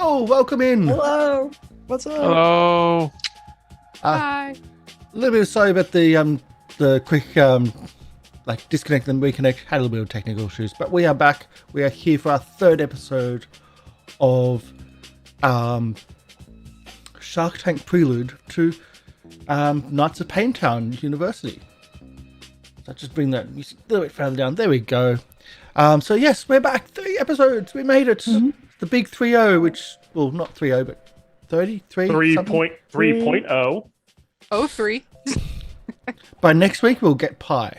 Oh, welcome in. Hello. What's up? Hello. Hi. A little bit sorry about the quick disconnect and reconnect. Had a little bit of technical issues, but we are back. We are here for our third episode of Shark Tank Prelude to Knights of Payne University. So just bring that a little bit further down. There we go. So yes, we're back. 3 episodes. We made it. Mm-hmm. The big 3-0, which, well, not 3-0, but 33? 3.3.0. 03. By next week, we'll get pi.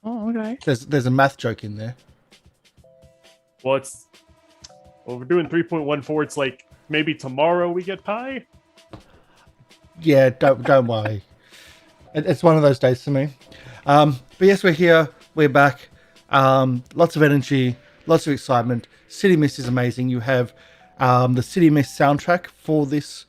Oh, okay. There's a math joke in there. Well, we're doing 3.14. It's like maybe tomorrow we get pi. Yeah, don't worry. It's one of those days for me. But yes, we're here. We're back. Lots of energy, lots of excitement. City Mist is amazing. You have the City Mist soundtrack for this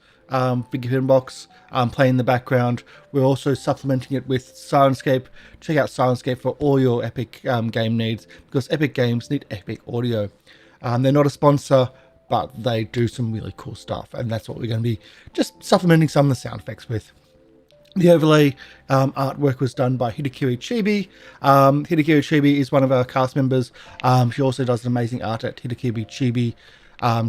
big hidden box playing in the background. We're also supplementing it with Syrinscape. Check out Syrinscape for all your Epic game needs, because Epic games need Epic audio. They're not a sponsor, but they do some really cool stuff, and that's what we're going to be just supplementing some of the sound effects with. The overlay artwork was done by Hidekiri Chibi. Hidekiri Chibi is one of our cast members. She also does an amazing art at Hidekiri Chibi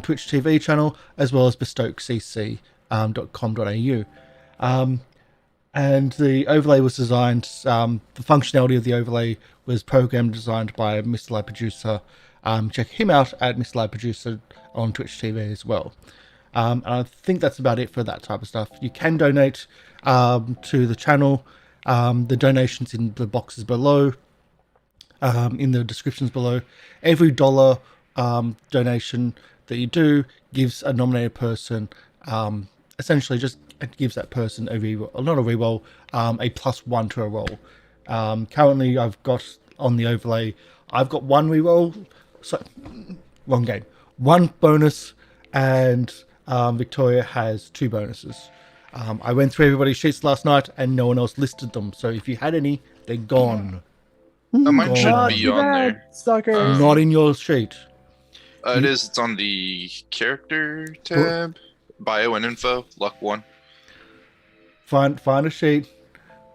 Twitch TV channel, as well as bestokecc.com.au. And the overlay was designed, the functionality of the overlay was programmed and designed by Mr. Live Producer. Check him out at Mr. Live Producer on Twitch TV as well. And I think that's about it for that type of stuff. You can donate to the channel. The donations in the boxes below, in the descriptions below. Every dollar donation that you do gives a nominated person, essentially just gives that person a reroll, not a reroll, a +1 to a roll. Currently, I've got on the overlay, I've got 1 reroll. So, wrong game. 1 bonus, and Victoria has 2 bonuses. I went through everybody's sheets last night, and no one else listed them. So if you had any, they're gone. Mine should be on there. Sucker. Not in your sheet. It is. It's on the character tab, bio and info, luck 1. Find a sheet,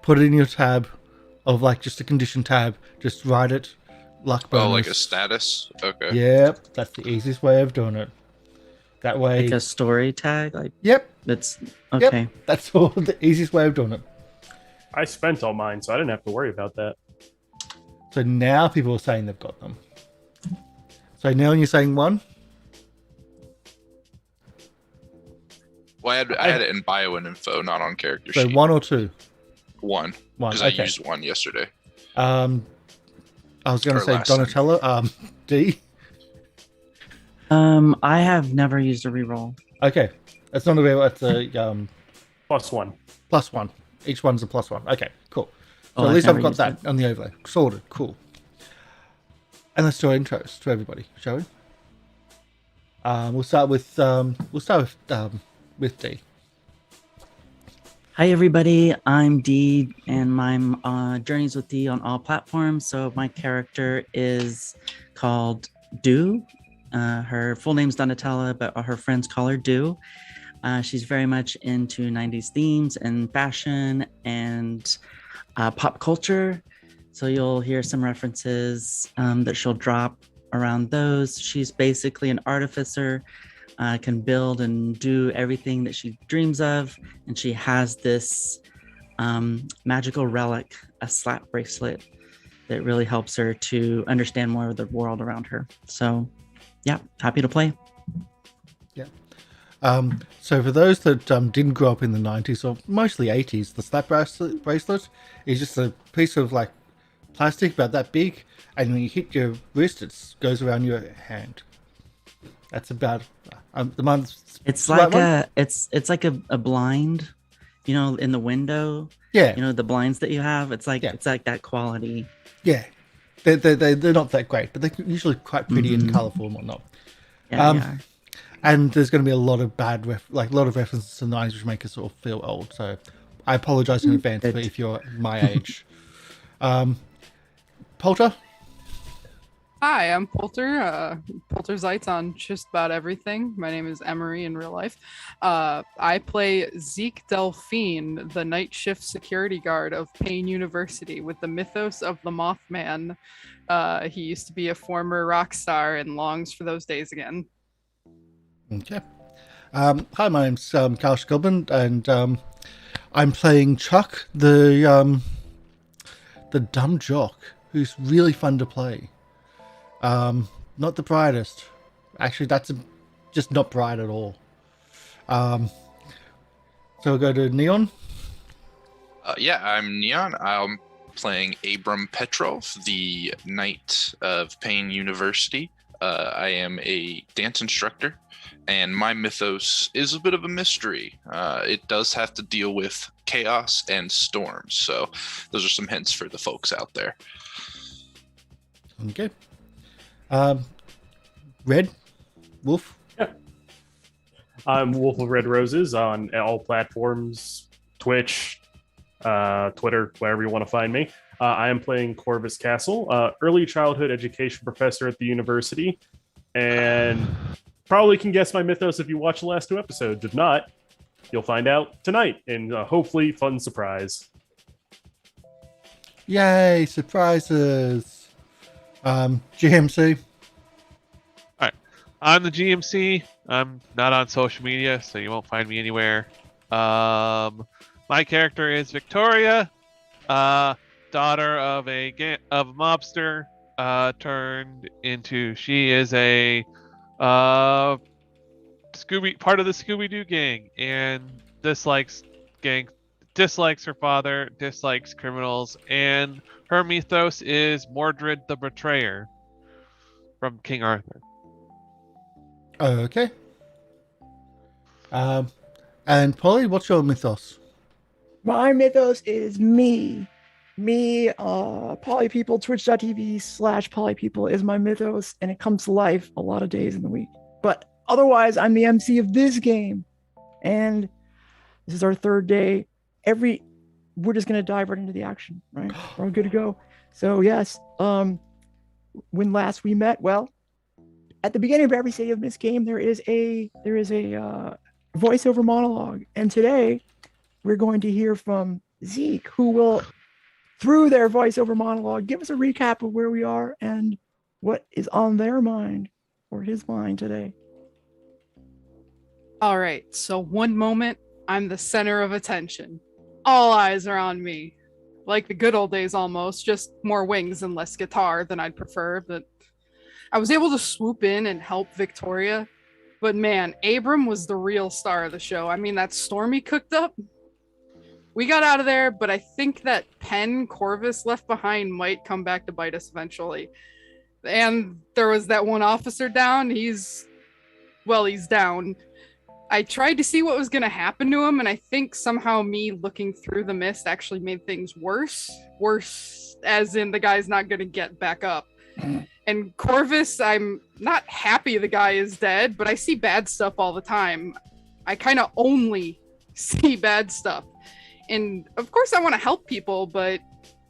put it in your tab of just a condition tab. Just write it, luck bonus. Oh, like a status? Okay. Yep, that's the easiest way of doing it. That way. Like a story tag? Yep. That's okay. Yep, that's all the easiest way of doing it. I spent all mine, so I didn't have to worry about that. So now people are saying they've got them. So now you're saying 1? Well, I had it in bio and info, not on character So sheet. 1 or 2? 1. 1, Because okay. I used 1 yesterday. I was going to Or say last time. Donatello. D. I have never used a reroll. Okay, it's not a real. It's a +1. +1. Each one's a +1. Okay, cool. So Oh, at I've least I've never got used that on the overlay. Sorted. Cool. And let's do our intros to everybody, shall we? We'll start with D. Hi everybody, I'm Dee, and my journeys with Dee on all platforms. So my character is called Do. Her full name's Donatella, but her friends call her Do. She's very much into 90s themes and fashion and pop culture. So you'll hear some references that she'll drop around those. She's basically an artificer, can build and do everything that she dreams of. And she has this magical relic, a slap bracelet, that really helps her to understand more of the world around her. So yeah, happy to play. Yeah. So for those that didn't grow up in the 90s or mostly 80s, the slap bracelet is just a piece of plastic about that big, and when you hit your wrist, it goes around your hand. That's about the month. It's like it's like a blind, in the window. Yeah. The blinds that you have. It's like Yeah. it's like that quality. Yeah. They're not that great, but they're usually quite pretty and colourful and whatnot. Yeah, yeah. And there's going to be a lot of a lot of references to the 90s, which make us sort of feel old. So I apologise in advance for if you're my age. Polter? Hi, I'm Polter. Polter Zeitz on just about everything. My name is Emery in real life. I play Zeke Delphine, the night shift security guard of Payne University, with the mythos of the Mothman. He used to be a former rock star and longs for those days again. Okay. Hi, my name's Karsh Goblin, and I'm playing Chuck, the dumb jock who's really fun to play. Not the brightest. Actually, just not bright at all. So we'll go to Neon. Yeah, I'm Neon. I'm playing Abrahm Petrov, the Knight of Payne University. I am a dance instructor, and my mythos is a bit of a mystery. It does have to deal with chaos and storms, so those are some hints for the folks out there. Okay. Red Wolf. Yeah. I'm Wolf of Red Roses on all platforms, Twitch, Twitter, wherever you want to find me. I am playing Corvus Castle, early childhood education professor at the university, and probably can guess my mythos if you watch the last 2 episodes. If not, you'll find out tonight in hopefully fun surprise. Yay, surprises. GMC. I'm the GMC. I'm not on social media, so you won't find me anywhere. My character is Victoria, daughter of a mobster, turned into she is a part of the Scooby-Doo gang, and dislikes her father, dislikes criminals, and her mythos is Mordred the Betrayer from King Arthur. Okay. And Polly, what's your mythos? My mythos is me. Polypeople, twitch.tv/polypeople is my mythos, and it comes to life a lot of days in the week. But otherwise, I'm the MC of this game. And this is our 3rd day. We're just going to dive right into the action, right? We're all good to go. So yes, when last we met, well, at the beginning of every save of this game, there is a voiceover monologue. And today we're going to hear from Zeke, who will, through their voiceover monologue, give us a recap of where we are and what is on their mind or his mind today. All right, so one moment, I'm the center of attention. All eyes are on me. Like the good old days almost, just more wings and less guitar than I'd prefer, but I was able to swoop in and help Victoria. But man, Abrahm was the real star of the show. I mean, that storm he cooked up, we got out of there, but I think that pen Corvus left behind might come back to bite us eventually. And there was that one officer down. He's down. I tried to see what was going to happen to him, and I think somehow me looking through the mist actually made things worse. Worse as in the guy's not going to get back up. And Corvus, I'm not happy the guy is dead, but I see bad stuff all the time. I kind of only see bad stuff. And of course I want to help people, but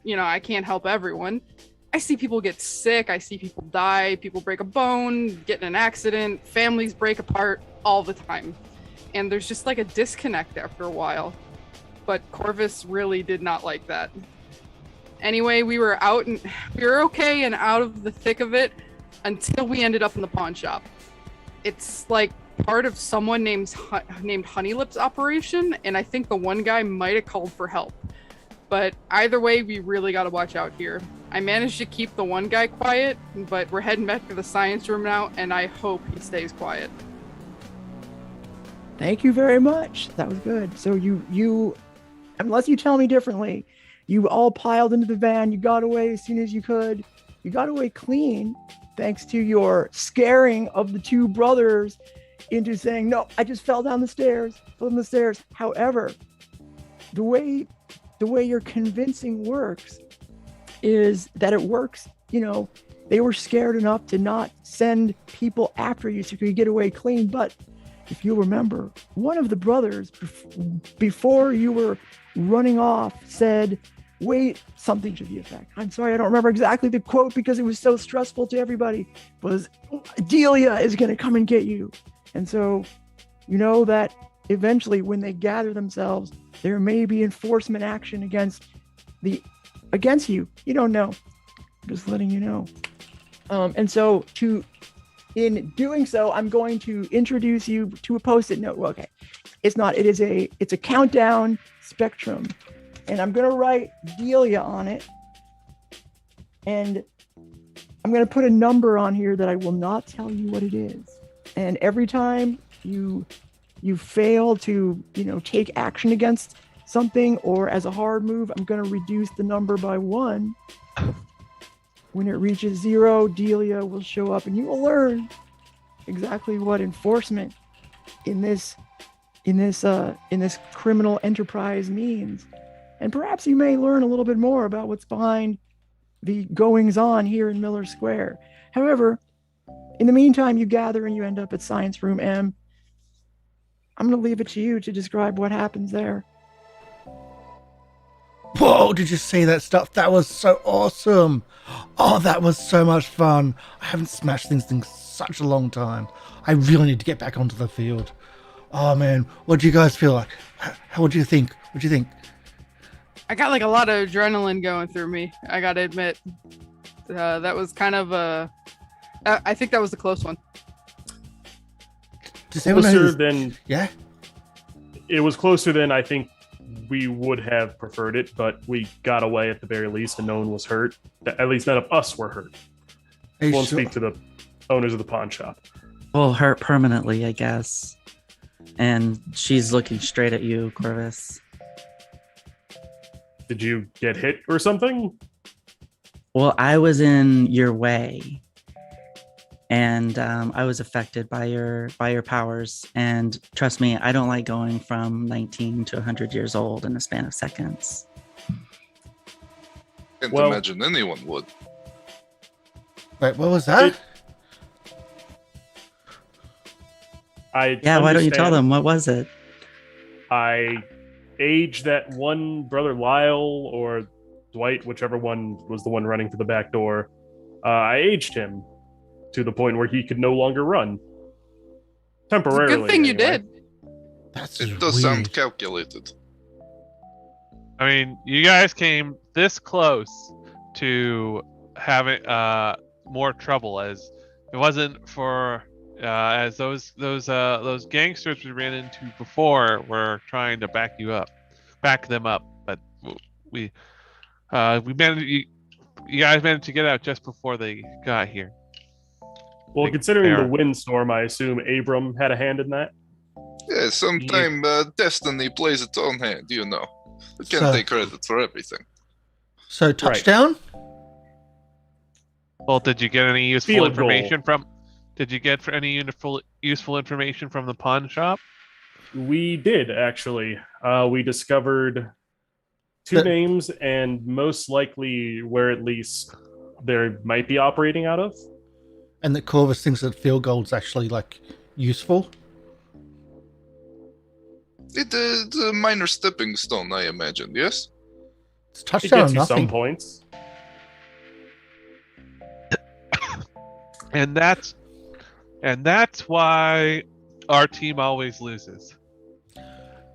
I can't help everyone. I see people get sick, I see people die, people break a bone, get in an accident, families break apart all the time. And there's just like a disconnect after a while. But Corvus really did not like that. Anyway, we were okay and out of the thick of it until we ended up in the pawn shop. It's like part of someone named Honeylip's operation, and I think the one guy might have called for help. But either way, we really got to watch out here. I managed to keep the one guy quiet, but we're heading back to the science room now, and I hope he stays quiet. Thank you very much. That was good. So you, unless you tell me differently, you all piled into the van. You got away as soon as you could. You got away clean, thanks to your scaring of the 2 brothers into saying, no, I just fell down the stairs. However, the way your convincing works is that it works. They were scared enough to not send people after you so you could get away clean. But if you remember, one of the brothers, before you were running off, said, wait, something to the effect. I'm sorry, I don't remember exactly the quote because it was so stressful to everybody. Was Delia is going to come and get you. And so you know that eventually when they gather themselves, there may be enforcement action against you. You don't know. I'm just letting you know. And so in doing so, I'm going to introduce you to a post-it note. Well, okay. It's a countdown spectrum. And I'm going to write Delia on it. And I'm going to put a number on here that I will not tell you what it is. And every time you fail to, take action against something or as a hard move, I'm going to reduce the number by 1. When it reaches 0, Delia will show up and you will learn exactly what enforcement in this criminal enterprise means. And perhaps you may learn a little bit more about what's behind the goings on here in Miller Square. However, in the meantime, you gather and you end up at Science Room M. I'm going to leave it to you to describe what happens there. Whoa, did you see that stuff? That was so awesome. Oh, that was so much fun. I haven't smashed things in such a long time. I really need to get back onto the field. Oh, man. What do you guys feel like? What do you think? What do you think? I got like a lot of adrenaline going through me. I got to admit. That was kind of I think that was the close one. Closer than... Yeah? It was closer than I think we would have preferred it, but we got away at the very least and no one was hurt. At least none of us were hurt. Won't speak to the owners of the pawn shop. Well, hurt permanently, I guess. And she's looking straight at you, Corvus. Did you get hit or something? Well, I was in your way. And I was affected by your powers. And trust me, I don't like going from 19 to 100 years old in a span of seconds. Can't imagine anyone would. Wait, what was that? Why don't you tell them? What was it? I aged that one brother Lyle or Dwight, whichever one was the one running for the back door. I aged him to the point where he could no longer run. Temporarily. Good thing you did. It does sound calculated. I mean, you guys came this close to having more trouble, as it wasn't for as those gangsters we ran into before were trying to back them up, but we managed. You guys managed to get out just before they got here. Well, considering the windstorm, I assume Abrahm had a hand in that? Yeah, sometimes destiny plays its own hand, you know. We can't take credit for everything. So, touchdown? Well, did you get any useful information from... Did you get any useful information from the pawn shop? We did, actually. We discovered 2 names and most likely where at least they might be operating out of. And that Corvus thinks that field goal's actually, useful? It's a minor stepping stone, I imagine, yes? It's touchdown, it gets you nothing. some points. And that's why our team always loses.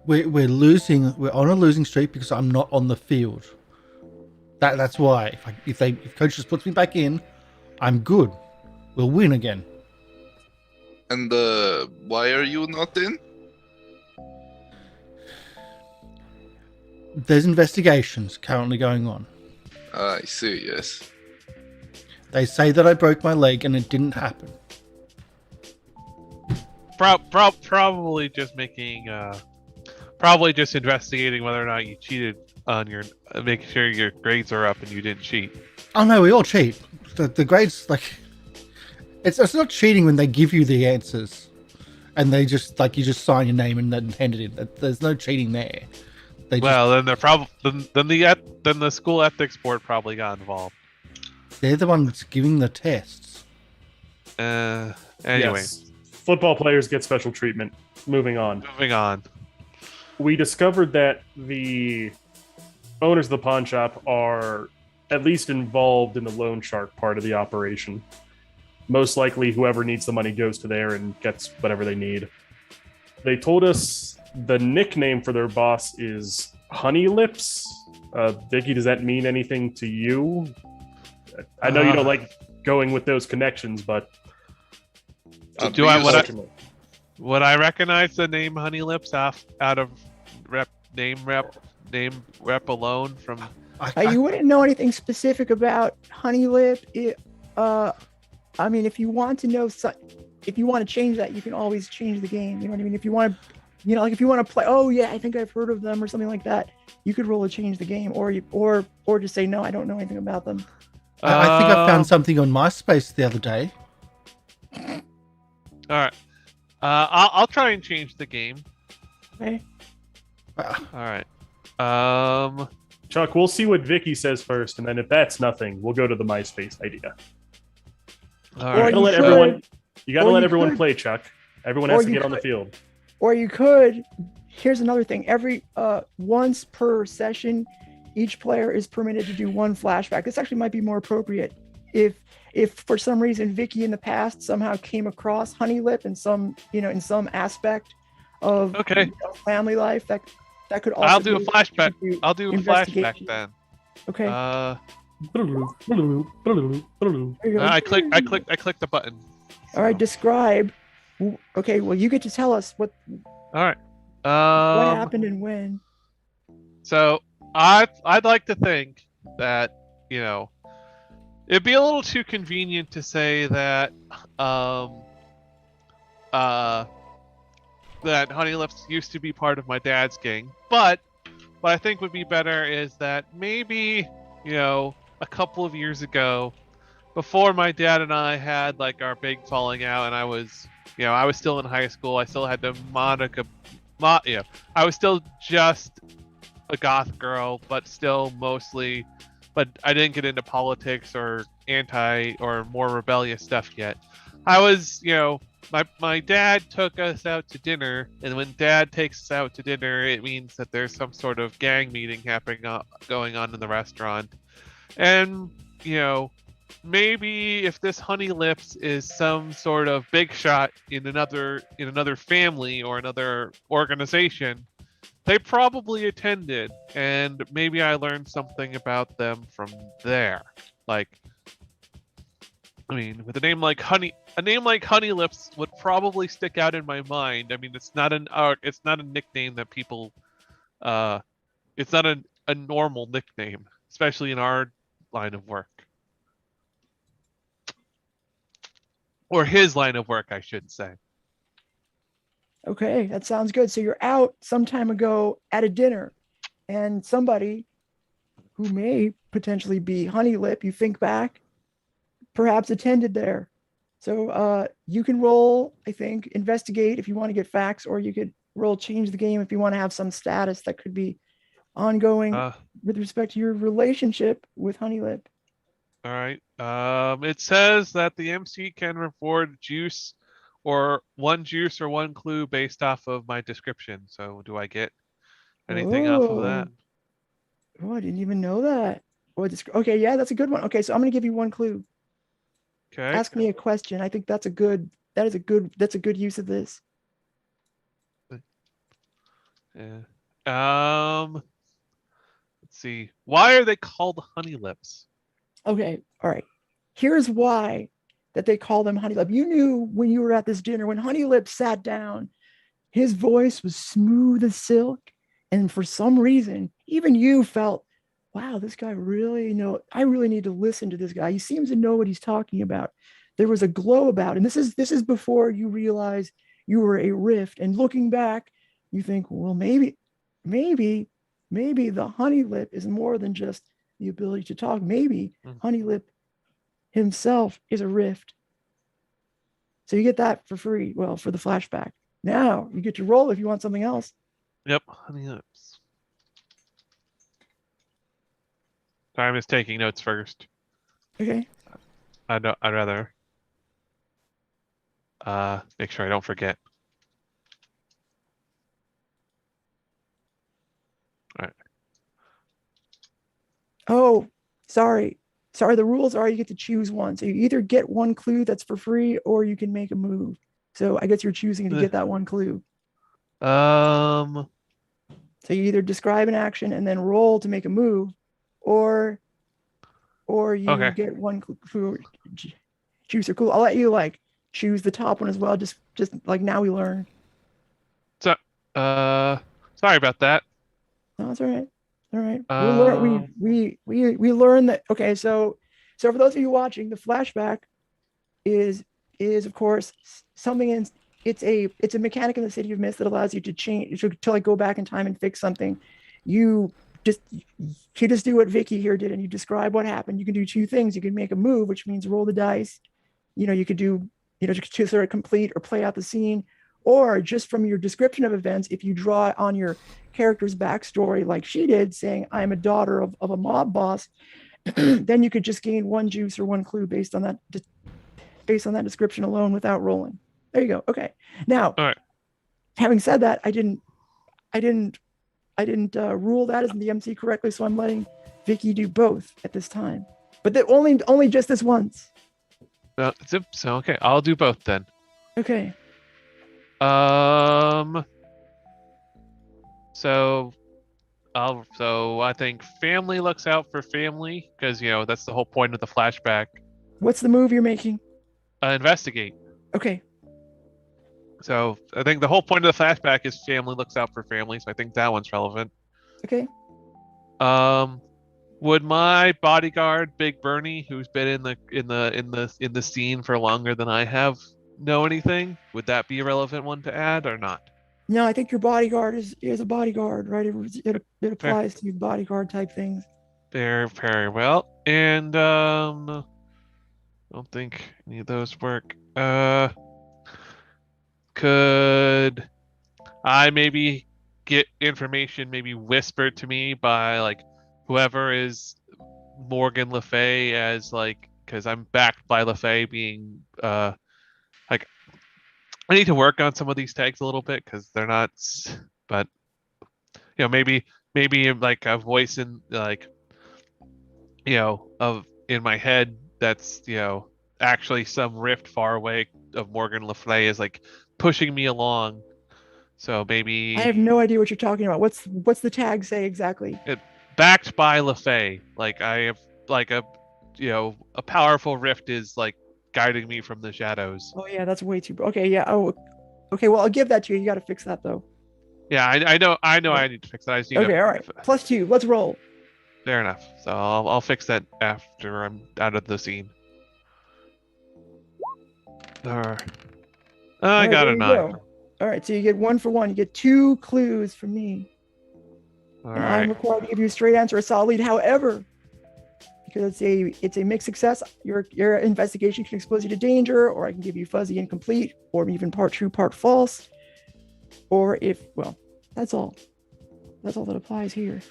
We're losing. We're on a losing streak because I'm not on the field. That's why. If coach just puts me back in, I'm good. We'll win again. And why are you not in? There's investigations currently going on. I see, yes. They say that I broke my leg and it didn't happen. Probably just investigating whether or not you cheated on making sure your grades are up and you didn't cheat. Oh no, we all cheat. The grades, it's not cheating when they give you the answers, and they just you just sign your name and then hand it in. There's no cheating there. Then the school ethics board probably got involved. They're the ones giving the tests. Anyway. Yes. Football players get special treatment. Moving on. Moving on. We discovered that the owners of the pawn shop are at least involved in the loan shark part of the operation. Most likely, whoever needs the money goes to there and gets whatever they need. They told us the nickname for their boss is Honey Lips. Vicky, does that mean anything to you? I know you don't like going with those connections, but would I recognize the name Honey Lips out of name rep alone from? You wouldn't know anything specific about Honey Lip. I mean, if you want to know, if you want to change that, you can always change the game. You know what I mean? If you want to, you know, like if you want to play, oh yeah, I think I've heard of them or something like that, you could roll to change the game, or just say no, I don't know anything about them. I think I found something on MySpace the other day. All right, I'll try and change the game. Okay. All right. Chuck, we'll see what Vicky says first, and then if that's nothing, we'll go to the MySpace idea. All right. You gotta let everyone play, Chuck. Everyone has to get on the field. Or you could. Here's another thing. Every once per session, each player is permitted to do one flashback. This actually might be more appropriate if for some reason Vicky in the past somehow came across Honey Lip in some aspect of family life that could also. I'll do a flashback. I'll do a flashback then. Okay. I clicked the button. All right, describe. Okay, well, you get to tell us what. All right. What happened and when? So I'd like to think that, you know, it'd be a little too convenient to say that that Honey Lips used to be part of my dad's gang, but what I think would be better is that maybe, you know, a couple of years ago, before my dad and I had like our big falling out, and I was still in high school. I still had the I was still just a goth girl, but I didn't get into politics or or more rebellious stuff yet. I was, you know, my dad took us out to dinner, and when dad takes us out to dinner, it means that there's some sort of gang meeting going on in the restaurant. And, you know, maybe if this Honey Lips is some sort of big shot in another family or another organization, they probably attended, and maybe I learned something about them from there. Like, I mean, with a name like Honey Lips would probably stick out in my mind. I mean, it's not a nickname that people, it's not a normal nickname, especially in our line of work. Or his line of work, I should say. Okay, that sounds good. So you're out some time ago at a dinner, and somebody who may potentially be Honey Lip, you think back, perhaps attended there. So you can roll, I think, investigate if you want to get facts, or you could roll change the game if you want to have some status that could be ongoing with respect to your relationship with Honey Lip. All right. It says that the MC can reward one juice or one clue based off of my description. So do I get anything off of that? Oh, I didn't even know that. Okay, yeah, that's a good one. Okay, so I'm going to give you one clue. Okay. Ask me a question. I think that's a good use of this. Yeah. Let's see. Why are they called Honey Lips? Okay, all right. Here's why that they call them Honey Lip. You knew when you were at this dinner, when Honey Lip sat down, his voice was smooth as silk. And for some reason, even you felt, wow, this guy I really need to listen to this guy. He seems to know what he's talking about. There was a glow about, and this is before you realize you were a rift. And looking back, you think, well, maybe the Honey Lip is more than just the ability to talk. Maybe Honey Lip himself is a rift. So you get that for free. Well, for the flashback. Now you get to roll if you want something else. Yep, Honey Lips. Sorry, I'm just taking notes first. Okay. I'd rather make sure I don't forget. All right. Oh, sorry. Sorry, the rules are you get to choose one. So you either get one clue that's for free or you can make a move. So I guess you're choosing to get that one clue. Um, So you either describe an action and then roll to make a move, or you Okay. get one clue. Choose a clue. I'll let you like choose the top one as well. Just like now we learn. so, sorry about that. No, that's all right. All right. We'll learn. We learn that. Okay. So for those of you watching, the flashback is of course something in. It's a mechanic in the City of Mist that allows you to change to like go back in time and fix something. You just do what Vicky here did, and you describe what happened. You can do two things. You can make a move, which means roll the dice. You could do to sort of complete or play out the scene, or just from your description of events, if you draw on your character's backstory like she did, saying I'm a daughter of a mob boss, then you could just gain one juice or one clue based on that description alone without rolling. There you go. Okay. Now, All right. having said that, I didn't rule that as the MC correctly, so I'm letting Vicky do both at this time, but only just this once. So okay, I'll do both then. Okay. So I think family looks out for family because that's the whole point of the flashback. What's the move you're making? Investigate. Okay. So I think the whole point of the flashback is family looks out for family. So I think that one's relevant. Okay. Would my bodyguard, Big Bernie, who's been in the scene for longer than I have, know anything? Would that be a relevant one to add or not? No, I think your bodyguard is a bodyguard, right? It applies to bodyguard type things. Very well. And I don't think any of those work. Could I maybe get information maybe whispered to me by like whoever is Morgan Le Fay, as like, because I'm backed by Le Fay being like I need to work on some of these tags a little bit because they're not, but maybe like a voice in like of in my head that's actually some rift far away of Morgan Le Fay is like pushing me along. So maybe I have no idea what you're talking about. What's the tag say exactly? Backed by Le Fay, like I have like a powerful rift is like guiding me from the shadows. Oh yeah, that's way too. Okay, yeah. Oh, okay. Well, I'll give that to you. You got to fix that though. Yeah, I know. I need to fix that. I just need Okay, all right. +2. Let's roll. Fair enough. So I'll fix that after I'm out of the scene. I got a 9. Go. All right, so you get 1 for 1. You get 2 clues from me. All and right. I'm required to give you a straight answer, a solid lead. However, because it's a mixed success, your investigation can expose you to danger, or I can give you fuzzy incomplete, or even part true, part false. Or that's all. That's all that applies here.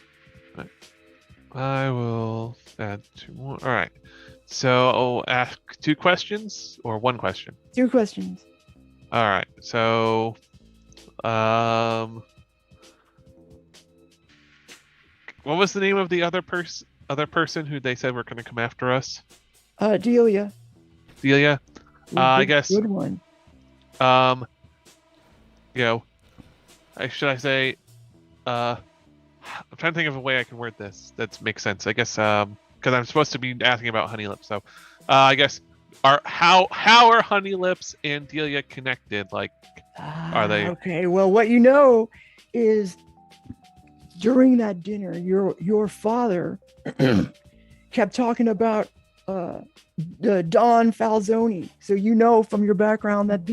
I will add 2 more. All right. So I'll ask 2 questions or 1 question. 2 questions. All right. So, what was the name of the other person who they said were going to come after us? Delia. Delia. I guess. Good one. Should I say? I'm trying to think of a way I can word this that makes sense. I guess because I'm supposed to be asking about Honey Lips, so I guess how are Honey Lips and Delia connected? Like, are they? Okay. Well, what you know is during that dinner, your father kept talking about Don Falzoni. So you know from your background that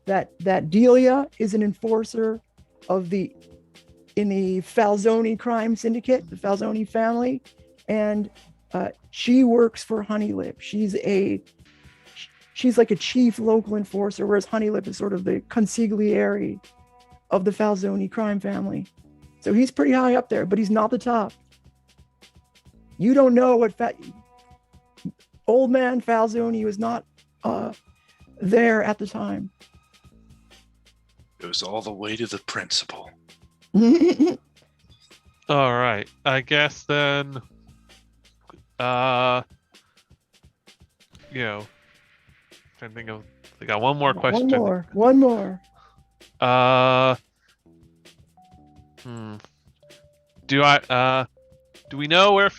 that Delia is an enforcer in the Falzoni crime syndicate, the Falzoni family, and she works for Honeylip. She's like a chief local enforcer, whereas Honeylip is sort of the consigliere of the Falzoni crime family. So he's pretty high up there, but he's not the top. You don't know what old man Falzoni was not there at the time. It was all the way to the principal. All right. I guess then You know, trying to think of. I got one more question. One more. Do I? Do we know where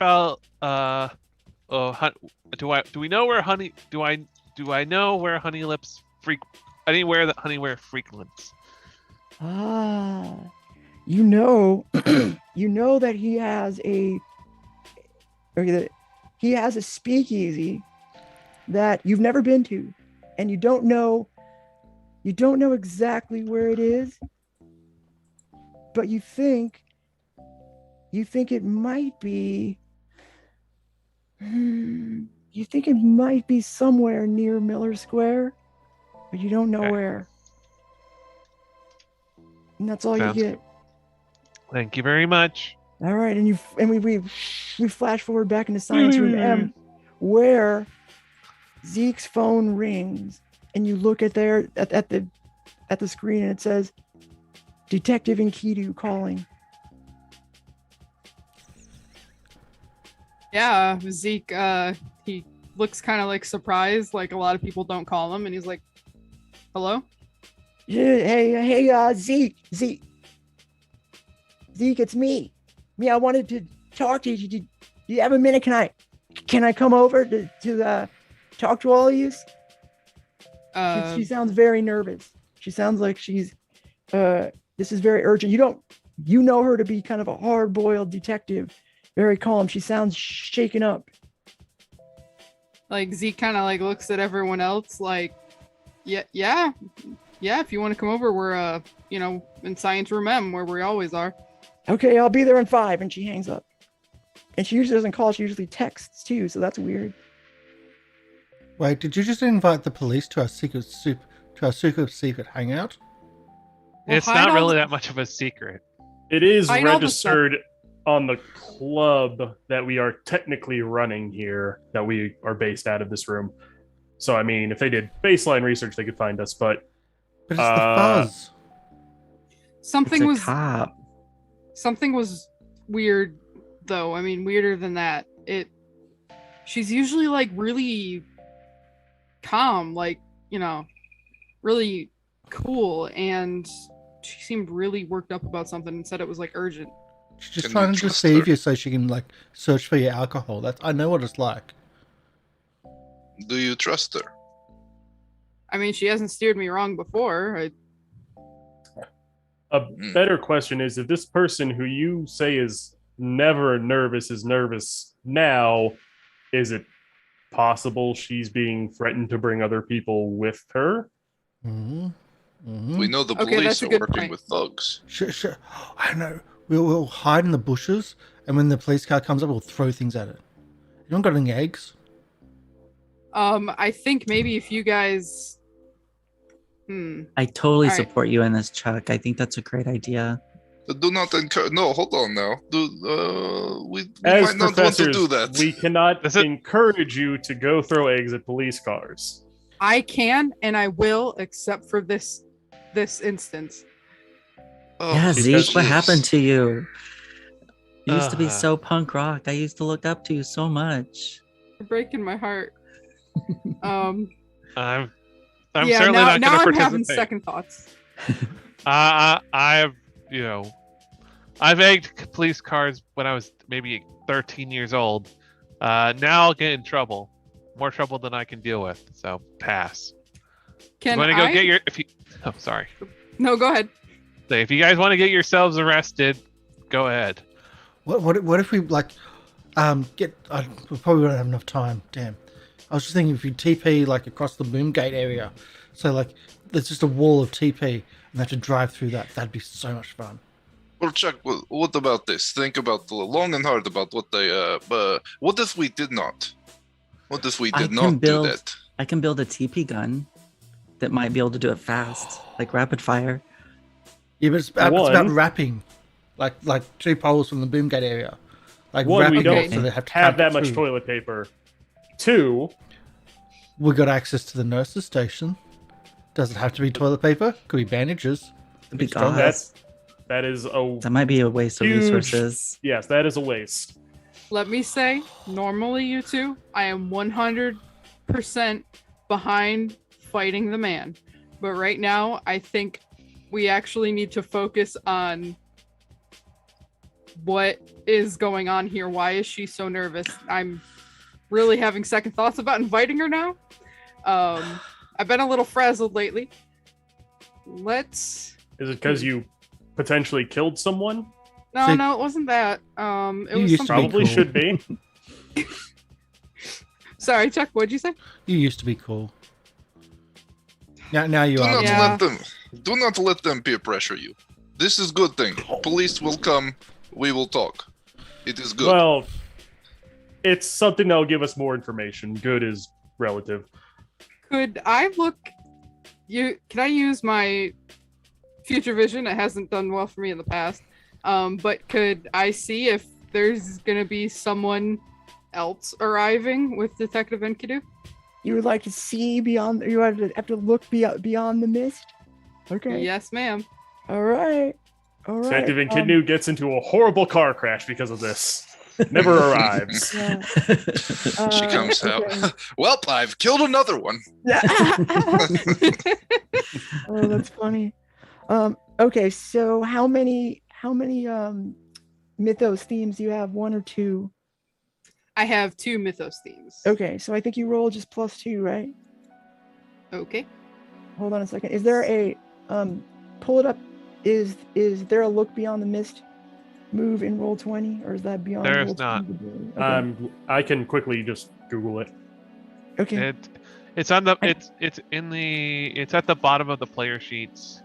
do we know where Honey? Do I know where Honey Lips anywhere that Honeyware frequents? You know, you know that he has a speakeasy that you've never been to, and you don't know exactly where it is, but you think it might be. You think it might be somewhere near Miller Square, but you don't know where. And that's all you get. Thank you very much. All right, and we flash forward back into Science Room M, where Zeke's phone rings, and you look at the screen, and it says, "Detective Enkidu calling." Yeah, Zeke, he looks kind of like surprised, like a lot of people don't call him, and he's like, "Hello?" Yeah, hey, Zeke, it's me. I wanted to talk to you. Do you have a minute? Can I come over to talk to all of you? She sounds very nervous. She sounds like she's this is very urgent. You know her to be kind of a hard-boiled detective, very calm. She sounds shaken up. Like Zeke kind of like looks at everyone else like, yeah. If you want to come over, we're in Science Room M where we always are. Okay, I'll be there in 5. And she hangs up. And she usually doesn't call. She usually texts too. So that's weird. Wait, did you just invite the police to our secret hangout? Well, it's not really that much of a secret. It is registered on the club that we are technically running here, that we are based out of this room. So, I mean, if they did baseline research, they could find us, but it's the fuzz. Something was weird, though. I mean, weirder than that. She's usually like really calm, like, really cool, and she seemed really worked up about something and said it was like urgent. She's just trying to deceive you so she can like search for your alcohol. I know what it's like. Do you trust her? I mean, she hasn't steered me wrong before. A better question is, if this person who you say is never nervous is nervous now, is it possible she's being threatened to bring other people with her? Mm-hmm. Mm-hmm. We know the police are working with thugs. Sure. I know. We'll hide in the bushes, and when the police car comes up, we'll throw things at it. You don't got any eggs? I think maybe if you guys... I totally support you in this, Chuck. I think that's a great idea. Do not encourage... No, hold on now. We As might not want to do that. We cannot encourage you to go throw eggs at police cars. I can, and I will, except for this instance. Oh, yeah, Zeke, what happened to you? You used to be so punk rock. I used to look up to you so much. You're breaking my heart. I'm yeah, certainly not going to now I'm participate. having second thoughts. I've egged police cars when I was maybe 13 years old. Now I'll get in trouble, more trouble than I can deal with. So pass. Can you want to go get your? Oh, sorry. No, go ahead. If you guys want to get yourselves arrested, go ahead. What if we like get? We probably won't have enough time. Damn. I was just thinking if you TP like across the boom gate area, so like there's just a wall of TP and they have to drive through that. That'd be so much fun. Well, Chuck, what about this? Think about long and hard about what they. What if we did not? What if we did not do that? I can build a TP gun that might be able to do it fast, like rapid fire. Yeah, but it's about wrapping, like 2 poles from the boom gate area. Like one, we don't so they have to have that much through. Toilet paper. 2, we got access to the nurse's station. Does it have to be toilet paper? Could be bandages. That is a that might be a waste of resources. Yes, that is a waste. Let me say, normally you two, I am 100% behind fighting the man. But right now, I think we actually need to focus on what is going on here. Why is she so nervous? I'm really having second thoughts about inviting her now. I've been a little frazzled lately. Is it because you potentially killed someone? No, it wasn't that. It was something. Probably cool. should be. Sorry, Chuck. What'd you say? You used to be cool. Now you Do are. not Yeah. do not let them peer pressure you. This is good thing. Police will come. We will talk. It is good. Well, it's something that'll give us more information. Good is relative. Could I look? Can I use my future vision? It hasn't done well for me in the past. But could I see if there's gonna be someone else arriving with Detective Enkidu? You would like to see beyond. You have to look beyond the mist. Okay. Yes, ma'am. All right. All right. Detective Enkidu gets into a horrible car crash because of this. Never arrives. Yeah. She comes okay. out. Well, I've killed another one. Oh, that's funny. Okay, so how many mythos themes do you have? One or two? I have 2 mythos themes. Okay, so I think you roll just +2, right? Okay. Hold on a second. Is there a pull it up? Is there a look beyond the mist move in roll 20, or is that beyond? There is roll not. 20? Okay. I can quickly just Google it. Okay. It's on the it's at the bottom of the player sheets.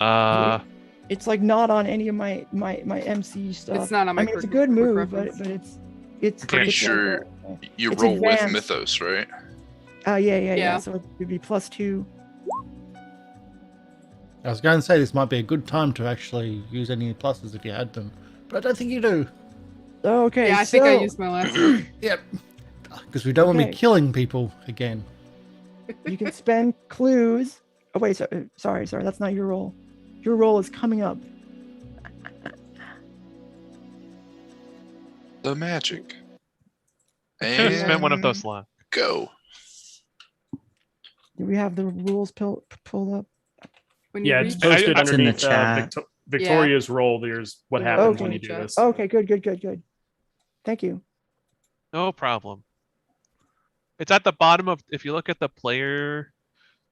It's like not on any of my MC stuff. It's not on my I mean, it's a quick- good quick move, but reference. it's Pretty it's sure you it's roll with advanced. Mythos, right? Yeah. Yeah. So it'd be +2. I was going to say this might be a good time to actually use any pluses if you had them, but I don't think you do. Okay. Yeah, I think I used my last one. Yep. Because we don't want to be Okay. killing people again. You can spend clues. Oh wait, sorry. That's not your role. Your role is coming up. The magic. Should have spent one of And those luck. go. Do we have the rules pulled up? When you Yeah, reach- it's posted It's in the underneath chat. Victoria's role. There's what Yeah. happens Okay. when you do this. Okay, good. Thank you. No problem. It's at the bottom of if you look at the player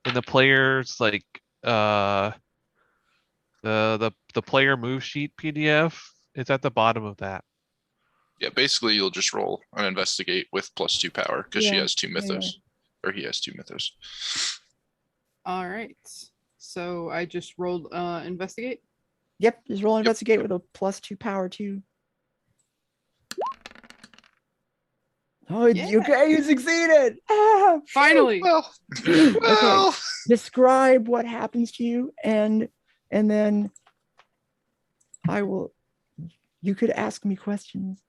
in the player's like the player move sheet PDF, it's at the bottom of that. Yeah, basically you'll just roll an investigate with +2 power because she Yeah, has 2 yeah. mythos. Or he has 2 mythos. All right. So I just rolled investigate. Yep, just roll investigate with a +2 power too. Oh, Yeah. you succeeded! Ah, Finally. Well, well, describe what happens to you, and then I will. You could ask me questions.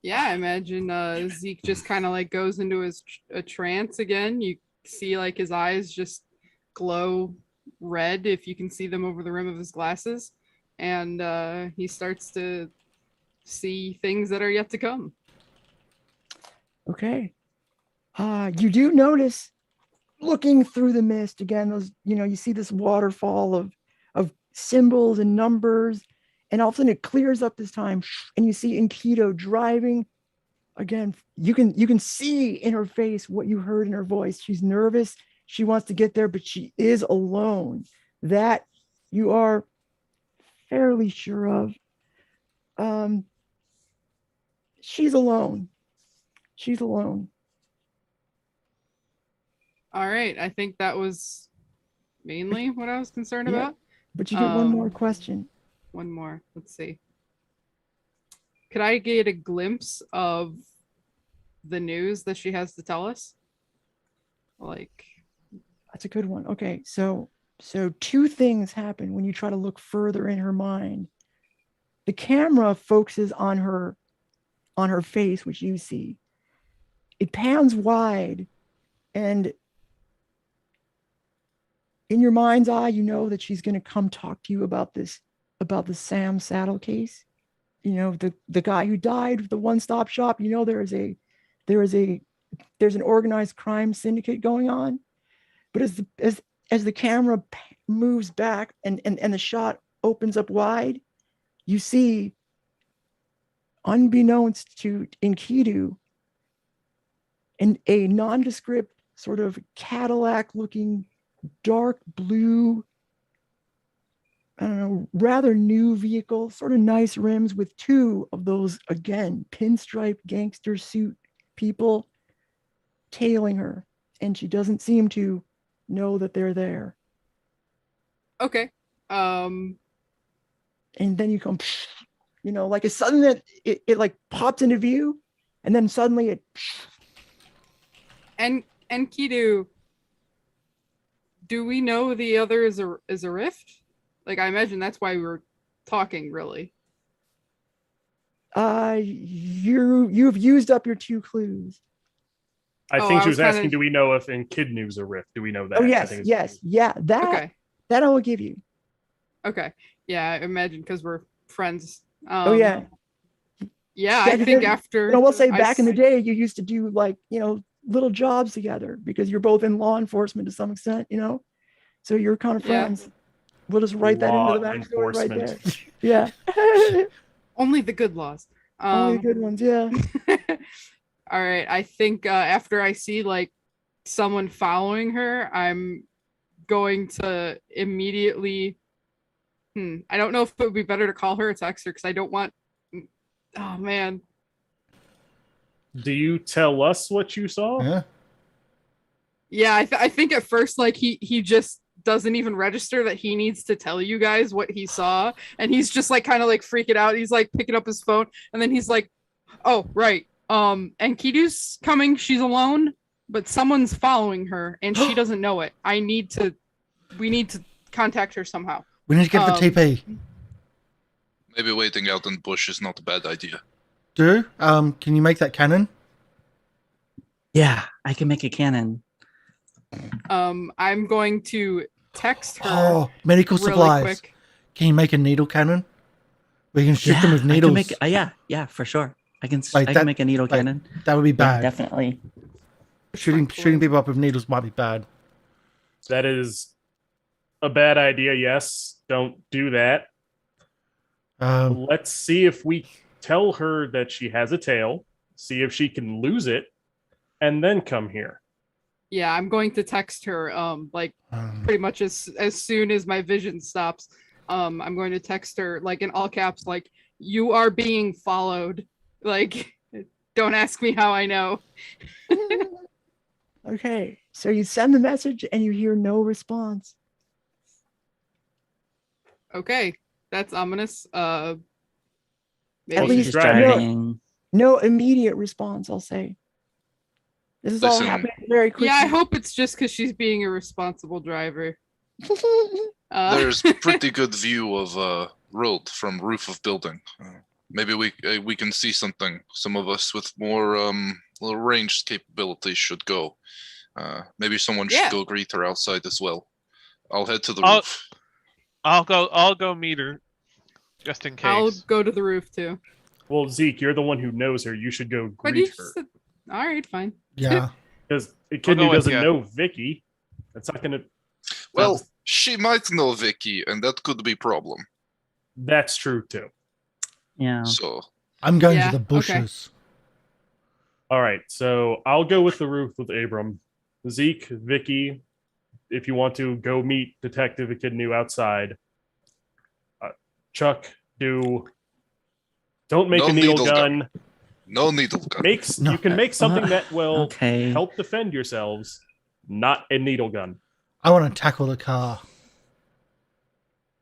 Yeah, I imagine Zeke just kind of like goes into a trance again. You see like his eyes just glow red if you can see them over the rim of his glasses, and he starts to see things that are yet to come. Okay. You do notice, looking through the mist again, those, you see this waterfall of symbols and numbers, and all of a sudden it clears up this time, and you see Enkidu driving. Again, you can see in her face what you heard in her voice. She's nervous. She wants to get there, but she is alone. That you are fairly sure of. She's alone. She's alone. All right, I think that was mainly what I was concerned Yeah. about. But you get one more question. One more. Let's see. Could I get a glimpse of the news that she has to tell us? Like, That's a good one. Okay, so two things happen when you try to look further in her mind. The camera focuses on her face, which you see. It pans wide, and in your mind's eye, you know that she's going to come talk to you about the Sam Saddle case. the guy who died, the one-stop shop. There's an organized crime syndicate going on. But as the camera moves back and the shot opens up wide, you see, unbeknownst to Enkidu, a nondescript sort of Cadillac-looking dark blue, I don't know, rather new vehicle, sort of nice rims with two of those, again, pinstripe gangster suit people tailing her. And she doesn't seem to know that they're there. Okay. And then you come, like a sudden that it like pops into view, and then suddenly it. And Kidu, do we know the other is a rift? Like, I imagine that's why we were talking, really. You've used up your 2 clues. I think she was kinda... asking, do we know if Enkidu's a rift? Do we know that? Oh, yes. Yeah, okay. That I will give you. Okay. Yeah, I imagine because we're friends. Yeah. Yeah, I think after... we'll say back in the day, you used to do, like, little jobs together because you're both in law enforcement to some extent, So you're kind of friends. Yeah. We'll just write that into the backstory right there. Yeah. Only the good laws. Only the good ones, yeah. All right. I think after I see like someone following her, I'm going to immediately. I don't know if it would be better to call her or text her because I don't want. Oh man. Do you tell us what you saw? Yeah. Yeah, I think at first like he just doesn't even register that he needs to tell you guys what he saw, and he's just like kind of like freaking out. He's like picking up his phone, and then he's like, "Oh right, and Kidu's coming. She's alone, but someone's following her, and she doesn't know it. We need to contact her somehow. We need to get the TP. Maybe waiting out in the bush is not a bad idea. Can you make that cannon? Yeah, I can make a cannon. I'm going to text her. Oh, medical really supplies. Quick. Can you make a needle cannon? We can shoot them with needles. Yeah, for sure. I can Like make a needle cannon. That would be bad. Yeah, definitely. Shooting people up with needles might be bad. That is a bad idea. Yes, don't do that. Let's see if we tell her that she has a tail, see if she can lose it, and then come here. Yeah, I'm going to text her pretty much as soon as my vision stops. I'm going to text her like in all caps, like, you are being followed. Like, don't ask me how I know. Okay, so you send the message and you hear no response. Okay, that's ominous. At least no immediate response, I'll say. This is all happening very quickly. Yeah, I hope it's just because she's being a responsible driver. There's pretty good view of road from roof of building. Maybe we can see something. Some of us with more ranged capabilities should go. Maybe someone should go greet her outside as well. I'll head to the roof. I'll go meet her, just in case. I'll go to the roof too. Well, Zeke, you're the one who knows her. You should go greet her. All right, fine. Yeah. Because Kidney doesn't know Vicky. That's not going to... Well, she might know Vicky, and that could be a problem. That's true, too. Yeah. So I'm going to the bushes. Okay. All right, so I'll go with the roof with Abrahm. Zeke, Vicky, if you want to, go meet Detective Echidnu outside. Chuck, don't make a needle gun. No needle gun. You can make something that will help defend yourselves, not a needle gun. I want to tackle the car.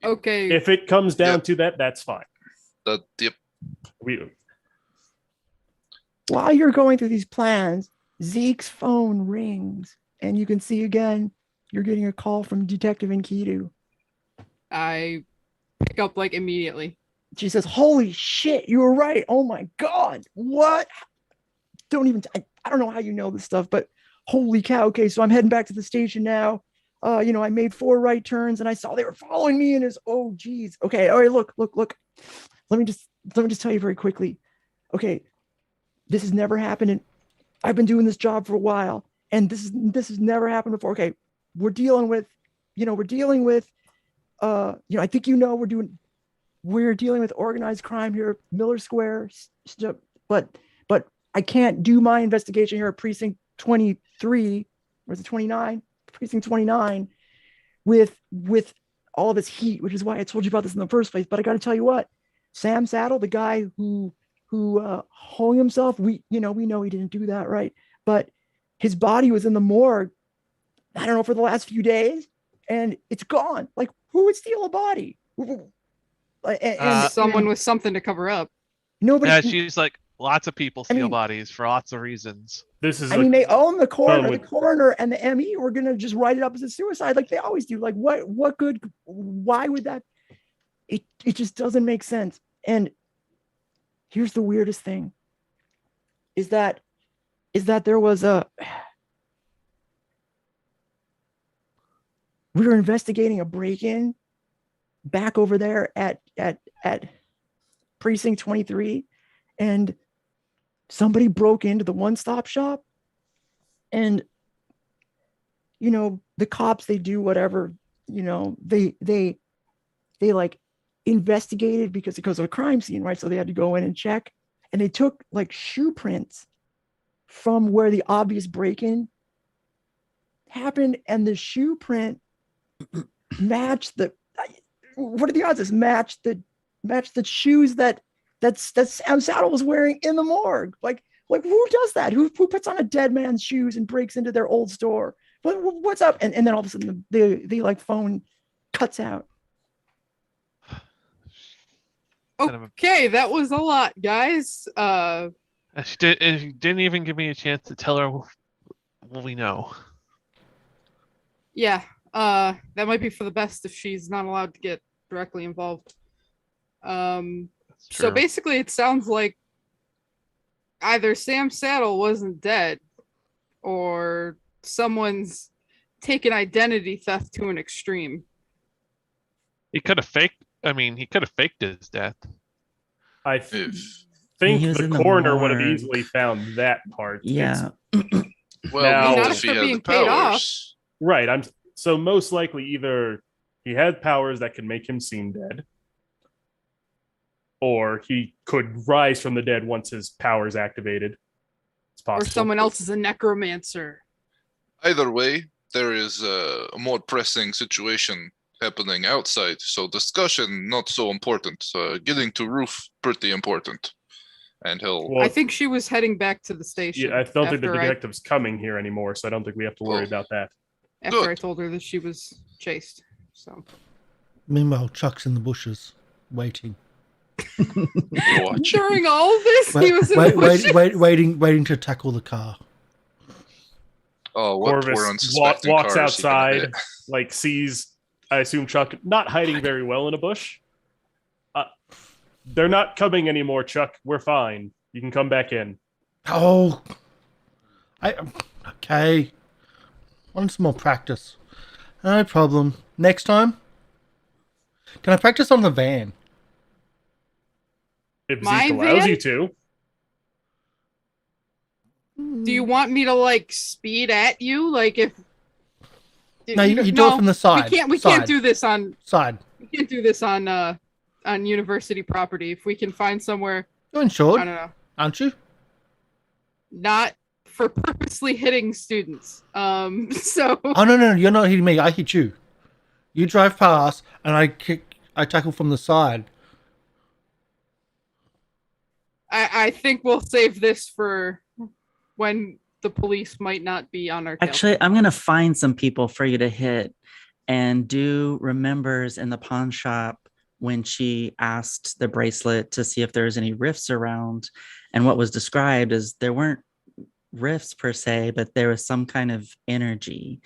Okay. If it comes down to that, that's fine. Yep. While you're going through these plans, Zeke's phone rings, and you can see again you're getting a call from Detective Enkidu. I pick up like immediately. She says, "Holy shit, you were right. Oh my God. What? I don't know how you know this stuff, but holy cow. Okay, so I'm heading back to the station now. I made 4 right turns and I saw they were following me and oh geez. Okay, all right, look. Let let me just tell you very quickly. Okay, this has never happened, and I've been doing this job for a while, and this has never happened before. Okay, we're dealing with, I think we're dealing with organized crime here, Miller Square, but I can't do my investigation here at Precinct 23, or is it 29? Precinct 29, with all of this heat, which is why I told you about this in the first place. But I got to tell you what, Sam Saddle, the guy who hung himself, we know he didn't do that, right? But his body was in the morgue, I don't know, for the last few days, and it's gone. Like, who would steal a body? Someone with something to cover up. Nobody. Yeah, she's like, lots of people steal bodies for lots of reasons. This is. They own the coroner. The coroner and the ME were gonna just write it up as a suicide, like they always do. Like, what good? Why would that? It just doesn't make sense. And here's the weirdest thing: is that there was we were investigating a break-in back over there at Precinct 23, and somebody broke into the one-stop shop, and the cops, they do whatever, they like investigated because of a crime scene, right? So they had to go in and check, and they took like shoe prints from where the obvious break-in happened, and the shoe print matched what are the odds? Matched the shoes that Sam Saddle was wearing in the morgue. Like who does that? Who puts on a dead man's shoes and breaks into their old store? What's up? And then all of a sudden the like phone cuts out. Okay, that was a lot, guys. She didn't even give me a chance to tell her what we know. Yeah, that might be for the best if she's not allowed to get directly involved. So basically, it sounds like either Sam Saddle wasn't dead, or someone's taken identity theft to an extreme. He could have faked his death. I think the coroner would have easily found that part. Yeah. Well, not if if he they're had being the paid off. powers. Right. So most likely either he had powers that could make him seem dead, or he could rise from the dead once his powers activated. It's possible. Or someone else is a necromancer. Either way, there is a more pressing situation happening outside, so discussion not so important. Getting to roof pretty important. And I think she was heading back to the station. Yeah, I don't think the detective's coming here anymore, so I don't think we have to worry about that. After Good. I told her that she was chased. So Meanwhile, Chuck's in the bushes, waiting. During all this, he was in the bushes. waiting to tackle the car. Oh, what Corvus poor unsuspecting walks cars he gonna outside, hit. like sees, I assume, Chuck not hiding very well in a bush. They're not coming anymore, Chuck. We're fine. You can come back in. Oh, okay. Want some more practice? No problem. Next time, can I practice on the van? If My Zeke allows van? you to. Do you want me to like speed at you? Like if No, you do it from the side. We can't do this on side. We can't do this on university property. If we can find somewhere, You're insured, I don't know. aren't you? Not for purposely hitting students. So Oh no, you're not hitting me. I hit you. You drive past, and I tackle from the side. I think we'll save this for when the police might not be on our tail. Actually, I'm gonna find some people for you to hit. And Do remembers in the pawn shop when she asked the bracelet to see if there was any rifts around, and what was described is there weren't rifts per se, but there was some kind of energy,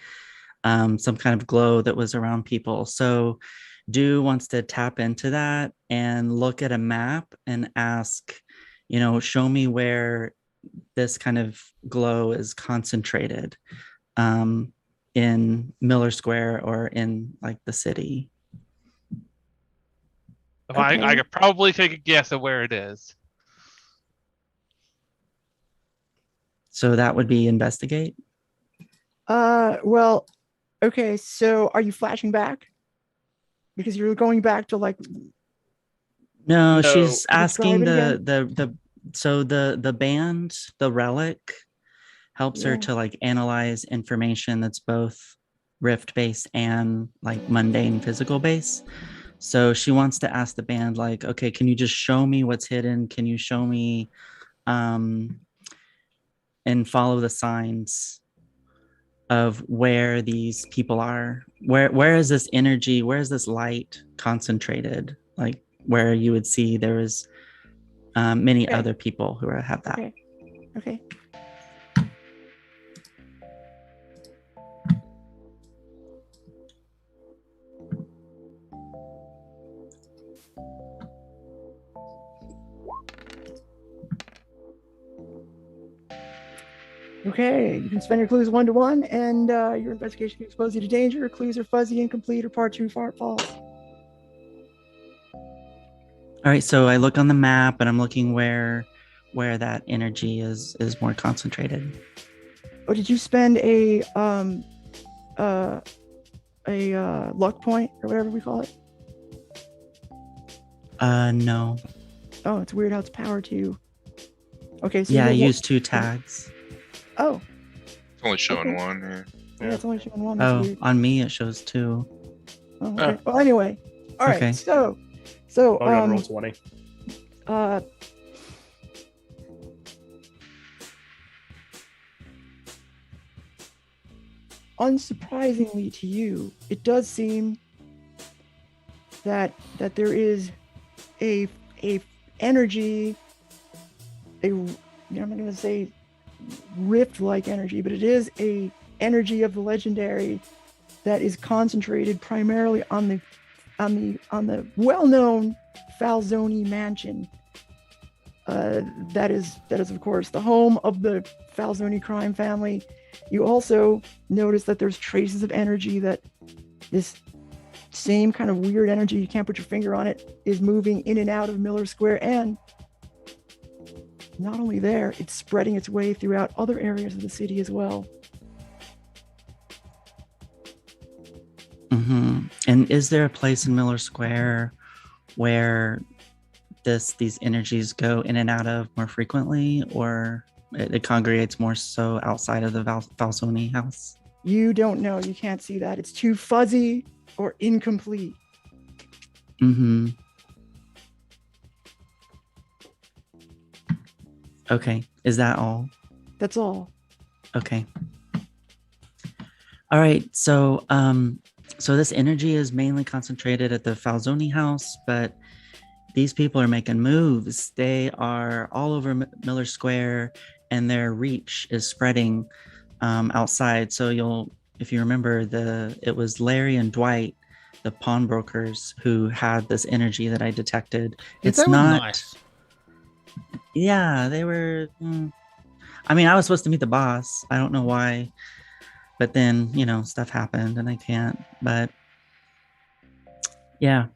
some kind of glow that was around people. So Do wants to tap into that and look at a map and ask, show me where this kind of glow is concentrated in Miller Square or in like the city. Okay. I could probably take a guess at where it is. So that would be investigate. Well, okay. So are you flashing back? Because you're going back to like. No, No. she's asking Describe it the band, the relic, helps her Yeah. to like analyze information that's both rift based and like mundane physical based. So she wants to ask the band, like, okay, can you just show me what's hidden? Can you show me and follow the signs of where these people are? Where is this energy? Where is this light concentrated? Like where you would see there is many Okay. other people who have that. Okay. Okay. Okay, you can spend your clues 1 to 1, and your investigation can expose you to danger. Clues are fuzzy, incomplete, or part 2 false. All right, so I look on the map and I'm looking where that energy is more concentrated. Oh, did you spend a luck point or whatever we call it? No. Oh, it's weird how it's power 2. Okay, so Yeah, I you get used 2 tags. Oh, It's only showing Okay. one. yeah, it's only showing 1. That's Oh, weird. on me it shows 2. Oh, okay. Well, anyway, all right. Okay. So I'll go and roll 20. uh, unsurprisingly to you, it does seem that there is a energy, I'm not going to say rift-like energy, but it is a energy of the legendary that is concentrated primarily on the well-known Falzoni mansion. That is of course the home of the Falzoni crime family. You also notice that there's traces of energy, that this same kind of weird energy, you can't put your finger on it, is moving in and out of Miller Square, and not only there, it's spreading its way throughout other areas of the city as well. Mm-hmm. And is there a place in Miller Square where these energies go in and out of more frequently, or it congregates more so outside of the Falzoni house? You don't know. You can't see that. It's too fuzzy or incomplete. Mm-hmm. Okay. Is that all? That's all. Okay. All right. So, so this energy is mainly concentrated at the Falzoni house, but these people are making moves. They are all over Miller Square, and their reach is spreading outside. So if you remember, it was Larry and Dwight, the pawnbrokers, who had this energy that I detected. It's They were not. nice. Yeah, they were. I mean, I was supposed to meet the boss. I don't know why, but then stuff happened and I can't. But yeah,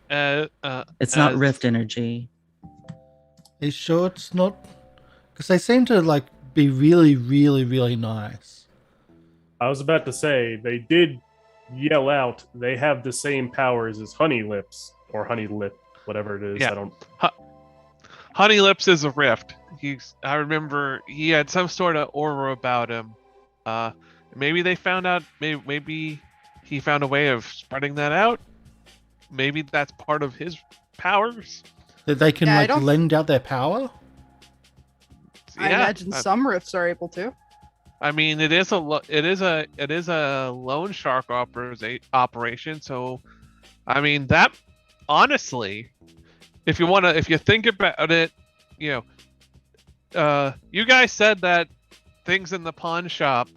it's not rift energy. Are you sure it's not? Because they seem to be really, really, really nice. I was about to say, they did yell out they have the same powers as Honey Lips, or Honey Lip, whatever it is. Yeah. I don't. Honey Lips is a rift. I remember he had some sort of aura about him. Maybe they found out. Maybe he found a way of spreading that out. Maybe that's part of his powers. That they can Yeah, I don't- lend out their power. I imagine some rifts are able to. I mean, it is a loan shark operation. So, I mean that honestly, if you think about it, you guys said that things in the pawn shop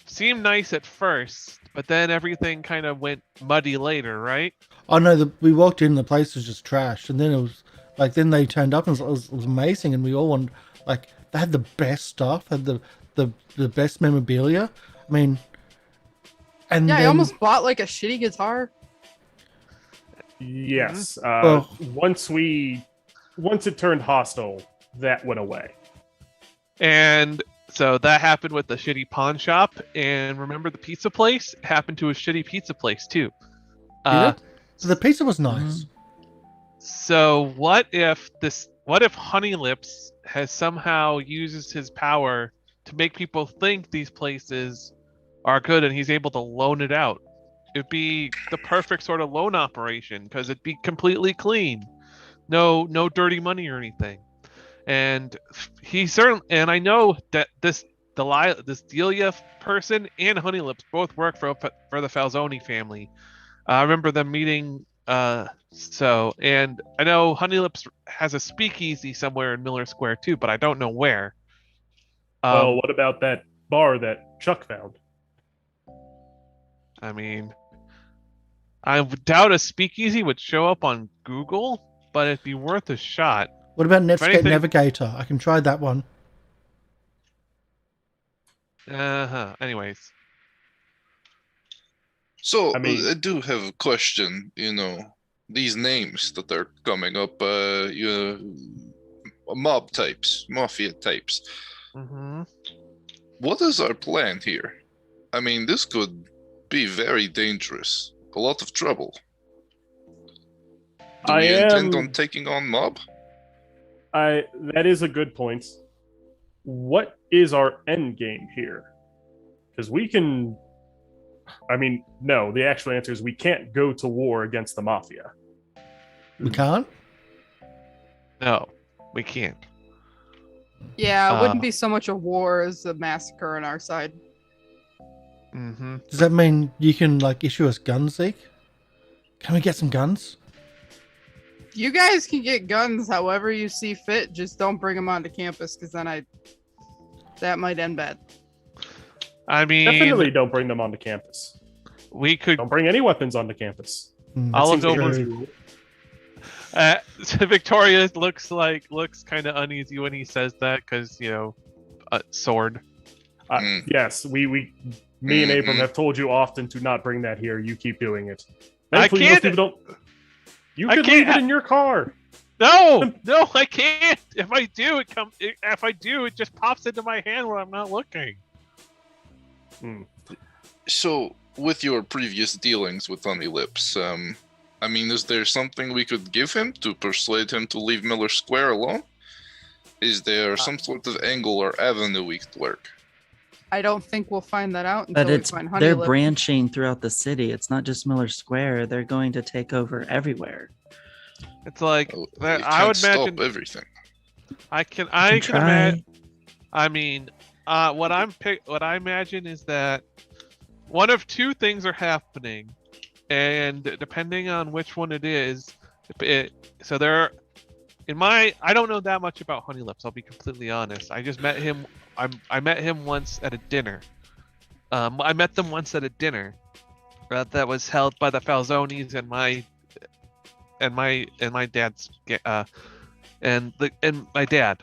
seemed nice at first, but then everything kind of went muddy later, right? Oh no, we walked in, the place was just trashed, and then it was then they turned up and it was amazing, and we all wanted, they had the best stuff, had the best memorabilia. I mean, and Yeah, I then, almost bought a shitty guitar. Yes. Well- Once it turned hostile, that went away. And so that happened with the shitty pawn shop. And remember the pizza place? It happened to a shitty pizza place too. Did it? So the pizza was nice. So what if Honey Lips has somehow uses his power to make people think these places are good and he's able to loan it out? It'd be the perfect sort of loan operation because it'd be completely clean. No dirty money or anything. And I know that this Delia person and Honey Lips both work for the Falzoni family. I remember them meeting. And I know Honey Lips has a speakeasy somewhere in Miller Square too, but I don't know where. Well, what about that bar that Chuck found? I mean, I doubt a speakeasy would show up on Google, but it'd be worth a shot. What about Netscape anything- Navigator? I can try that one. Anyways. So I mean- I do have a question. These names that are coming up, mob types, mafia types. Mm-hmm. What is our plan here? I mean, this could be very dangerous. A lot of trouble. Do we intend on taking on mob? That is a good point. What is our end game here? Because we can... I mean, no, the actual answer is we can't go to war against the Mafia. We can't? No, we can't. Yeah, it wouldn't be so much a war as a massacre on our side. Mm-hmm. Does that mean you can, issue us guns, Zeke? Can we get some guns? You guys can get guns however you see fit. Just don't bring them onto campus, because then that might end bad. I mean, Definitely don't bring them onto campus. we could. Don't bring any weapons onto campus. I'll Seems look like over. a- Victoria looks kind of uneasy when he says that because sword. Yes, me and Abram have told you often to not bring that here. You keep doing it. I Thankfully, most can't- people don't. You I could can't leave it ha- in your car. No, I can't. If I do, it just pops into my hand when I'm not looking. So, with your previous dealings with Honey Lips, I mean, is there something we could give him to persuade him to leave Miller Square alone? Is there some sort of angle or avenue we could work? I don't think we'll find that out until But we find Honey they're Lip. branching throughout the city. It's not just Miller Square. They're going to take over everywhere. It's like We I can't would stop imagine. everything. I can try. imagine. I mean, what I imagine is that one of two things are happening, and depending on which one it is, so there. I don't know that much about Honey Lips. I'll be completely honest. I just met him. I met him once at a dinner. I met them once at a dinner that was held by the Falzonis and my dad's and my dad.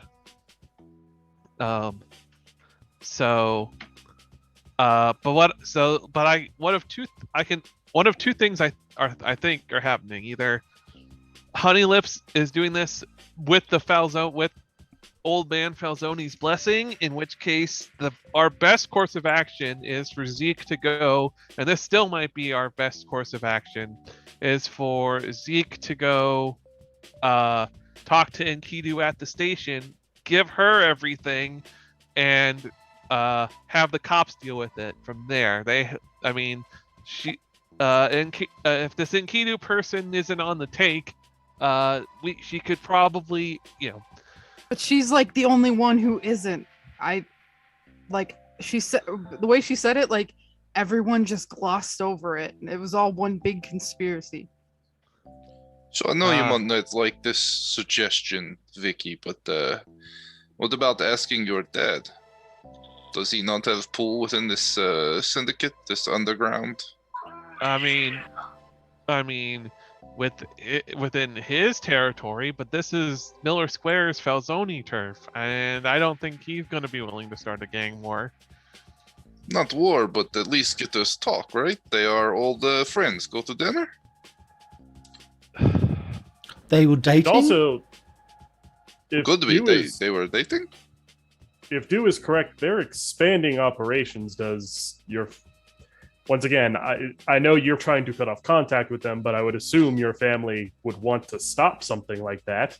One of two things I think are happening. Either Honey Lips is doing this with with Old Man Falzoni's blessing, in which case our best course of action is for Zeke to go, and this still might be our best course of action, is for Zeke to go talk to Enkidu at the station, give her everything, and have the cops deal with it from there. If this Enkidu person isn't on the take, she could probably, But she's like the only one who isn't. She said the way she said it, like everyone just glossed over it. It was all one big conspiracy. So I know you might not like this suggestion, Vicky, but what about asking your dad? Does he not have pull within this syndicate, this underground? I mean, within his territory, but this is Miller Square's Falzoni turf, and I don't think he's going to be willing to start a gang war. Not war, but at least get us talk, right? They are old friends. Go to dinner? They were dating. Also, if Could be they were dating. If Do is correct, they're expanding operations. Once again, I know you're trying to cut off contact with them, but I would assume your family would want to stop something like that,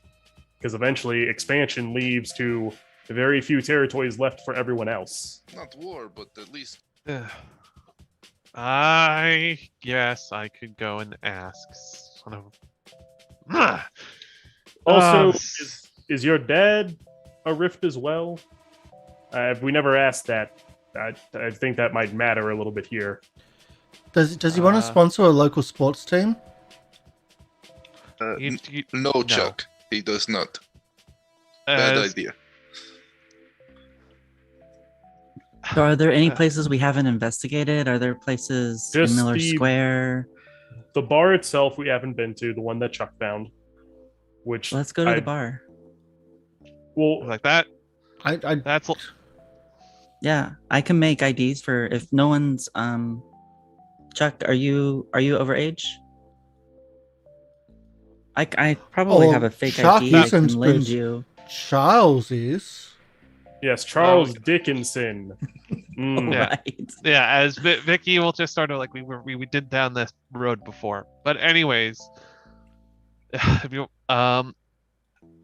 because eventually expansion leads to very few territories left for everyone else. Not war, but at least. I guess I could go and ask. Son of... Also, is your dad a Rift as well? We never asked that. I think that might matter a little bit here. Does he want to sponsor a local sports team? No, Chuck. He does not. Bad idea. So are there any places we haven't investigated? Are there places in Just Miller Square? The bar itself we haven't been to, the one that Chuck found. Which Let's go to the bar. Well, like that. That's Yeah, I can make IDs for if no one's Chuck, are you over age? I probably have a fake Chuck ID I can isn't, lend but you. Charles is. Yes, Charles Dickinson. Yeah. Right. Yeah, as Vicky will just sort of like we did down this road before. But anyways, if you out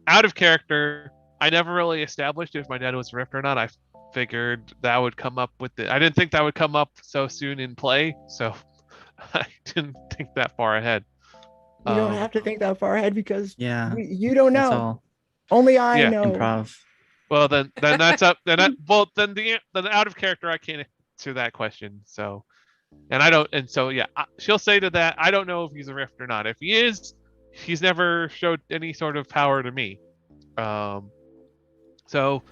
of character, I never really established if my dad was Rift or not. I figured that would come up with it. I didn't think that would come up so soon in play, so I didn't think that far ahead. You don't have to think that far ahead because you don't That's know. all. Only I know. Improv. Well, then that's up. Then the out of character, I can't answer that question. So, and I don't. And so she'll say to that, I don't know if he's a Rift or not. If he is, he's never showed any sort of power to me. So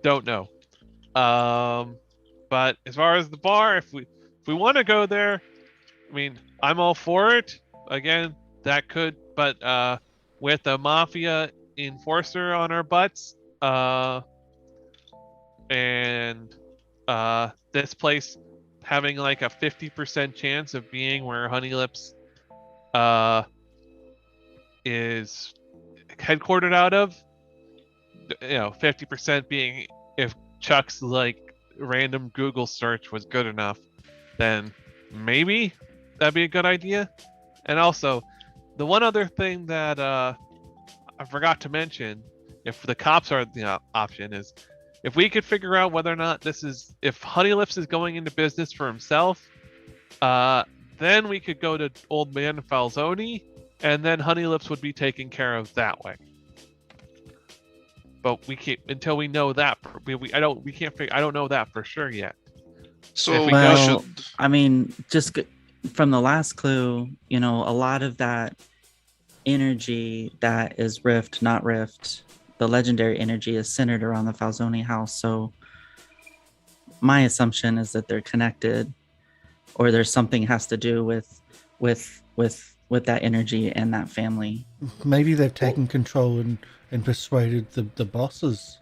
don't know. But as far as the bar, if we want to go there, I mean, I'm all for it. Again, that could, but with a mafia enforcer on our butts, and this place having like a 50% chance of being where Honey Lips is headquartered out of, 50% being if Chuck's like random Google search was good enough, then maybe that'd be a good idea. And also, the one other thing that I forgot to mention, if the cops are the option, is if we could figure out whether or not if Honey Lips is going into business for himself, then we could go to Old Man Falzoni, and then Honey Lips would be taken care of that way. But we can't until we know that. I don't know that for sure yet. So I mean, just from the last clue, a lot of that energy that is Rift, not Rift, the legendary energy is centered around the Falzoni house. So my assumption is that they're connected, or there's something has to do with that energy and that family. Maybe they've taken control and persuaded the bosses.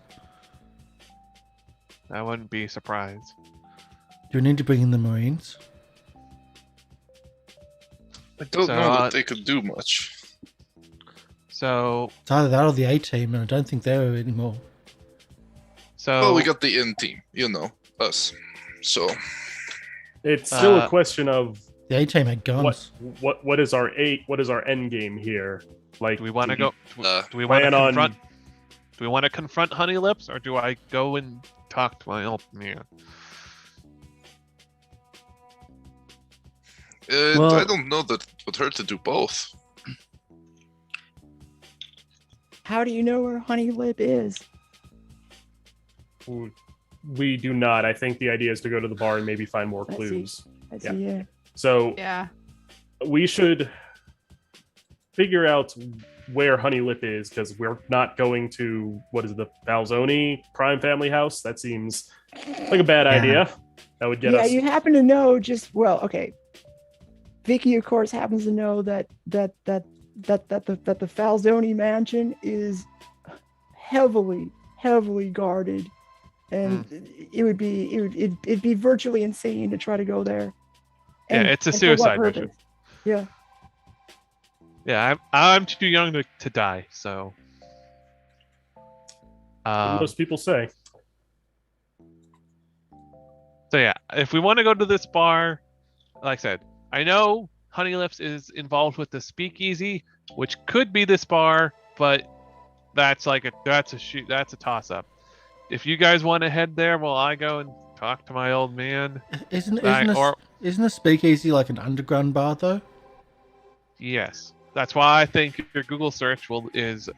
I wouldn't be surprised. Do we need to bring in the Marines? I don't know that they could do much. So it's either that or the A-team, and I don't think they're anymore. So well, we got the N team, us. So it's still a question of the A-team had guns. What is our end game here? Like, do we want to go? Do we want to confront Honey Lips, or do I go and talk to my old man? I don't know that it would hurt to do both. How do you know where Honey Lip is? We do not. I think the idea is to go to the bar and maybe find more clues. I see, yeah. So we should figure out where Honey Lip is, because we're not going to, the Falzoni crime family house? That seems like a bad idea. That would get us. Yeah, you happen to know okay. Vicky, of course, happens to know that the Falzoni mansion is heavily guarded, and it'd be virtually insane to try to go there. It's a suicide mission. Yeah. Yeah, I'm too young to die, so. What most people say. So yeah, if we want to go to this bar, like I said, I know Honey Lips is involved with the speakeasy, which could be this bar, but that's a toss up. If you guys want to head there, while I go and talk to my old man. Isn't a speakeasy like an underground bar though? Yes, that's why I think your Google search is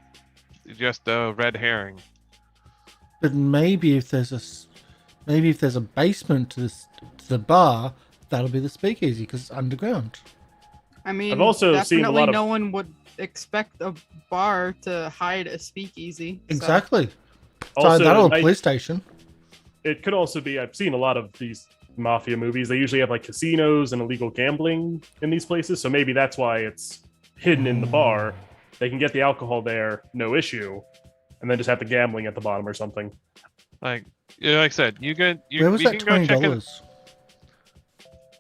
just a red herring. But maybe if there's a basement to the bar, that'll be the speakeasy because it's underground. I mean, I've also seen a lot of... no one would expect a bar to hide a speakeasy. Exactly. Also, so that'll a police station. It could also be, I've seen a lot of these mafia movies. They usually have like casinos and illegal gambling in these places. So maybe that's why it's hidden in the bar. They can get the alcohol there, no issue, and then just have the gambling at the bottom or something. Like I said, where was that $20?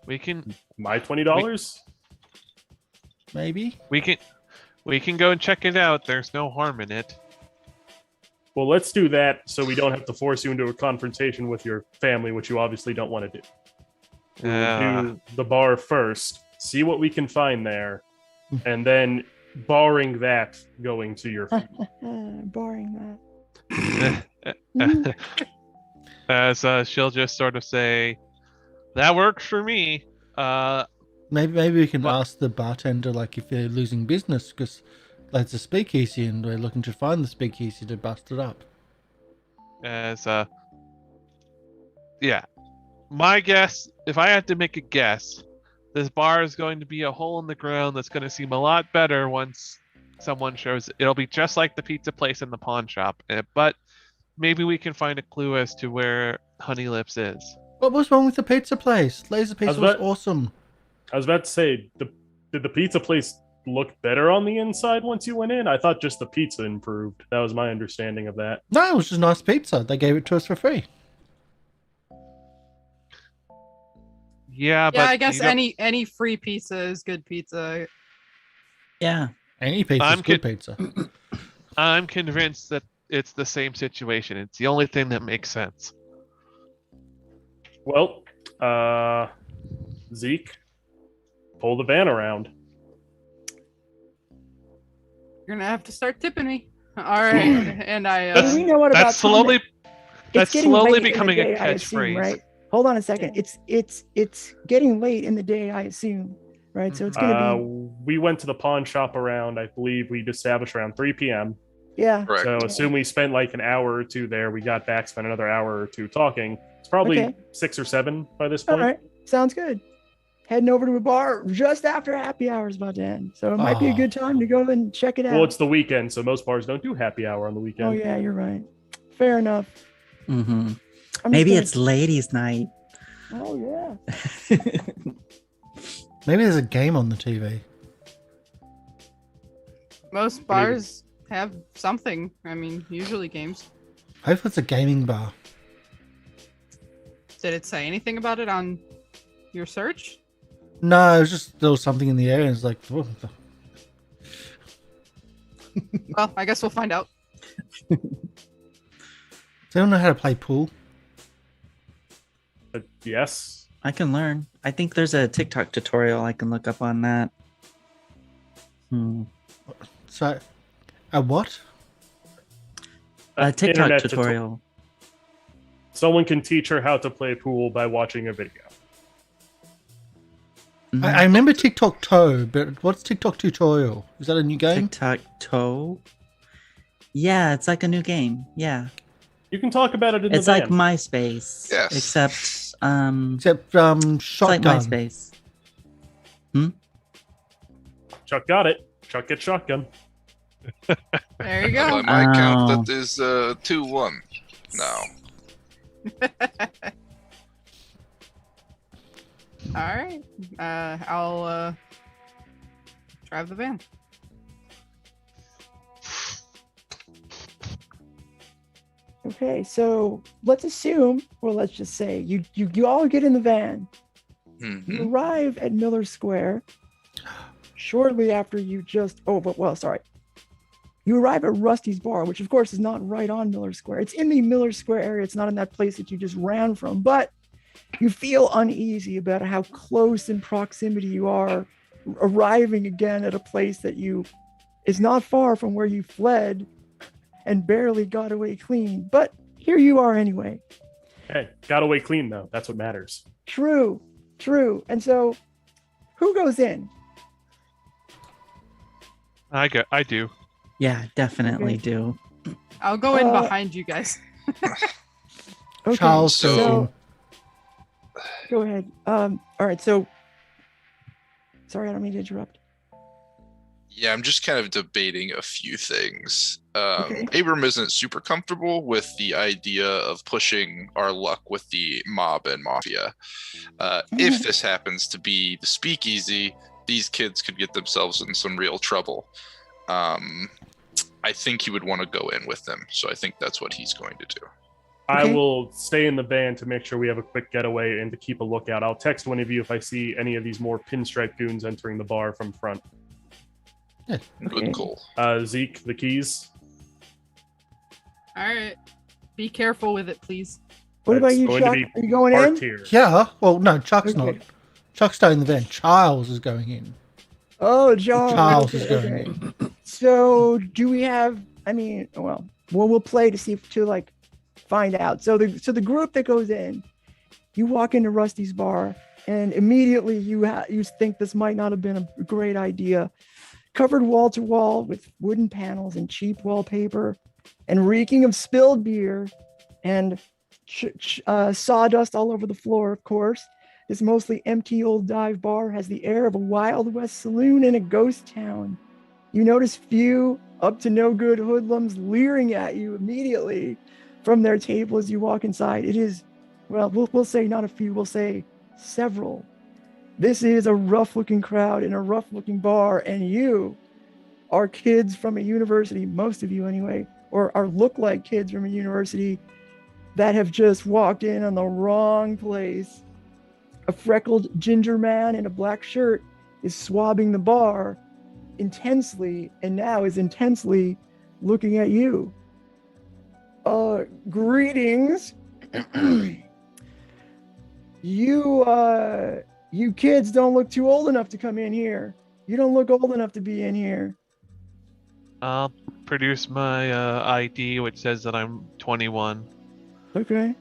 We can my $20. Maybe we can go and check it out. There's no harm in it. Well, let's do that so we don't have to force you into a confrontation with your family, which you obviously don't want to do. We'll do the bar first, see what we can find there, and then, barring that, going to your barring that. As she'll just sort of say, that works for me. Maybe we can ask the bartender, like, if they're losing business, because that's a speakeasy and we're looking to find the speakeasy to bust it up. Yeah. My guess, if I had to make a guess, this bar is going to be a hole in the ground that's going to seem a lot better once someone shows. It'll be just like the pizza place and the pawn shop, but maybe we can find a clue as to where Honey Lips is. What was wrong with the pizza place? Laser Pizza was awesome. I was about to say, did the pizza place look better on the inside once you went in? I thought just the pizza improved. That was my understanding of that. No, it was just nice pizza. They gave it to us for free. Yeah, but I guess any free pizza is good pizza. Yeah. Any pizza is good pizza. I'm convinced that it's the same situation. It's the only thing that makes sense. Well, Zeke, pull the van around. You're gonna have to start tipping me. All right, and we know what that's about that's slowly becoming a catchphrase. Right? Hold on a second. It's getting late in the day, I assume, right? So it's gonna be. We went to the pawn shop around, I believe we established around 3 p.m. Yeah. Correct. So assume we spent like an hour or two there. We got back, spent another hour or two talking. It's probably 6 or 7 by this point. All right, sounds good. Heading over to a bar just after happy hour is about to end, so it might be a good time to go and check it out. Well, it's the weekend, so most bars don't do happy hour on the weekend. Oh yeah, you're right. Fair enough. Mm-hmm. Maybe it's ladies' night. Oh yeah. Maybe there's a game on the TV. most bars have something. I mean, usually games. Hopefully it's a gaming bar. Did it say anything about it on your search? No, it was just there was something in the area. And it's like, what the... Well, I guess we'll find out. Does anyone know how to play pool? Yes. I can learn. I think there's a TikTok tutorial I can look up on that. So, a what? A TikTok Internet tutorial. Someone can teach her how to play pool by watching a video. I remember TikTok Toe, but what's TikTok tutorial? Is that a new game? TikTok Toe? Yeah, it's like a new game. Yeah. You can talk about it in It's the like van. MySpace. Yes. Except Shotgun. it's like MySpace. Chuck got it. Chuck gets shotgun. There you By go. my count, that is 2-1 now. All right. I'll drive the van. Okay, so let's assume, or let's just say, you all get in the van. You Mhm. arrive at Miller Square. shortly after you just you arrive at Rusty's bar, which of course is not right on Miller Square. It's in the Miller Square area. It's not in that place that you just ran from, but you feel uneasy about how close in proximity you are arriving again at a place that is not far from where you fled and barely got away clean. But here you are anyway. Hey, got away clean though. That's what matters. True. And so, who goes in? I do. Yeah, definitely Okay. do. I'll go in behind you guys. Okay, Charles So- goes in. go ahead. All right. So, sorry, I don't mean to interrupt. Yeah, I'm just kind of debating a few things. Okay. Abram isn't super comfortable with the idea of pushing our luck with the mob and mafia. If this happens to be the speakeasy, these kids could get themselves in some real trouble. I think he would want to go in with them, so I think that's what he's going to do. I Okay. will stay in the van to make sure we have a quick getaway and to keep a lookout. I'll text one of you if I see any of these more pinstripe goons entering the bar from front. Okay. Good call. Zeke, the keys. All right. Be careful with it, please. What about It's you, going to Chuck? be Are you going in? parked here. Yeah. Well, no, Chuck's Okay. not. Chuck's staying in the van. Charles is going in. Oh, Charles. Charles is okay, going okay. in. So, do we have? We'll play to see find out. So the group that goes in, you walk into Rusty's bar, and immediately you think this might not have been a great idea. Covered wall to wall with wooden panels and cheap wallpaper, and reeking of spilled beer, and sawdust all over the floor. Of course, this mostly empty old dive bar has the air of a Wild West saloon in a ghost town. You notice few up to no good hoodlums leering at you immediately from their table as you walk inside. It is, well, we'll say not a few, we'll say several. This is a rough-looking crowd in a rough-looking bar, and you are kids from a university, most of you anyway, or look like kids from a university that have just walked in on the wrong place. A freckled ginger man in a black shirt is swabbing the bar intensely, and now is intensely looking at you. Greetings. You kids don't look too old enough to come in here. You don't look old enough to be in here. I'll produce my ID, which says that I'm 21. Okay.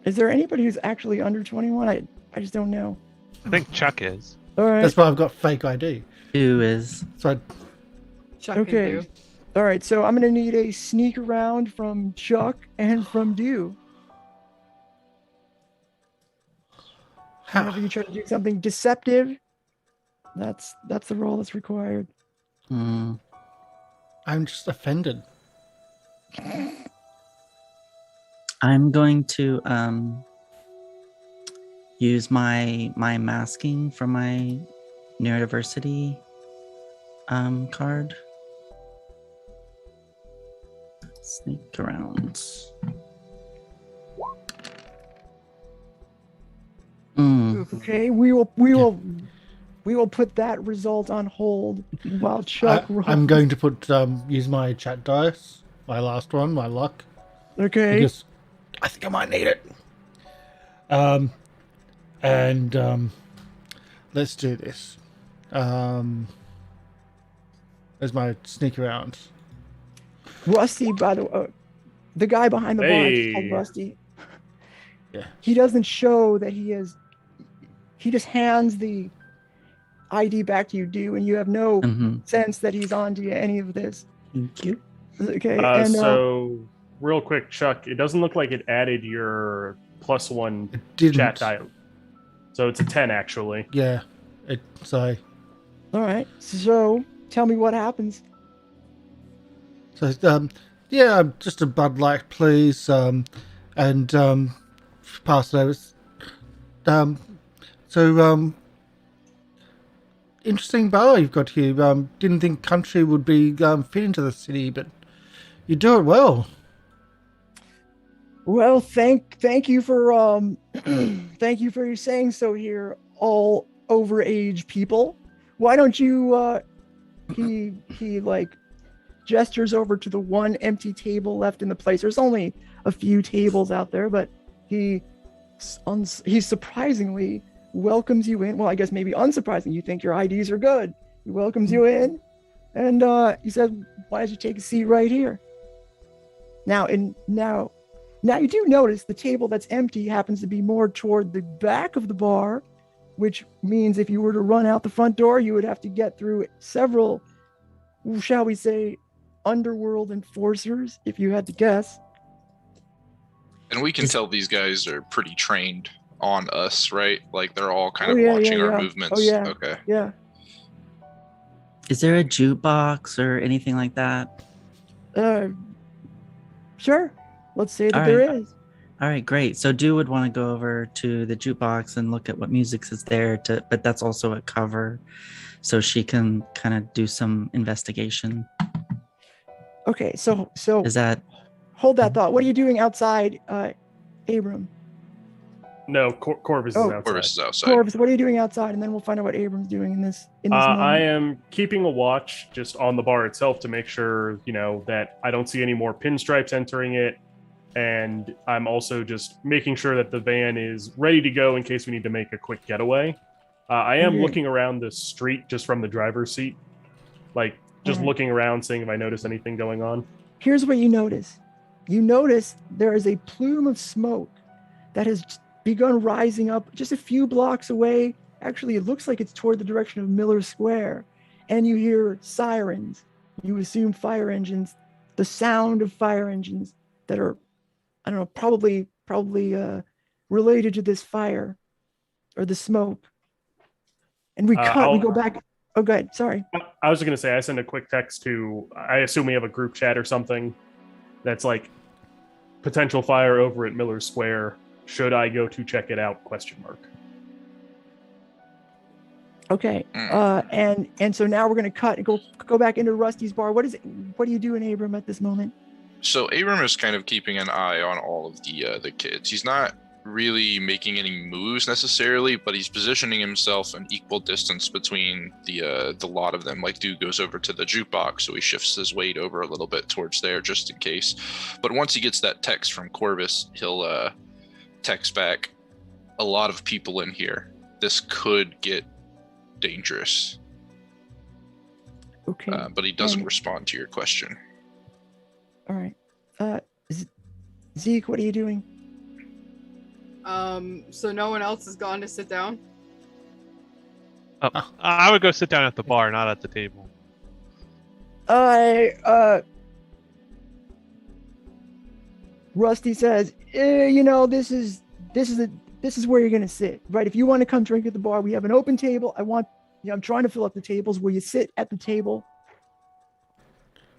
Is there anybody who's actually under 21? I just don't know. I think Chuck is. All right. That's why I've got fake ID. Who is? So Chuck Okay. and do. All right. So I'm gonna need a sneak around from Chuck and from Dew. Whenever you try to do something deceptive, that's the role that's required. Hmm. I'm just offended. I'm going to use my masking from my neurodiversity card. Sneak around. Oof. Okay, we will put that result on hold while Chuck rolls. I'm going to put use my chat dice, my last one, my luck, Okay. because I think I might need it. And let's do this. There's my sneak around. Rusty, by the way, the guy behind the bar is called Hey. Rusty. Yeah. He doesn't show that he is. He just hands the ID back to you, Dew, and you have no Mm-hmm. sense that he's on to any of this. Thank you. Okay. And So, real quick, Chuck, it doesn't look like it added your +1 It didn't. chat die. So it's a 10 actually. Yeah. So all right. So tell me what happens. yeah, just a Bud Light, please. And pass it over. Interesting bar you've got here. Didn't think country would be fit into the city, but you do it well. Well, thank you for thank you for your saying so here, all overage people. why don't you? He like gestures over to the one empty table left in the place. There's only a few tables out there, but he surprisingly welcomes you in. Well, I guess maybe unsurprising. You think your IDs are good. He welcomes you in, and he says, "Why don't you take a seat right here?" Now you do notice the table that's empty happens to be more toward the back of the bar, which means if you were to run out the front door, you would have to get through several, shall we say, underworld enforcers, if you had to guess. And we can tell these guys are pretty trained on us, right? Like they're all kind of watching our movements. Oh yeah. Okay. Yeah. Is there a jukebox or anything like that? Sure. Let's say that All there right. is. All right, great. So Do would want to go over to the jukebox and look at what music is there, but that's also a cover, so she can kind of do some investigation. Okay, so Is that hold that thought. What are you doing outside, Abram? No, Corvus is outside. Corvus is outside. Corvus, what are you doing outside? And then we'll find out what Abram's doing in this moment. I am keeping a watch just on the bar itself to make sure, that I don't see any more pinstripes entering it. And I'm also just making sure that the van is ready to go in case we need to make a quick getaway. I am looking around the street just from the driver's seat, like just looking around, seeing if I notice anything going on. Here's what you notice. You notice there is a plume of smoke that has begun rising up just a few blocks away. Actually, it looks like it's toward the direction of Miller Square. And you hear sirens. You assume fire engines, the sound of fire engines that are, I don't know, probably related to this fire or the smoke. And we go back. Oh, go ahead. Sorry. I was just going to say, I send a quick text to, I assume we have a group chat or something that's like potential fire over at Miller Square. Should I go to check it out? ? Okay. And so now we're going to cut and go back into Rusty's bar. What are you doing, Abram, at this moment? So Abrahm is kind of keeping an eye on all of the kids. He's not really making any moves necessarily, but he's positioning himself an equal distance between the lot of them. Like Dude goes over to the jukebox, so he shifts his weight over a little bit towards there just in case. But once he gets that text from Corvus, he'll text back, "A lot of people in here. This could get dangerous." Okay. But he doesn't respond to your question. All right. Zeke, what are you doing? So no one else has gone to sit down? I would go sit down at the bar, not at the table. Rusty says, this is where you're gonna sit, right? If you want to come drink at the bar, we have an open table. I'm trying to fill up the tables where you sit at the table.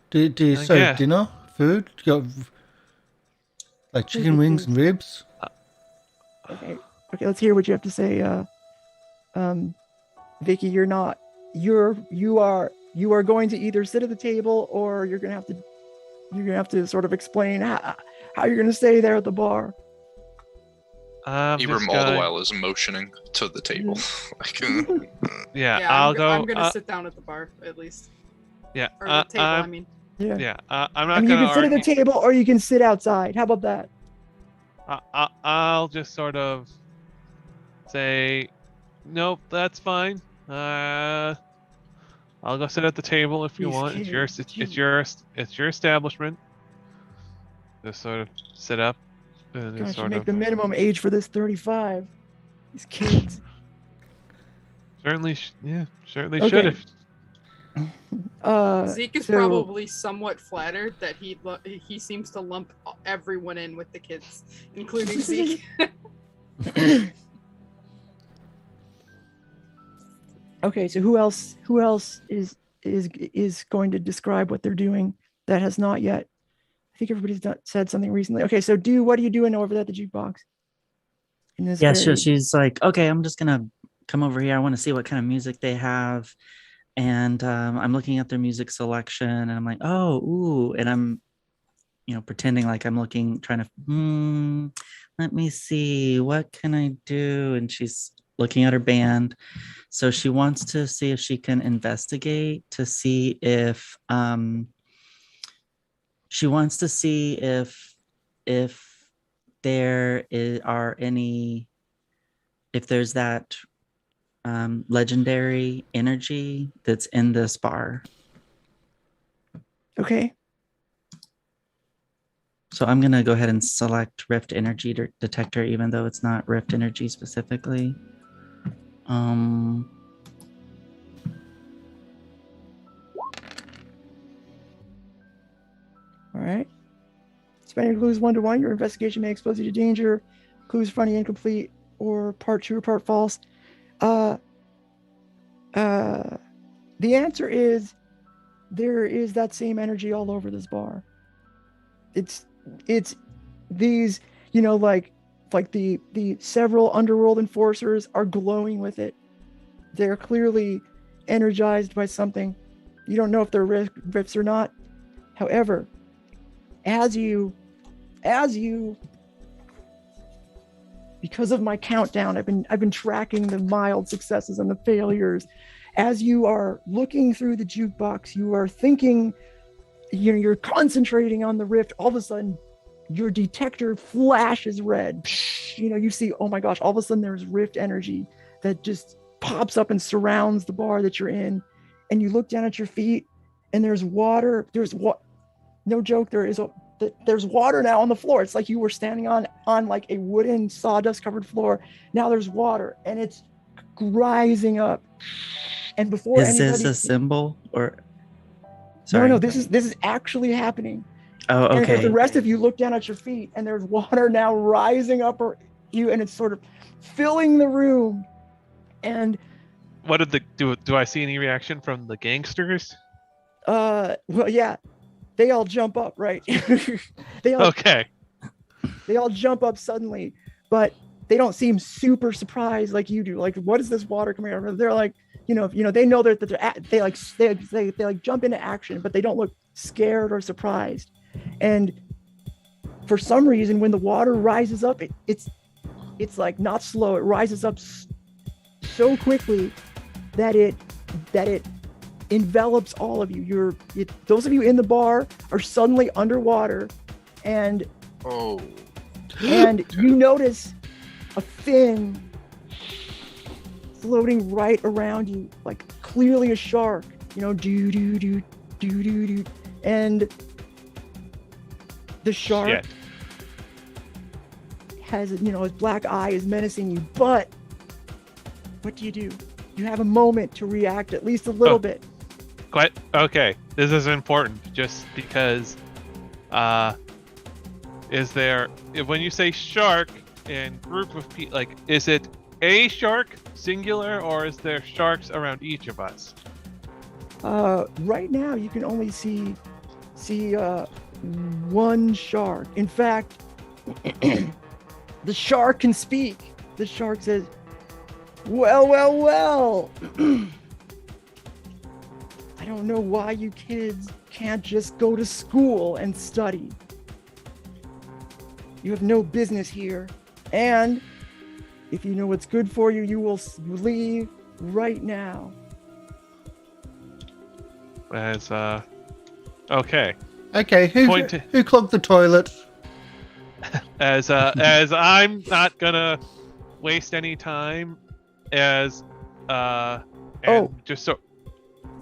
Do you serve dinner, food? You got like chicken wings and ribs? Okay, let's hear what you have to say. Vicky, you are going to either sit at the table or you're gonna have to sort of explain how you're gonna stay there at the bar. Abram all the while is motioning to the table. I'll go. I'm gonna sit down at the bar at least. Yeah. Or the table, I mean. Yeah. I'm not I mean, gonna you can sit at the table or you can sit outside. How about that? I'll just sort of say, nope, that's fine. I'll go sit at the table if you want. It's your establishment. Just sort of sit up and Gosh, just you sort make of. the minimum age for this 35. These kids. Certainly Okay. should have. Zeke is probably somewhat flattered that he seems to lump everyone in with the kids, including Zeke. Okay, so who else is going to describe what they're doing that has not yet? I think everybody's said something recently. Okay, so what are you doing over there at the jukebox? So she's like, okay, I'm just gonna come over here. I want to see what kind of music they have. And I'm looking at their music selection and I'm like, oh, ooh. And I'm, pretending like I'm looking, trying to, let me see, what can I do? And she's looking at her band. So she wants to see if she can investigate to see if are any, if there's that legendary energy that's in this bar. Okay. So I'm gonna go ahead and select Rift Energy Detector, even though it's not Rift Energy specifically. All right. Spending your clues 1 to 1. Your investigation may expose you to danger. Clues funny, incomplete, or part true or part false. The answer is there is that same energy all over this bar. It's these, like the several underworld enforcers are glowing with it. They're clearly energized by something. You don't know if they're rifts or not. However, as you, because of my countdown, I've been tracking the mild successes and the failures. As you are looking through the jukebox, you are thinking, you're concentrating on the rift. All of a sudden, your detector flashes red. You see, oh my gosh, all of a sudden there's rift energy that just pops up and surrounds the bar that you're in. And you look down at your feet and there's water. No joke, there's water now on the floor. It's like you were standing on like a wooden sawdust covered floor. Now there's water and it's rising up. And before is this a symbol or? Sorry. No, this is actually happening. Oh, okay. And the rest of you look down at your feet and there's water now rising up you, and it's sort of filling the room. And what did do I see any reaction from the gangsters? Well, yeah. They all jump up, right? They all jump up suddenly, but they don't seem super surprised like you do. Like, what is this water coming out of? They're like, they know that they jump into action, but they don't look scared or surprised. And for some reason, when the water rises up, it's like not slow. It rises up so quickly that it envelops all of you. Those of you in the bar are suddenly underwater, and you notice a fin floating right around you, like clearly a shark. And the shark has, his black eye is menacing you. But what do? You have a moment to react at least a little bit. Quite okay. This is important, just because. Is there, when you say shark and group of people, like, is it a shark singular, or is there sharks around each of us? Right now you can only see one shark. In fact, the shark can speak. The shark says, well. I don't know why you kids can't just go to school and study. You have no business here. And if you know what's good for you, you will leave right now. As okay. Okay, who clogged the toilet? As I'm not gonna waste any time. Just so.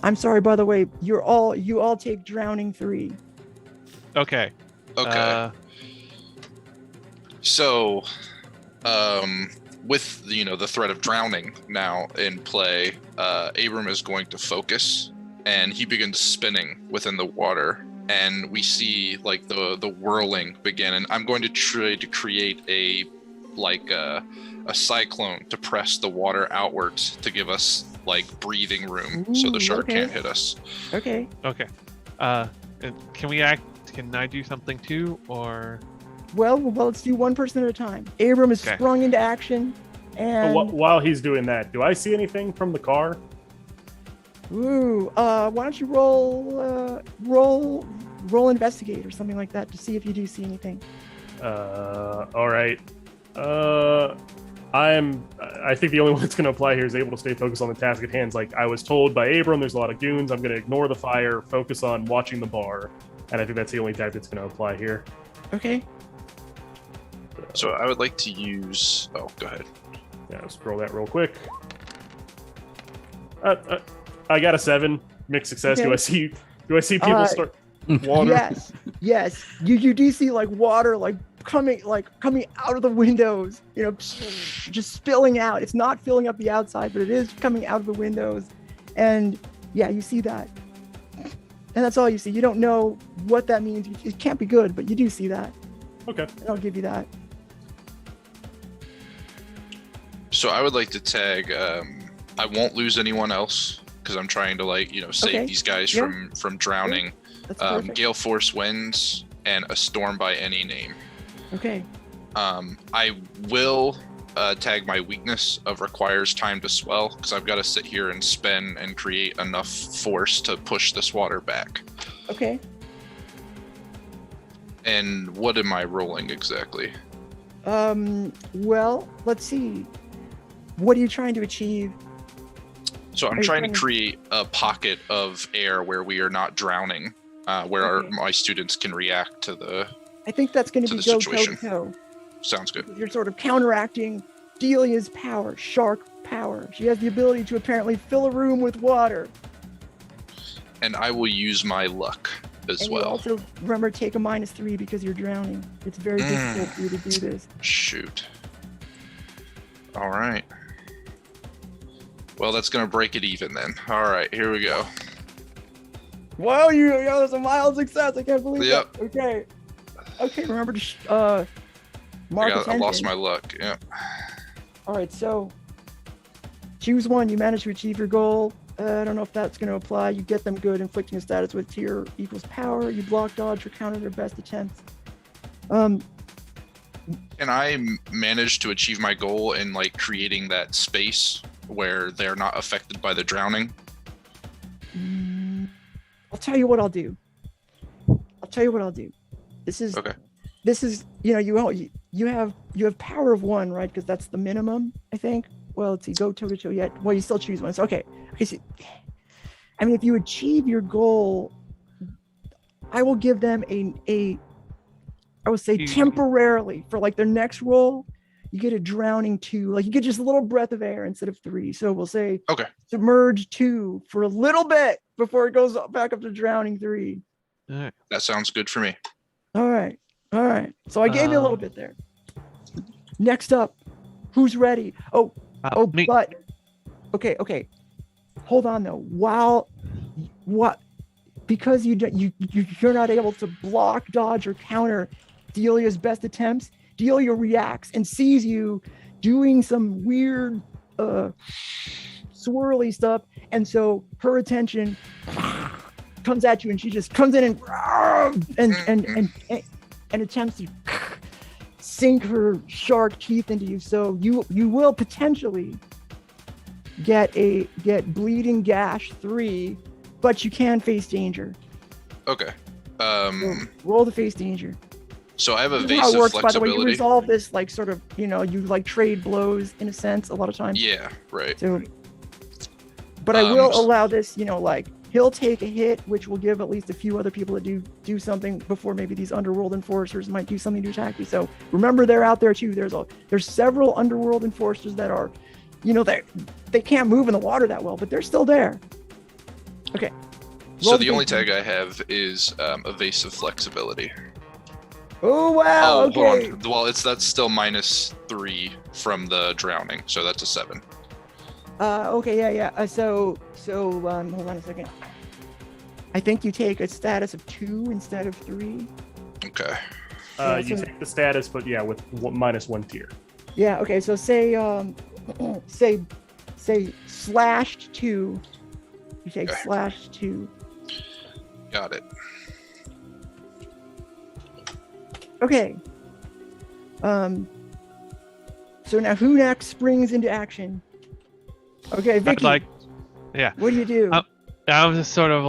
I'm sorry. By the way, you all take drowning 3. Okay. Okay. So, with the threat of drowning now in play, Abrahm is going to focus, and he begins spinning within the water, and we see like the whirling begin. And I'm going to try to create a cyclone to press the water outwards to give us like breathing room, so the shark can't hit us. Okay. Can I do something too, or? Well, let's do one person at a time. Abrahm is sprung into action, and while he's doing that, do I see anything from the car? Why don't you roll investigate or something like that to see if you do see anything. All right. I think the only one that's going to apply here is able to stay focused on the task at hand. Like I was told by Abrahm, there's a lot of goons. I'm going to ignore the fire, focus on watching the bar, and I think that's the only type that's going to apply here. Okay. So I would like to use. Oh, go ahead. Yeah, let's scroll that real quick. I got a 7. Mixed success. Okay. Do I see people start water? Yes. You do see like water coming out of the windows, just spilling out. It's not filling up the outside, but it is coming out of the windows. And yeah, you see that. And that's all you see. You don't know what that means. It can't be good, but you do see that. Okay. And I'll give you that. So I would like to tag. I won't lose anyone else because I'm trying to save these guys from drowning. That's perfect. Gale force winds and a storm by any name. Okay. I will tag my weakness of requires time to swell because I've got to sit here and spin and create enough force to push this water back. Okay. And what am I rolling exactly? Well, let's see. What are you trying to achieve? So I'm trying to create a pocket of air where we are not drowning, where my students can react to the. I think that's going to be go situation. toe. Sounds good. You're sort of counteracting Delia's power, shark power. She has the ability to apparently fill a room with water. And I will use my luck as and well. You also remember take a -3 because you're drowning. It's very difficult for you to do this. Shoot. All right. Well, that's gonna break it even then. All right, here we go. Wow, that's a mild success. I can't believe Yep. that. Okay. Remember to mark I attention. lost my luck. Yeah. All right, so choose one. You manage to achieve your goal. I don't know if that's going to apply. You get them good, inflicting a status with tier equals power. You block, dodge, or counter their best attempts. And I managed to achieve my goal in creating that space where they're not affected by the drowning. I'll tell you what I'll do. This is okay. This is you have power of 1, right? Because that's the minimum, I think. Well, let's see, go toe to toe yet. Well, you still choose one. So okay. So, I mean, if you achieve your goal, I will give them I would say temporarily for their next roll, you get a drowning 2. You get just a little breath of air instead of 3. So we'll say submerge 2 for a little bit before it goes back up to drowning 3. All right. That sounds good for me. All right. So I gave you a little bit there. Next up, who's ready? Me. But okay. Hold on though. Because you're not able to block, dodge, or counter Delia's best attempts, Delia reacts and sees you doing some weird swirly stuff, and so her attention comes at you, and she just comes in and attempts to sink her shark teeth into you. So you will potentially get bleeding gash 3, but you can face danger. Okay. So roll to face danger. So I have This is evasive how it works, by the flexibility. way. You resolve this you trade blows in a sense a lot of times. Yeah, right. So, but I will allow this. He'll take a hit, which will give at least a few other people that do something before maybe these underworld enforcers might do something to attack you. So remember, they're out there too. There's several underworld enforcers that are, they can't move in the water that well, but they're still there. Okay. So the only tag I have is evasive flexibility. Oh wow! Oh, okay. hold on. Well, that's still -3 from the drowning, so that's a 7. Okay, yeah. So hold on a second. I think you take a status of 2 instead of 3. Okay. You take the status, but with -1 tier. Yeah. Okay. So say /2. You take /2. Got it. Okay. So now who next springs into action? Okay, Vicky. What do you do? I'm just sort of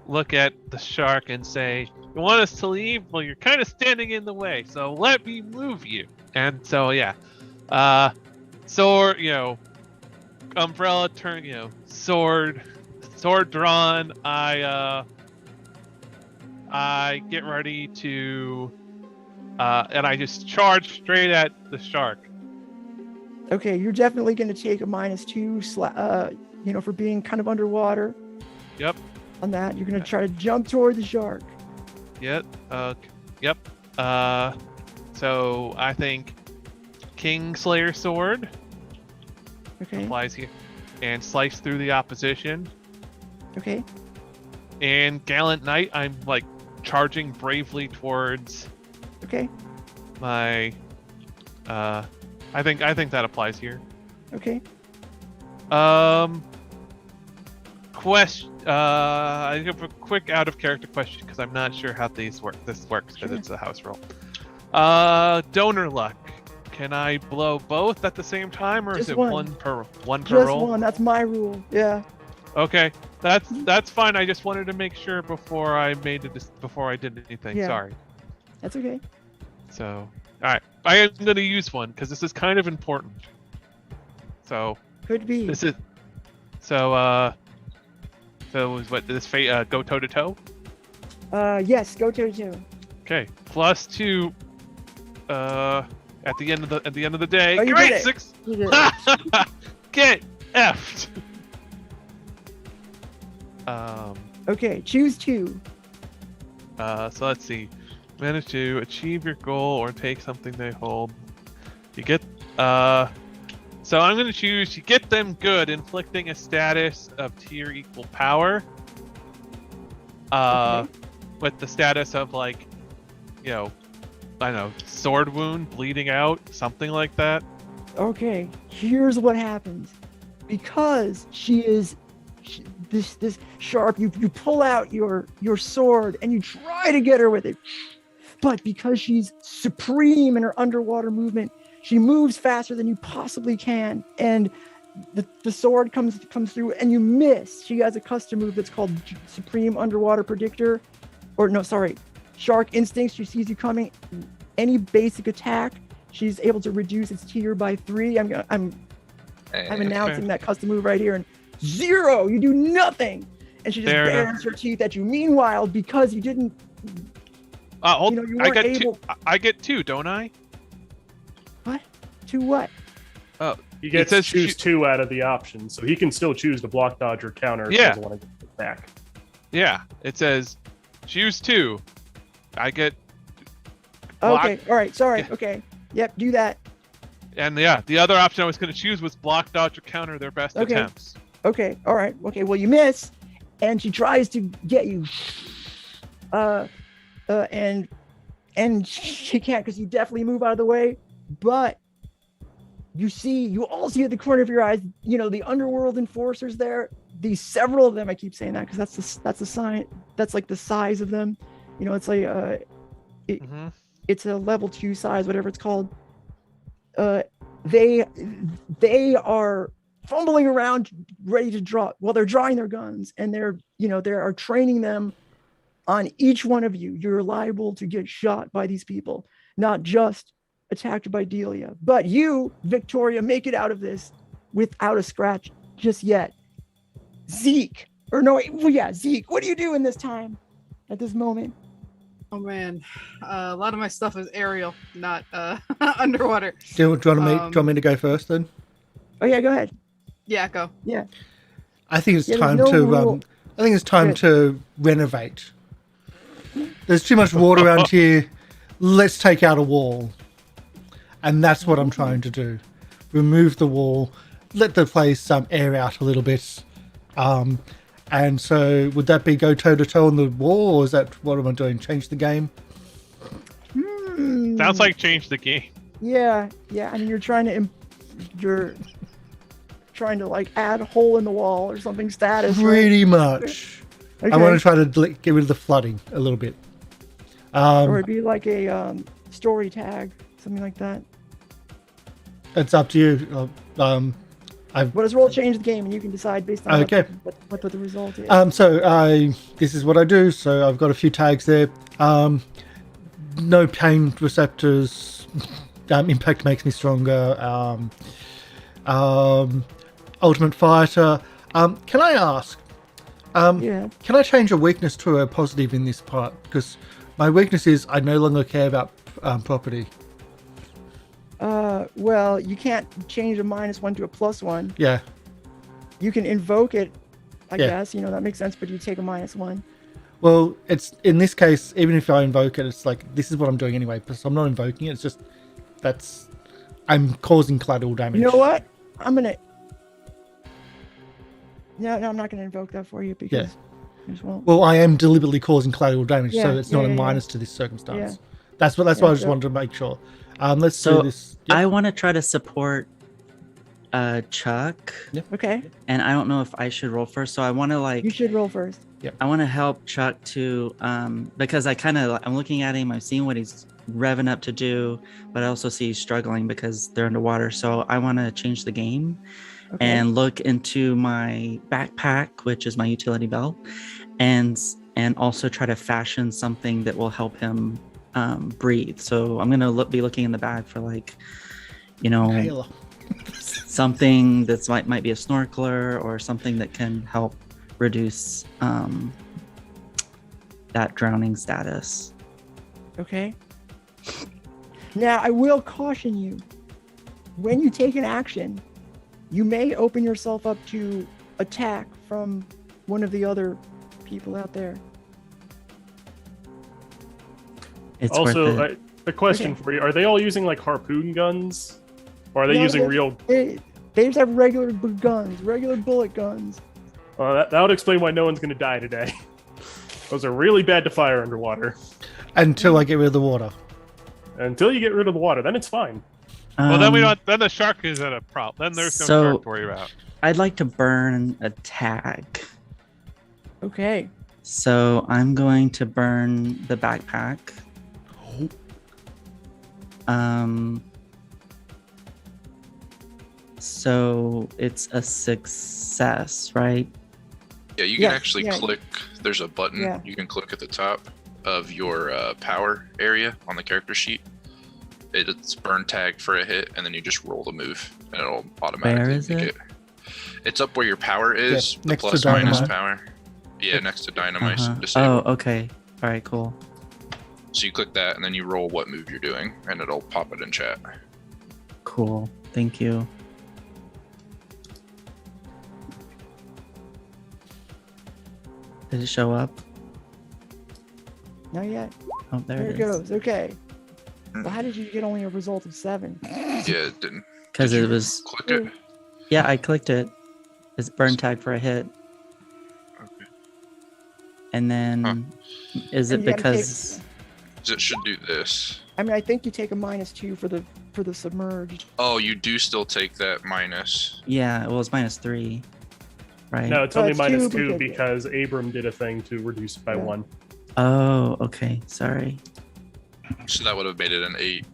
look at the shark and say, "You want us to leave? Well, you're kind of standing in the way, so let me move you." And so Sword, umbrella turn, sword drawn. I get ready to, and I just charge straight at the shark. Okay, you're definitely going to take a -2, for being kind of underwater. Yep. On that, you're going to try to jump toward the shark. Yep. Yep. So I think Kingslayer Sword Okay. applies here, and slice through the opposition. Okay. And Gallant Knight, I'm like charging bravely towards Okay. my. I think that applies here. Okay. Question. I have a quick out of character question because I'm not sure how this works because Sure. it's a house roll. Donor luck. Can I blow both at the same time, or Just is it one. one per Just roll? one. That's my rule. Yeah. Okay, that's fine. I just wanted to make sure before I did anything. Yeah. Sorry. That's okay. So, all right, I am going to use one because this is kind of important. So Could be. this is so. So is what this go toe to toe? Yes. Go to 2. Okay, +2. At the end of the day. Oh, you Great did it. 6. You did it. Get effed. Okay. Choose 2. So let's see. Manage to achieve your goal or take something they hold. You get so I'm gonna choose you get them good, inflicting a status of tier equal power. Okay. With the status of like, I don't know, sword wound, bleeding out, something like that. Okay. Here's what happens. Because this sharp, you pull out your sword and you try to get her with it. But because she's supreme in her underwater movement, she moves faster than you possibly can, and the sword comes through, and you miss. She has a custom move that's called Supreme Underwater Predictor, or no, sorry, Shark Instinct. She sees you coming. Any basic attack, she's able to reduce its tier by 3. I'm announcing that custom move right here, and 0. You do nothing, and she just bares her teeth at you. Meanwhile, because you didn't. You weren't able. I get 2, don't I? What? 2 what? Oh, He gets to choose 2 out of the options, so he can still choose to block, dodge, or counter if he doesn't want to get it back. Yeah, it says choose 2. I get. Block. Okay. All right. Sorry. Okay. Yep. Do that. And yeah, the other option I was going to choose was block, dodge, or counter their best attempts. Okay. All right. Okay. Well, you miss, and she tries to get you. And she can't because you definitely move out of the way. But you all see at the corner of your eyes, the underworld enforcers there. These several of them. I keep saying that because that's a sign. That's like the size of them. It's like it's a level 2 size, whatever it's called. They are fumbling around, ready to draw. Well, they're drawing their guns, and they are training them on each one of you. You're liable to get shot by these people, not just attacked by Delia. But you, Victoria, make it out of this without a scratch just yet. Zeke, Zeke, what are you doing this time at this moment? Oh man, a lot of my stuff is aerial, not underwater. Do you want me to go first then? Oh yeah, go ahead. Yeah, go. Yeah. I think it's Yeah, time there's no to rule. I think it's time to renovate. There's too much water around here. Let's take out a wall. And that's what I'm trying to do. Remove the wall, let the place air out a little bit. And so would that be go toe to toe on the wall, or is that what am I doing? Change the game? Sounds like change the game. Yeah. I mean, you're trying to like add a hole in the wall or something status. Pretty much. Okay. I want to try to get rid of the flooding a little bit. Or it'd be like a story tag, something like that. It's up to you. What does roll change the game, and you can decide based on what the result is. This is what I do. So I've got a few tags there. No pain receptors. impact makes me stronger. Ultimate fighter. Can I ask? Yeah. Can I change a weakness to a positive in this part? Because my weakness is I no longer care about property. Well, you can't change a -1 to a +1. Yeah. You can invoke it, I Yeah. guess. That makes sense. But you take a -1. Well, it's in this case, even if I invoke it, it's like this is what I'm doing anyway. Because I'm not invoking it. It's just I'm causing collateral damage. You know what? I'm gonna. No, I'm not gonna invoke that for you because I just won't. Well, I am deliberately causing collateral damage, so Yeah, it's not yeah, a yeah. minus to this circumstance. Yeah. That's why I just wanted to make sure. Let's So do this. Yep. I want to try to support Chuck, Okay. and I don't know if I should roll first. So I want to You should roll first. I want to help Chuck to because I'm looking at him, I'm seeing what he's revving up to do, but I also see he's struggling because they're underwater. So I want to change the game and look into my backpack, which is my utility belt, and also try to fashion something that will help him breathe. So I'm gonna be looking in the bag for Inhaler. something that's might be a snorkeler or something that can help reduce that drowning status. Okay. Now, I will caution you. When you take an action, you may open yourself up to attack from one of the other people out there. It's Also, worth it. a question for you: are they all using like harpoon guns, or are they using real? They just have regular guns, regular bullet guns. That would explain why no one's going to die today. Those are really bad to fire underwater. Until I get rid of the water. Until you get rid of the water, then it's fine. Well, then we don't. Then the shark is at a problem. Then there's no shark to worry about. I'd like to burn a tag. Okay. So I'm going to burn the backpack. So it's a success, right? Yeah, you can Yeah, actually yeah. click. There's a button Yeah. you can click at the top of your power area on the character sheet. It's burn tag for a hit, and then you just roll the move, and it'll automatically Where is make it? It's up where your power is, Yeah, the next to plus minus dynamite. power. Yeah, next to dynamite. Uh-huh. Disable. Oh, okay. All right, cool. So you click that, and then you roll what move you're doing, and it'll pop it in chat. Cool. Thank you. Did it show up? Not yet. Oh, there There it it is. goes. Okay. Well, how did you get only a result of 7? Yeah, it didn't. Because Did it you was. click it. Yeah, I clicked it. It's burn tag for a hit. Okay. And then is it And you gotta because So it should do this. I think you take a -2 for the submerged. Oh, you do still take that minus. yeah, well it's -3, right? No, it's Oh, only it's -2 2 because Abrahm did a thing to reduce it by Yeah. 1. Oh, okay. Sorry. So that would have made it an 8,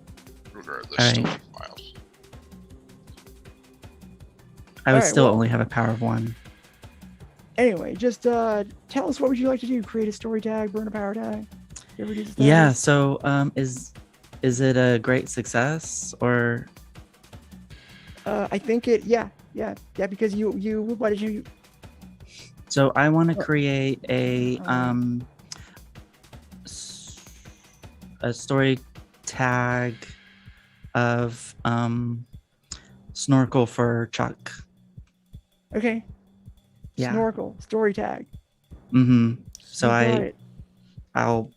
regardless. All Still right. miles. I would Alright, still well- only have a power of 1. Anyway, just tell us what would you like to do? Create a story tag, burn a power tag. You ever do this? Yeah. So, is it a great success or? I think it. Yeah. Because you. What did you? So I want to create a a story tag of snorkel for Chuck. Okay. Yeah. Snorkel story tag. Mm-hmm. So You got it. I'll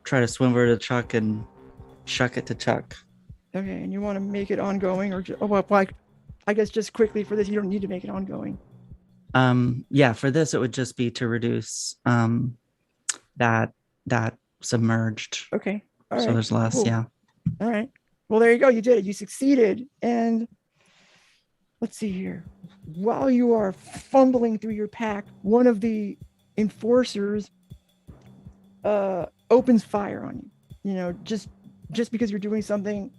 try to swim over to Chuck and shuck it to Chuck. Okay, and you want to make it ongoing, or I guess just quickly for this, you don't need to make it ongoing. Yeah, for this it would just be to reduce that submerged. Okay. All right. So there's less, cool. yeah. All right. Well, there you go. You did it. You succeeded. And let's see here. While you are fumbling through your pack, one of the enforcers opens fire on you. You know, just because you're doing something,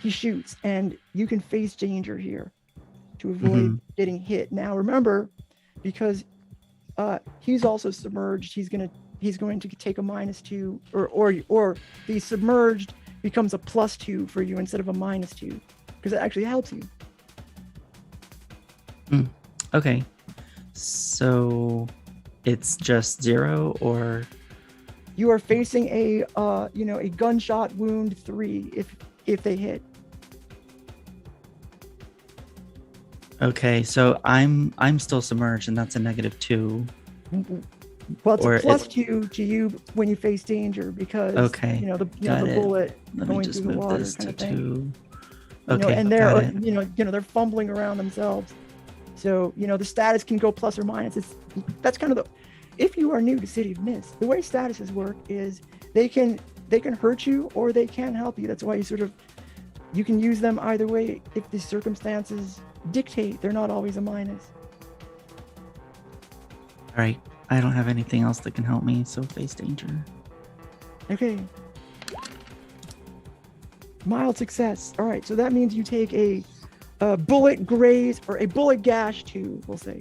he shoots, and you can face danger here to avoid getting hit. Now, remember, because he's also submerged, he's going to take a -2, or the submerged becomes a +2 for you instead of a -2, because it actually helps you. Okay. So it's just 0 or You are facing a a gunshot wound 3 if they hit. okay, so I'm still submerged and that's a -2. Well, it's Or a it- +2 to you when you face danger because Okay, the got the it. bullet Let me going just through the move water this kind to of thing. 2. You know, Okay, and got they're it. they're fumbling around themselves. So the status can go plus or minus. That's kind of the. If you are new to City of Mist, the way statuses work is they can hurt you or they can help you. That's why you can use them either way if the circumstances dictate. They're not always a minus. All right. I don't have anything else that can help me, so face danger. Okay. Mild success. All right, so that means you take a bullet graze or a bullet gash 2, we'll say.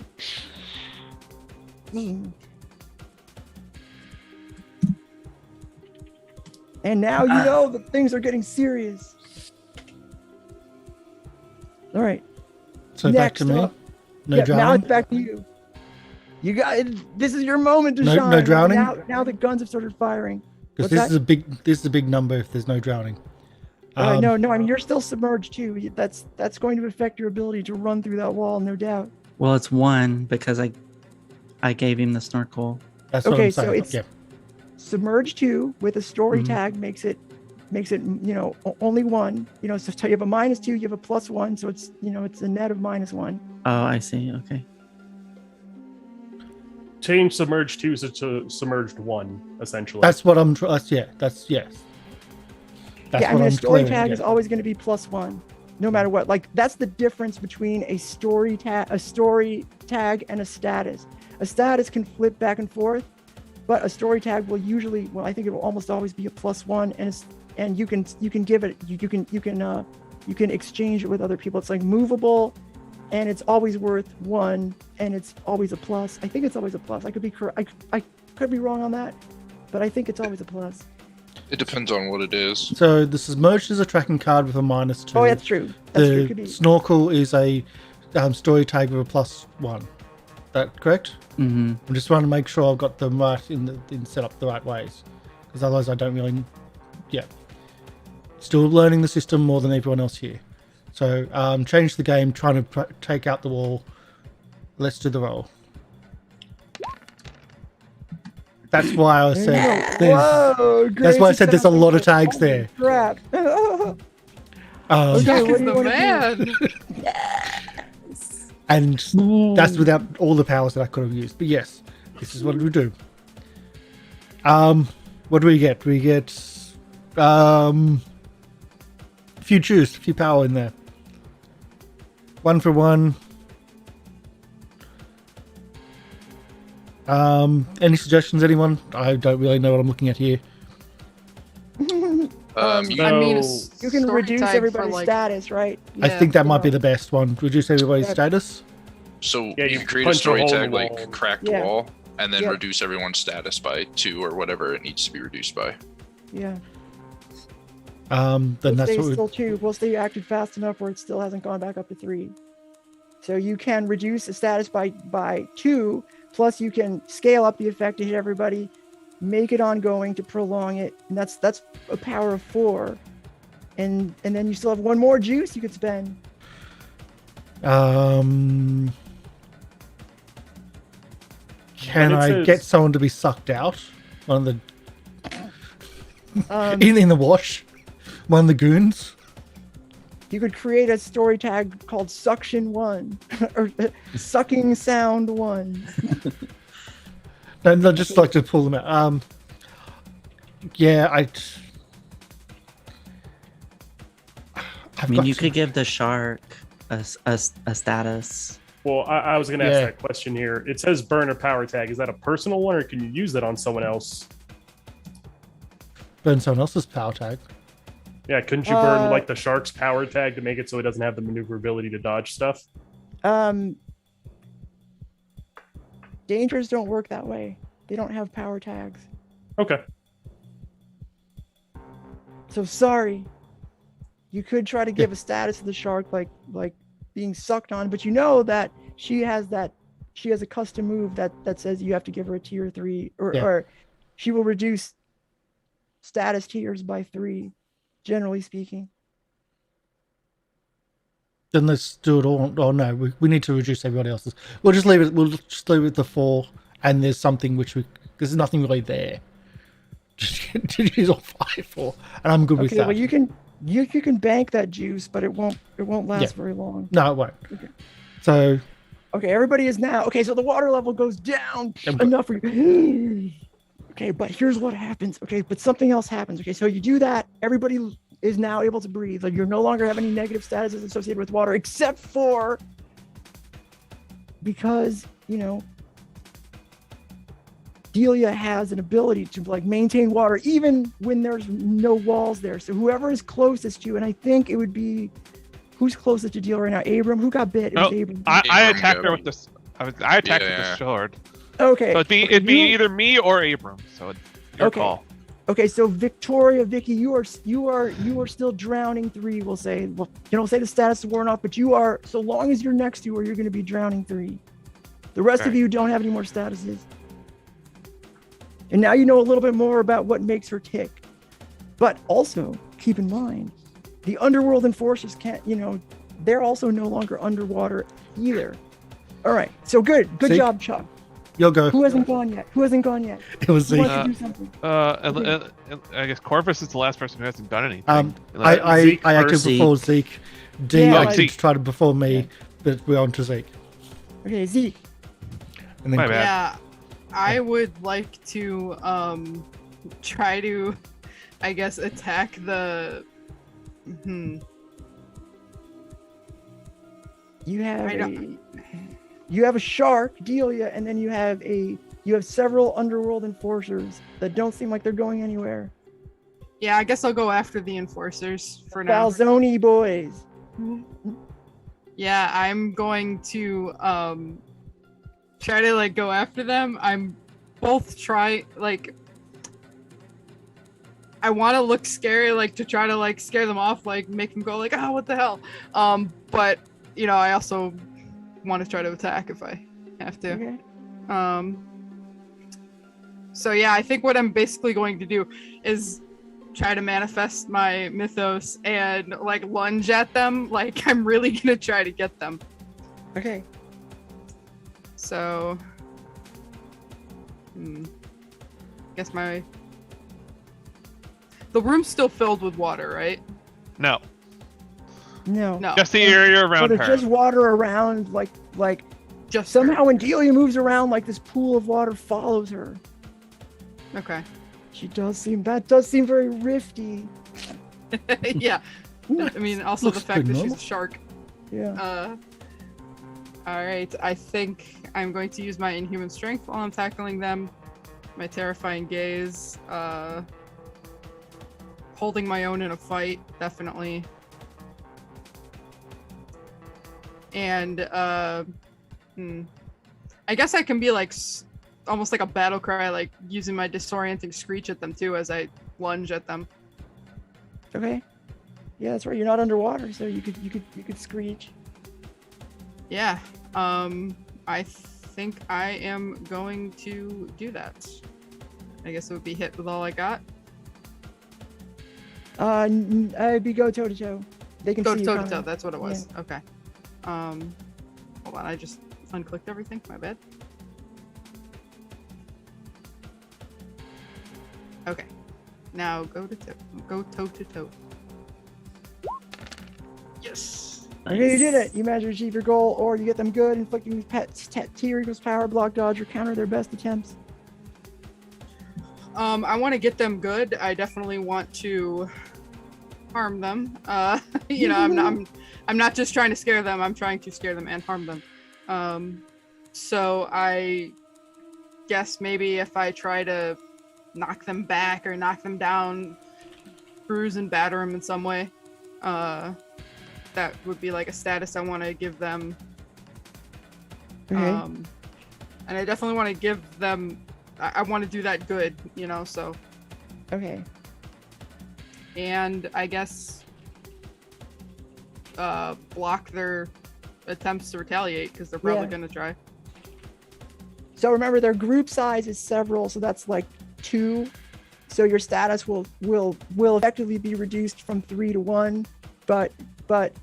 And now you know that things are getting serious. All right. So back Next to me. up. No Now drowning. it's back to you. You got this is your moment to No- shine. no drowning? Now the guns have started firing. Because What's this that? is a big number if there's no drowning. No, I mean you're still submerged too. That's going to affect your ability to run through that wall, no doubt. Well, it's 1 because I gave him the snorkel. That's what Okay, I'm so saying. it's yeah. submerged 2 with a story Mhm. tag makes it only 1. So you have a -2, you have a +1, so it's it's a net of -1. Oh, I see. Okay. Change submerged 2 to submerged 1, essentially. That's what I'm. That's yes. That's Yeah, I what mean a I'm story clearing, tag yeah. is always going to be +1, no matter what. Like that's the difference between a story tag, and a status. A status can flip back and forth, but a story tag will usually, I think it will almost always be a +1, and you can give it, you can exchange it with other people. It's like movable, and it's always worth 1, and it's always a plus. I think it's always a plus. I could be I could be wrong on that, but I think it's always a plus. It depends on what it is. So the submerged is a tracking card with a -2. Oh, that's true. That's true. It could The be. snorkel is a story tag with a +1. That correct? Mm-hmm. I'm just trying to make sure I've got them right in set up the right ways, because otherwise I don't really. Yeah. Still learning the system more than everyone else here. So change the game, trying to take out the wall. Let's do the roll. That's why I said. Whoa! That's why I said there's a lot of success. tags there. Crap. Um, Okay, Jack what is do you the wanna do? man. and that's without all the powers that I could have used. But yes, this is what we do. What do we get? We get a few juice, a few power in there. 1 for 1. Any suggestions, anyone? I don't really know what I'm looking at here. You I mean, a You can story reduce tag for, everybody's like, status, right? I think that might be Yeah. the best one. Reduce everybody's Yeah. status. So Yeah, you you can create a punch a story hole in tag the like wall. cracked Yeah. wall, and then Yeah. reduce everyone's status by 2 or whatever it needs to be reduced by. Yeah. Then We'll that's stay what we. still 2. We'll stay active fast enough where it still hasn't gone back up to 3. So you can reduce the status by 2, plus you can scale up the effect to hit everybody, make it ongoing to prolong it, and that's a power of 4. And then you still have 1 more juice you could spend. Can But it I says- get someone to be sucked out? One of Um, the in the wash. One of the goons. You could create a story tag called Suction 1 or Sucking Sound 1. No, just like to pull them out. Yeah, I I mean, you could give the shark a status. Well, I was going to ask Yeah. that question here. It says burn a power tag. Is that a personal one, or can you use that on someone else? burn someone else's power tag. Yeah, couldn't you burn like the shark's power tag to make it so it doesn't have the maneuverability to dodge stuff? Dangers don't work that way. They don't have power tags. Okay. So sorry. You could try to give a status to the shark, like being sucked on, but you know that she has a custom move that says you have to give her a tier 3, or she will reduce status tiers by 3, generally speaking. Then let's do it all. Oh no, we need to reduce everybody else's. We'll just leave it. We'll just leave it at the 4, and there's something there's nothing really there. Just use all 5 for, and I'm good with that. Well, you can bank that juice, but it won't last very long. No, it won't. Okay. So. Okay, everybody is now. Okay, so the water level goes down enough for you. Okay, but here's what happens. Okay, but something else happens. Okay, so you do that. Everybody is now able to breathe. Like, you no longer have any negative statuses associated with water, except for because, you know, Delia has an ability to like maintain water even when there's no walls there. So whoever is closest to you, and I think it would be who's closest to Delia right now. Abram, who got bit? It was Abram. I attacked her with this. I attacked with the sword. Okay. So it'd be either me or Abrahm. So your call. Okay, so Vicky, you are still drowning 3. We'll say, well, you don't say the status is worn off, but you are, so long as you're next to her, you're going to be drowning 3. The rest of you don't have any more statuses. And now you know a little bit more about what makes her tick. But also keep in mind, the underworld enforcers can't, you know, they're also no longer underwater either. All right, so good job, Chuck. You'll go. Who hasn't gone yet? It was Zeke. To do something? I guess Corvus is the last person who hasn't done anything. I acted before Zeke. Zeke tried before me, but we're on to Zeke. Okay, Zeke. And then My bad. Yeah, I would like to try to, I guess, attack the. You have a shark, Delia, and then you have several underworld enforcers that don't seem like they're going anywhere. Yeah, I guess I'll go after the enforcers for now. Falzoni boys. Yeah, I'm going to try to like go after them. I want to look scary, like to try to like scare them off, like make them go like, oh, what the hell? But you know, I also want to try to attack if I have to. Okay. So yeah, I think what I'm basically going to do is try to manifest my mythos and like lunge at them, like I'm really gonna try to get them. Okay. So guess the room's still filled with water, right? No. No. Just the area around her. her. Just water around, like just somehow when Delia moves around, like this pool of water follows her. Okay. That does seem very rifty. Yeah. I mean, also the fact that she's a shark. Yeah. All right. I think I'm going to use my inhuman strength while I'm tackling them. My terrifying gaze. Holding my own in a fight, definitely. And I guess I can be like almost like a battle cry, like using my disorienting screech at them too as I lunge at them. Okay. Yeah, that's right. You're not underwater, so you could screech. Yeah. I think I am going to do that. I guess it would be hit with all I got. I'd be go toe to toe. They can go see toe you to toe. That's what it was. Yeah. Okay. Hold on. I just unclicked everything. My bad. Okay. Now go toe to toe. Yes. Okay, you did it. You managed to achieve your goal, or you get them good, inflicting pets. Tier equals power, block, dodge, or counter their best attempts. I want to get them good. I definitely want to harm them. You know, I'm not just trying to scare them. I'm trying to scare them and harm them. So I guess maybe if I try to knock them back or knock them down, bruise and batter them in some way, that would be like a status I want to give them. Okay. And I definitely want to give them. I want to do that good, you know. So. Okay. and I guess block their attempts to retaliate because they're probably going to try. So remember, their group size is several, so that's like 2. So your status will effectively be reduced from 3 to 1, but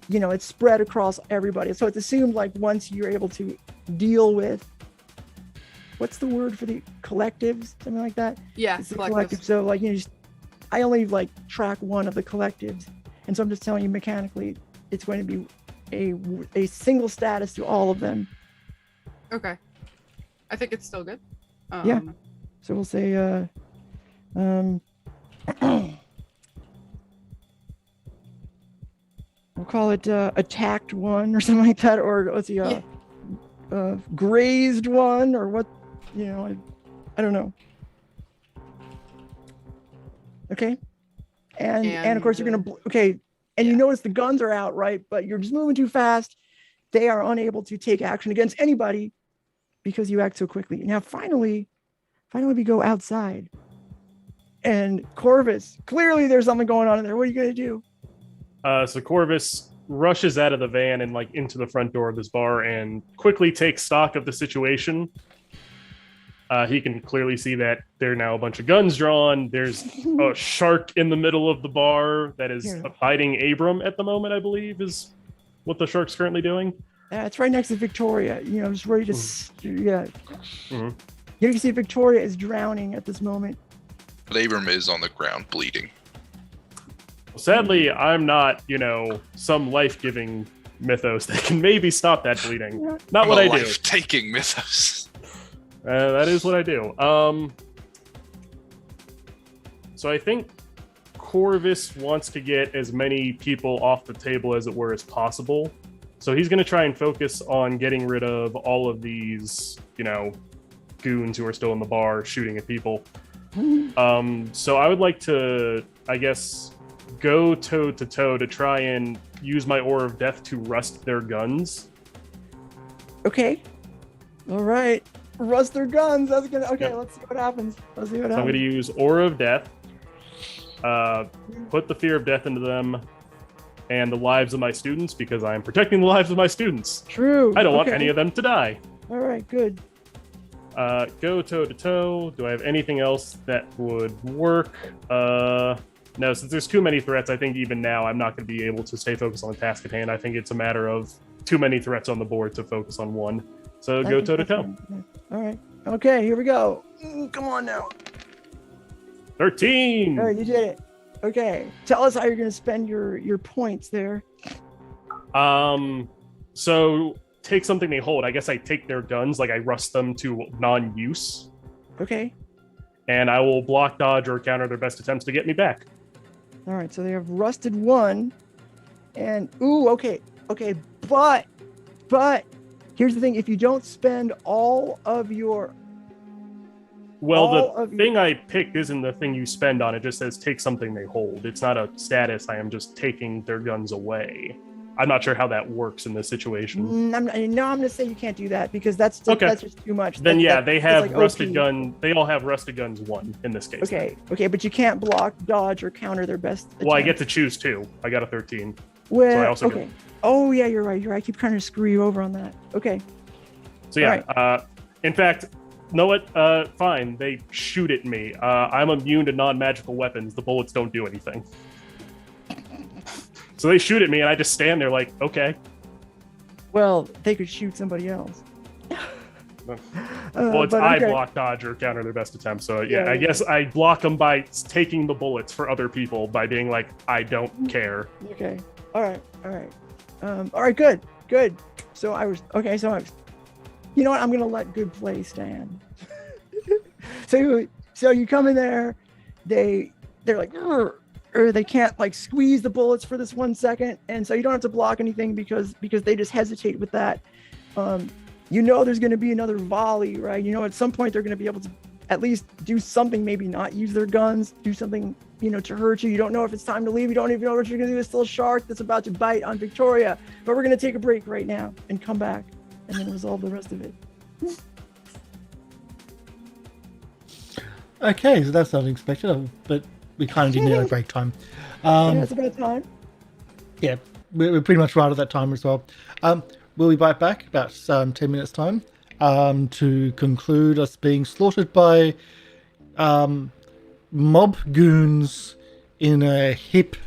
you know, it's spread across everybody. So it's assumed like once you're able to deal with, what's the word for the collectives, something like that? Yeah, it's the collectives. collective. So like, you know, I only like track one of the collectives, and so I'm just telling you mechanically, it's going to be a single status to all of them. Okay, I think it's still good. Yeah. So we'll say we'll call it attacked 1 or something like that, or let's see, grazed 1, or what, you know, I don't know. Okay, and of course you're gonna and you notice the guns are out, right? But you're just moving too fast. They are unable to take action against anybody because you act so quickly. Now finally we go outside, and Corvus, clearly there's something going on in there. What are you gonna do? So Corvus rushes out of the van and like into the front door of this bar and quickly takes stock of the situation. He can clearly see that there are now a bunch of guns drawn. There's a shark in the middle of the bar that is biting Abrahm at the moment, I believe, is what the shark's currently doing. It's right next to Victoria, you know, just ready to, You can see Victoria is drowning at this moment. But Abrahm is on the ground bleeding. Sadly, I'm not, you know, some life-giving mythos that can maybe stop that bleeding. Not what I do. Life-taking mythos. That is what I do. So I think Corvus wants to get as many people off the table as it were as possible. So he's going to try and focus on getting rid of all of these, you know, goons who are still in the bar shooting at people. So I would like to, I guess, go toe to toe to try and use my Aura of Death to rust their guns. Okay. All right. Rust their guns. That's gonna. Okay, let's see what happens. I'm going to use Aura of Death. Put the fear of death into them and the lives of my students because I am protecting the lives of my students. True. I don't want any of them to die. All right, good. Go toe to toe. Do I have anything else that would work? No, since there's too many threats, I think even now I'm not going to be able to stay focused on the task at hand. I think it's a matter of too many threats on the board to focus on one. So go toe to toe. All right. Okay, here we go. Come on now. 13. All right, you did it. Okay, tell us how you're going to spend your points there. So take something they hold. I guess I take their guns, like I rust them to non-use. Okay. And I will block, dodge, or counter their best attempts to get me back. All right, so they have rusted 1, and okay, but here's the thing: if you don't spend all of your thing I picked isn't the thing you spend on. It just says take something they hold. It's not a status. I am just taking their guns away. I'm not sure how that works in this situation. I'm going to say you can't do that because that's just too much. Then they have like rusted gun. They all have rusted guns 1 in this case. Okay, but you can't block, dodge, or counter their best attempt. Well, I get to choose 2. I got a 13. Well, so I also okay. Oh yeah, you're right. I keep trying to screw you over on that. Okay. So yeah, right. In fact, know what? Fine. They shoot at me. I'm immune to non-magical weapons. The bullets don't do anything. So they shoot at me, and I just stand there like, okay. Well, they could shoot somebody else. Well, it's I block, dodge, or counter their best attempt. So yeah, I guess I block them by taking the bullets for other people by being like, I don't care. Okay. All right. All right. Good. So I was, you know what? I'm gonna let good play stand. So you come in there, they're like, or they can't like squeeze the bullets for this 1 second, and so you don't have to block anything because they just hesitate with that. You know there's going to be another volley, right? You know at some point they're going to be able to at least do something, maybe not use their guns, do something, you know, to hurt you. You don't know if it's time to leave. You don't even know what you're going to do. There's still a shark that's about to bite on Victoria, but we're going to take a break right now and come back and then resolve the rest of it. Okay, so that's unexpected, but we kind of did need our break time. Yeah, it's about time. Yeah, we're pretty much right at that time as well. We'll be right back about 10 minutes time to conclude us being slaughtered by mob goons in a hick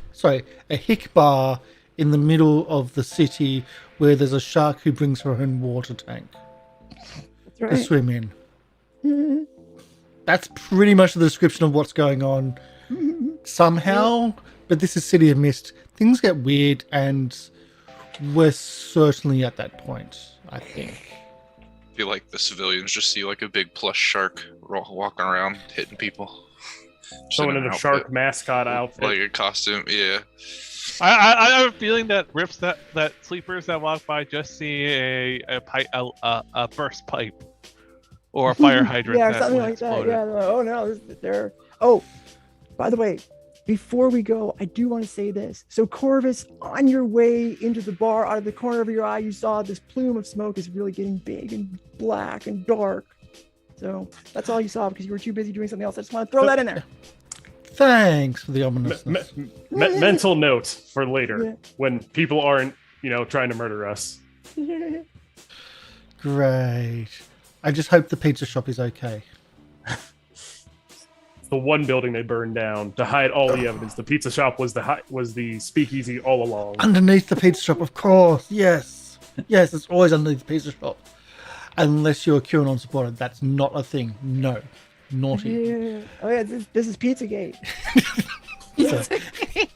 bar in the middle of the city where there's a shark who brings her own water tank That's to right. swim in. That's pretty much the description of what's going on somehow, but this is City of Mist. Things get weird, and we're certainly at that point, I think. I feel like the civilians just see like a big plush shark walking around hitting people. Just Someone in an a outfit, shark mascot outfit. like a costume. Yeah. I have a feeling that rips that sleepers that walk by just see a burst pipe or a fire hydrant. Yeah, or that something would like that. explode. Yeah. They're like, oh no, they're. Oh, by the way, before we go, I do want to say this. So Corvus, on your way into the bar, out of the corner of your eye, you saw this plume of smoke is really getting big and black and dark. So that's all you saw because you were too busy doing something else. I just want to throw that in there. Thanks for the ominousness. Mental note for later Yeah. when people aren't, trying to murder us. Great. I just hope the pizza shop is okay. The one building they burned down to hide all the evidence. The pizza shop was the speakeasy all along. Underneath the pizza shop, of course. Yes. Yes, it's always underneath the pizza shop. Unless you're a QAnon supporter, that's not a thing. No. Naughty. Yeah. Oh yeah, this is Pizzagate.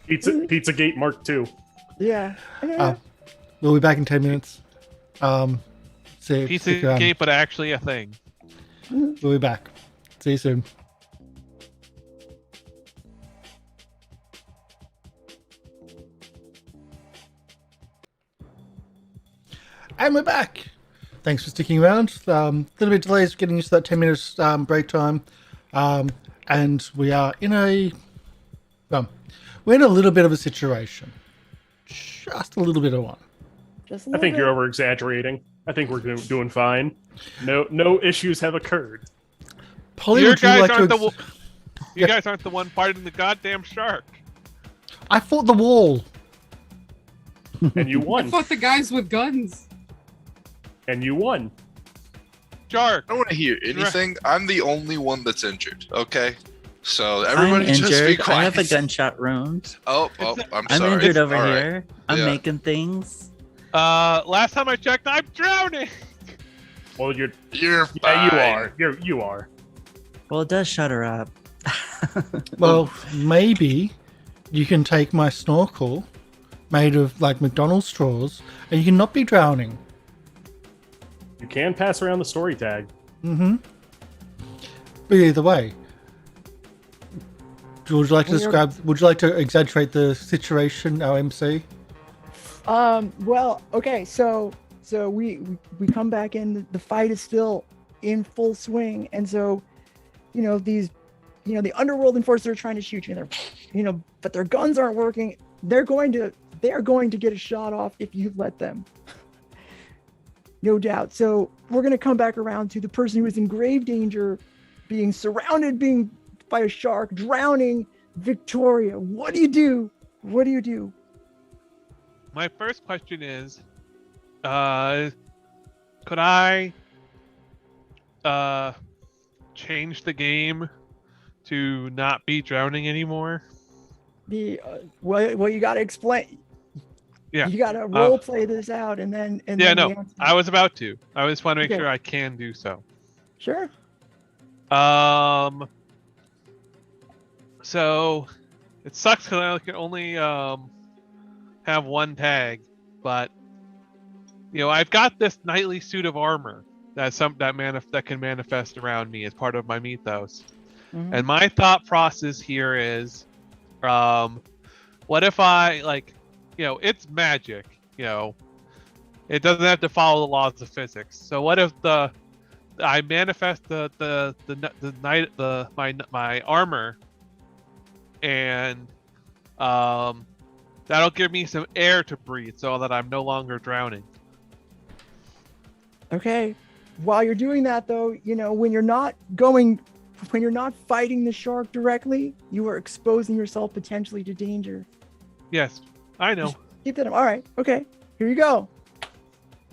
Pizzagate Mark II. Yeah. We'll be back in 10 minutes. Stick around. Pizzagate, but actually a thing. We'll be back. See you soon. And we're back. Thanks for sticking around. A little bit delays getting used to that 10 minutes break time. And we are in we're in a little bit of a situation. Just a little bit of one. Just a I little think bit. you're over exaggerating. I think we're doing fine. No issues have occurred. Polly, You would you guys like aren't to... you guys aren't the one fighting the goddamn shark. I fought the wall. And you I won. fought the guys with guns. And you won. Shark. I don't want to hear anything. I'm the only one that's injured. Okay, so I'm everybody just be injured. I quiet. have a gunshot wound. Oh, I'm I'm sorry. injured over All right. here. I'm Yeah. making things. Last time I checked, I'm drowning. Well, you're You're fine. yeah, you are. You are. Well, it does shut her up. Well, maybe you can take my snorkel made of like McDonald's straws and you can not be drowning. You can pass around the story tag. Mm-hmm. But either way, would you like to describe? Would you like to exaggerate the situation, our MC? Well, okay, so we come back in. The fight is still in full swing, and so, these, the underworld enforcers are trying to shoot you. And they're, but their guns aren't working. They are going to get a shot off if you let them. No doubt. So we're going to come back around to the person who is in grave danger, being surrounded, being by a shark, drowning. Victoria, what do you do? What do you do? My first question is, could I change the game to not be drowning anymore? Well, you got to explain. Yeah. You got to role play this out, and then. Yeah, no, I was about to. I just want to make Okay. sure I can do so. Sure. So it sucks because I can only have one tag, but I've got this knightly suit of armor that can manifest around me as part of my mythos. Mhm. And my thought process here is, what if I it's magic, it doesn't have to follow the laws of physics. So what if I manifest my armor, and that'll give me some air to breathe so that I'm no longer drowning. Okay. While you're doing that, though, when you're not going when you're not fighting the shark directly, you are exposing yourself potentially to danger. Yes, I know. Keep that in. All right. Okay. Here you go.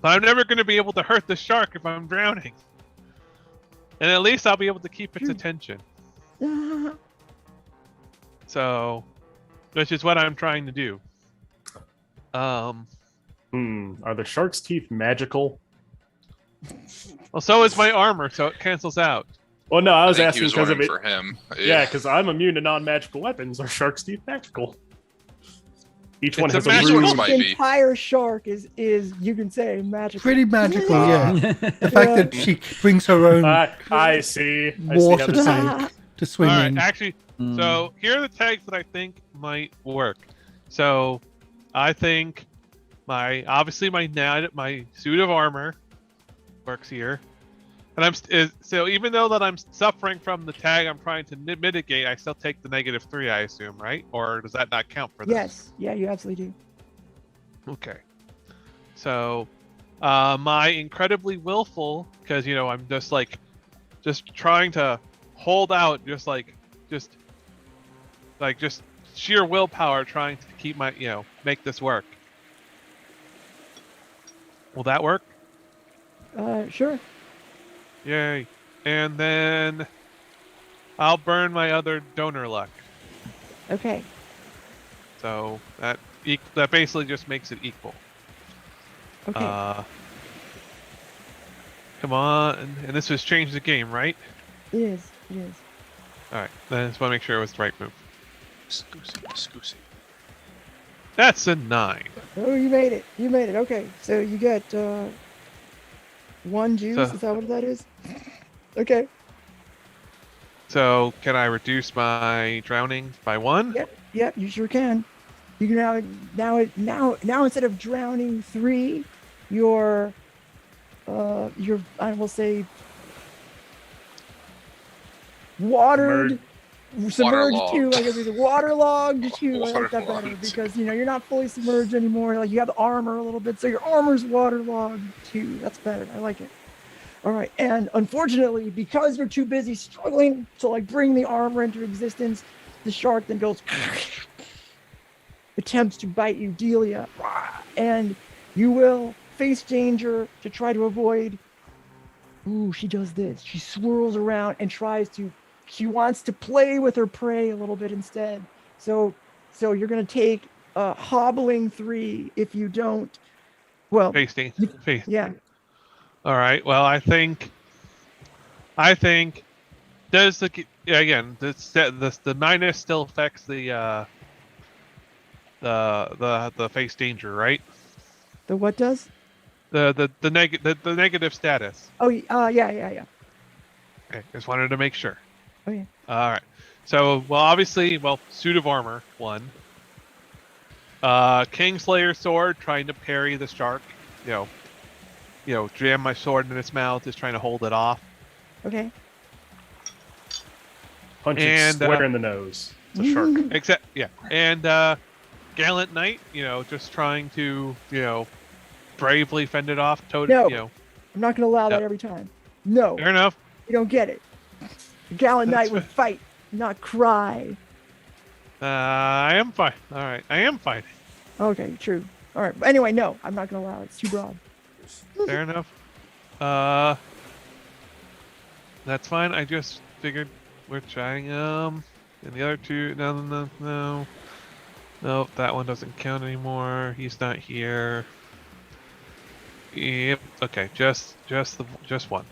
But I'm never going to be able to hurt the shark if I'm drowning. And at least I'll be able to keep its attention. So, which is what I'm trying to do. Are the shark's teeth magical? Well, so is my armor, so it cancels out. Well, no, I was think he asking was because of wondering it. for him. Yeah, because I'm immune to non-magical weapons. Are shark's teeth magical? Each one It's has a a magical- rune. Each might The be. entire shark is you can say magical. Pretty magical, Wow. yeah. The fact that she brings her own I see. water I see how this tank to swim All right, in. actually, so here are the tags that I think might work. So, I think my suit of armor works here, and so even though that I'm suffering from the tag I'm trying to mitigate, I still take the -3, I assume, right? Or does that not count for this? Yes. Yeah, you absolutely do. Okay. So, my incredibly willful, because I'm just trying to hold out, just sheer willpower, trying to keep my, make this work. Will that work? Sure. Yay! And then I'll burn my other donor luck. Okay. So that basically just makes it equal. Okay. Come on, and this was change the game, right? It is. It is. All right, then I just want to make sure it was the right move. Scusi. That's a 9. Oh, you made it. You made it. Okay. So you get 1 juice. So- Is that what that is? Okay. So can I reduce my drowning by 1? Yep. You sure can. You can now instead of drowning 3, you're I will say watered. Submerged Waterlogged. 2, I guess it's waterlogged 2. I like that better Waterlogged. because you're not fully submerged anymore. Like you have armor a little bit, so your armor's waterlogged 2. That's better. I like it. All right, and unfortunately, because you're too busy struggling to bring the armor into existence, the shark then goes attempts to bite you, Delia, and you will face danger to try to avoid. Ooh, she does this. She swirls around and she wants to play with her prey a little bit instead. So you're gonna take hobbling 3 if you don't. Well, Face. yeah. All right. Well, I think does the minus still affects the face danger, right? The what does? The negative status. Oh, yeah. Okay, just wanted to make sure. Oh yeah. All right. So, obviously, suit of armor 1. Kingslayer sword, trying to parry the shark. Jam my sword in its mouth, just trying to hold it off. Okay. Punch it And, square in the nose. It's a shark. And gallant knight, just trying to, bravely fend it off. No. I'm not gonna allow that No. every time. No, Fair enough. you don't get it. The gallant That's knight would fight, not cry. I am fine. All right, I am fine. Okay, true. All right. But anyway, no, I'm not gonna allow it. It's too broad. Fair enough. That's fine. I just figured we're trying. And the other 2, no. Nope, that one doesn't count anymore. He's not here. Yep. Okay, just one.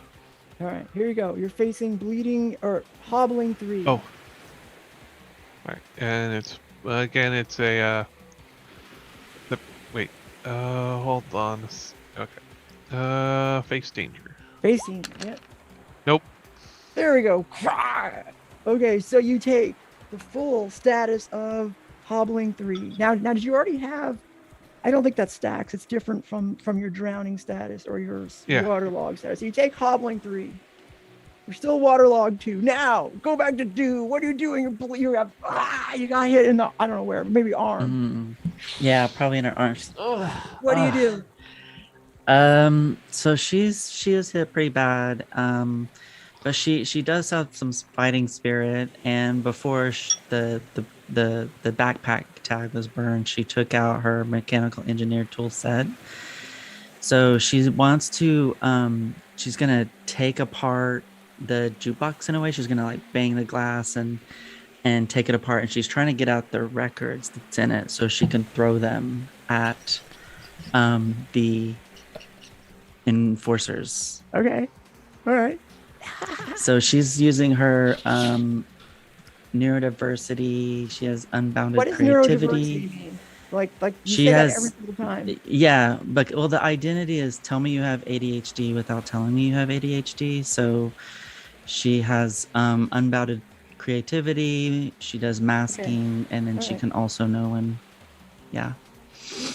All right, here you go. You're facing bleeding or hobbling 3. Oh. All right, and it's it's a. Hold on. Okay. Face danger. Facing. Yep. Nope. There we go. Okay, so you take the full status of hobbling 3. Now, did you already have? I don't think that stacks. It's different from your drowning status or your waterlogged status. So you take hobbling 3. You're still waterlogged 2. Now go back to do. What are you doing? You got hit in the I don't know where, maybe arm. Yeah, probably in her arms. What do you do? So she is hit pretty bad. But she does have some fighting spirit, and before the backpack tag was burned, she took out her mechanical engineer tool set. So she wants to she's gonna take apart the jukebox in a way. She's gonna like bang the glass and take it apart, and she's trying to get out the records that's in it so she can throw them at the enforcers. Okay. All right. So she's using her neurodiversity. She has unbounded What does creativity. neurodiversity mean? Like you She say has that every single time. Yeah, but well, the identity is tell me you have ADHD without telling me you have ADHD. So she has unbounded creativity. She does masking, and then she Alright. can also know when. Yeah.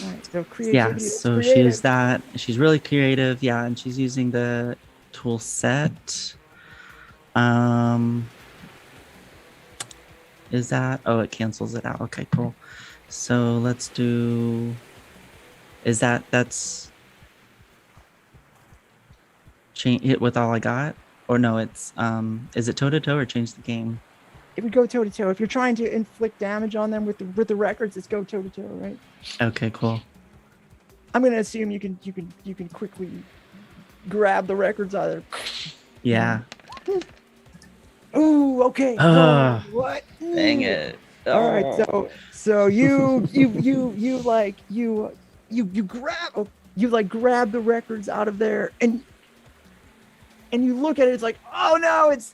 All right. So creativity. Yeah. is So creative. she's that. She's really creative. Yeah, and she's using the tool set. Is that? Oh, it cancels it out. Okay, cool. So let's do. That's change hit with all I got, or no? It's is it toe to toe or change the game? It would go toe to toe. If you're trying to inflict damage on them with the records, it's go toe to toe, right? Okay, cool. I'm gonna assume you can quickly grab the records out of there. Yeah. Ooh, okay. Ah, what? Dang it. All right, so you grab the records out of there, and you look at it. It's like, oh no, it's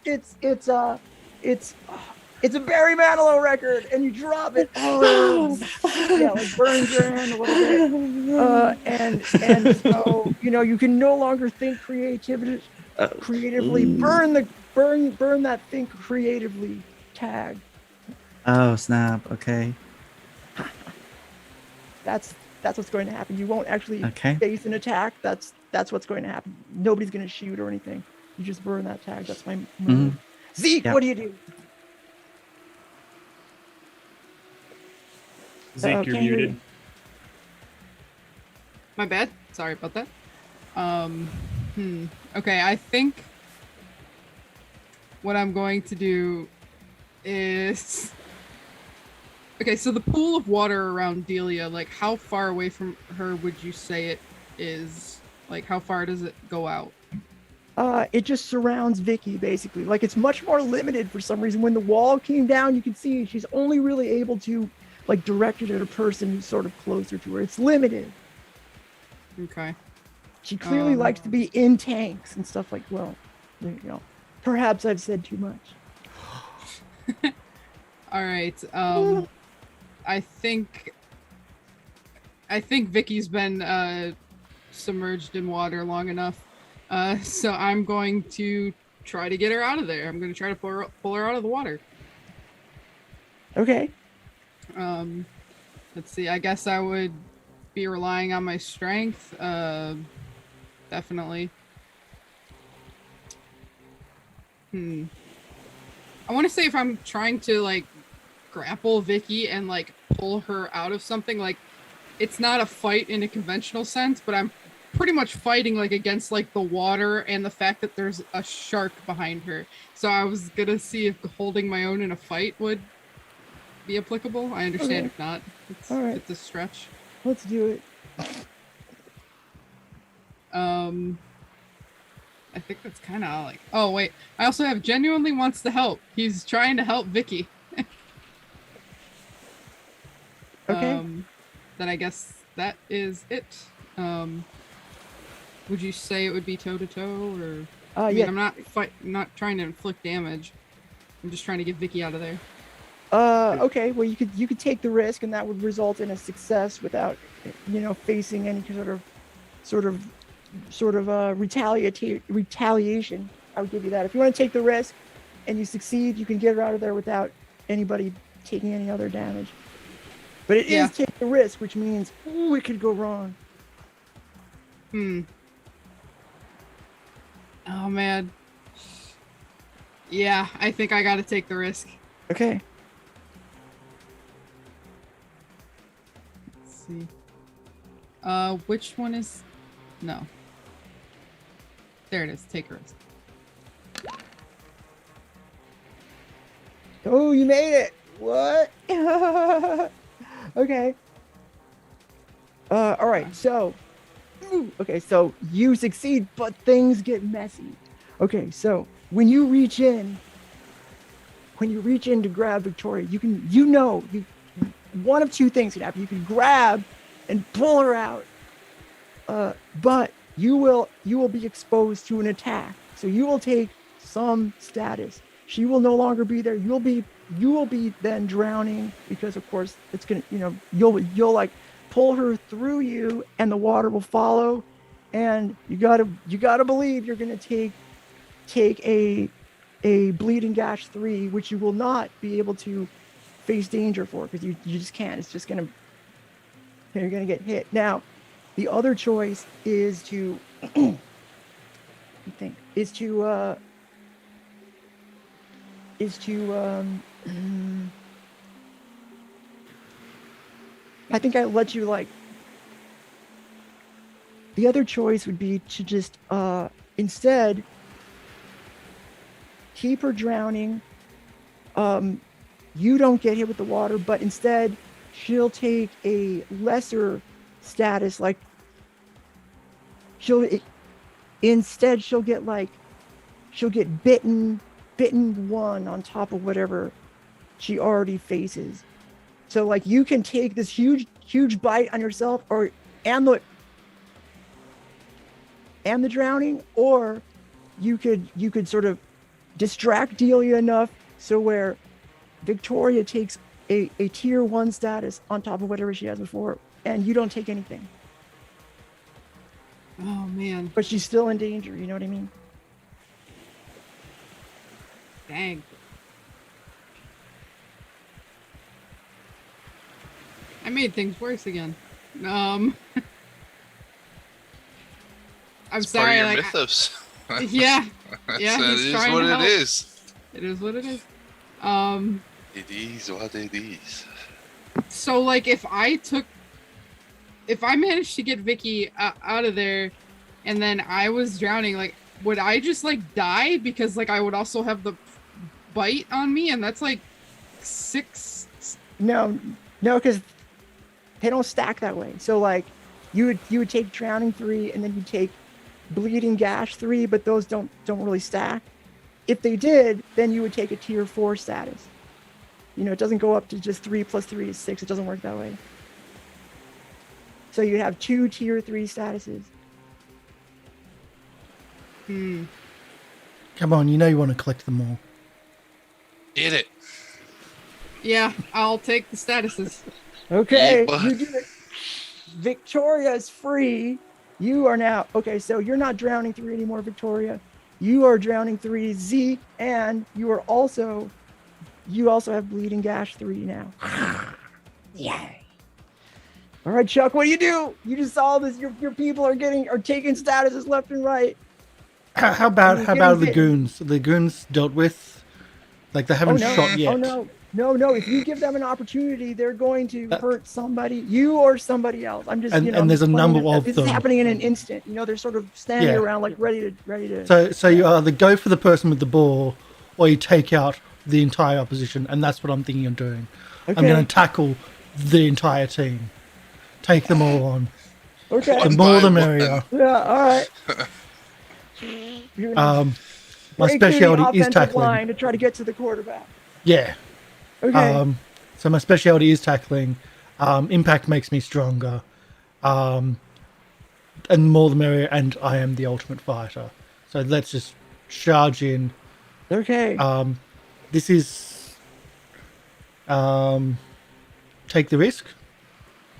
a Barry Manilow record, and you drop it. Oh, yeah, like burns your hand a little bit. And so you can no longer think creatively. Burn that think creatively tag. Oh snap. Okay. That's what's going to happen. You won't actually Okay. face an attack. That's what's going to happen. Nobody's going to shoot or anything. You just burn that tag. That's my move. Mhm. Zeke, Yeah. what do you do? Zeke, you're can't hear muted. you. My bad. Sorry about that. Okay, I think what I'm going to do is okay, so the pool of water around Delia, like how far away from her would you say it is? Like how far does it go out? It just surrounds Vicky, basically. Like, it's much more limited for some reason. When the wall came down, you can see she's only really able to, like, direct it at a person who's sort of closer to her. It's limited. Okay. She clearly likes to be in tanks and stuff like, well, perhaps I've said too much. All right. I think Vicky's been submerged in water long enough. So I'm going to try to get her out of there. I'm going to try to pull her out of the water. Okay. Let's see. I guess I would be relying on my strength. Definitely. I want to say if I'm trying to like grapple Vicky and like pull her out of something, like it's not a fight in a conventional sense, but I'm pretty much fighting like against like the water and the fact that there's a shark behind her. So I was gonna see if holding my own in a fight would be applicable. I understand if not. All right. It's a stretch. Let's do it. I think that's kind of like. Oh wait, I also have genuinely wants to help. He's trying to help Vicky. Okay. Then I guess that is it. Would you say it would be toe to toe, or? I mean, Yeah. I'm not trying to inflict damage. I'm just trying to get Vicky out of there. Okay. Well, you could take the risk, and that would result in a success without, facing any sort of retaliation. I would give you that. If you want to take the risk, and you succeed, you can get her out of there without anybody taking any other damage. But it is take the risk, which means it could go wrong. Oh man. Yeah, I think I gotta take the risk. Okay. Let's see. Which one is? No. There it is. Take a risk. Oh, you made it. What? Okay. All right. So, okay. So you succeed, but things get messy. Okay. So when you reach in to grab Victoria, one of two things can happen. You can grab and pull her out, but you will be exposed to an attack. So you will take some status. She will no longer be there. You will be then drowning because of course it's gonna, you'll like pull her through you and the water will follow, and you gotta believe you're gonna take a bleeding gash 3, which you will not be able to face danger for because you just can't. It's just gonna, you're gonna get hit. Now, the other choice is to I think I let you like. The other choice would be to just instead keep her drowning. You don't get hit with the water, but instead she'll take a lesser status. Like she'll get bitten 1 on top of whatever she already faces. So like you can take this huge bite on yourself and the drowning, or you could sort of distract Delia enough so where Victoria takes a tier 1 status on top of whatever she has before, and you don't take anything. Oh man. But she's still in danger, you know what I mean? Dang. I made things worse again. I'm It's sorry. part of your mythos. Yeah. That he's is trying what to it help. is. It is what it is. It is what it is. So like if I managed to get Vicky out of there and then I was drowning, like would I just like die because like I would also have the bite on me, and that's like 6. No, because they don't stack that way. So like you would take drowning 3 and then you take bleeding gash 3, but those don't really stack. If they did, then you would take a tier 4 status. It doesn't go up to just 3 plus 3 is 6. It doesn't work that way. So you have 2 tier 3 statuses. Come on, you want to collect them all. Did it. Yeah, I'll take the statuses. Okay, Yeah, you do it. Victoria's free. You are now okay. So you're not drowning 3 anymore, Victoria. You are drowning 3, Zeke, and you also have bleeding gash 3 now. Yay! All right, Chuck, what do? You just saw this. Your people are taking statuses left and right. How about the bitten. goons? The goons dealt with, like they haven't shot yet. Oh no! If you give them an opportunity, they're going to hurt somebody, you or somebody else. I'm just And there's a number of this them. is happening in an instant. They're sort of standing around like ready to. So you either go for the person with the ball, or you take out the entire opposition, and that's what I'm thinking of doing. Okay. I'm going to tackle the entire team, take them all on. Okay. The more the merrier. Yeah. All right. My specialty is tackling. Line to try to get to the quarterback. Yeah. Okay. So my specialty is tackling. Impact makes me stronger. And more the merrier, and I am the ultimate fighter. So let's just charge in. Okay. This is take the risk.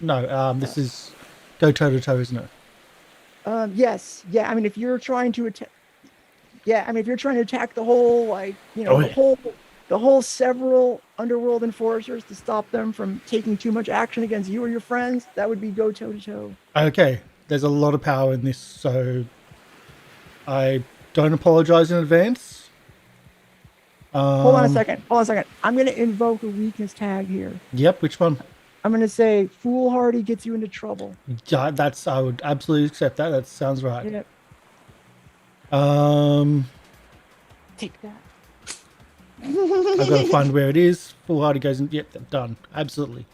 No, this is go toe to toe, isn't it? Yes. Yeah. I mean, if you're trying to attack. Yeah. I mean, if you're trying to attack the whole, the whole several underworld enforcers to stop them from taking too much action against you or your friends, that would be go toe to toe. Okay. There's a lot of power in this, so I don't apologize in advance. Hold on a second. I'm going to invoke a weakness tag here. Yep. Which one? I'm going to say foolhardy gets you into trouble. Yeah, I would absolutely accept that. That sounds right. Yep. Take that. I've got to find where it is. Foolhardy goes, and yep, done. Absolutely.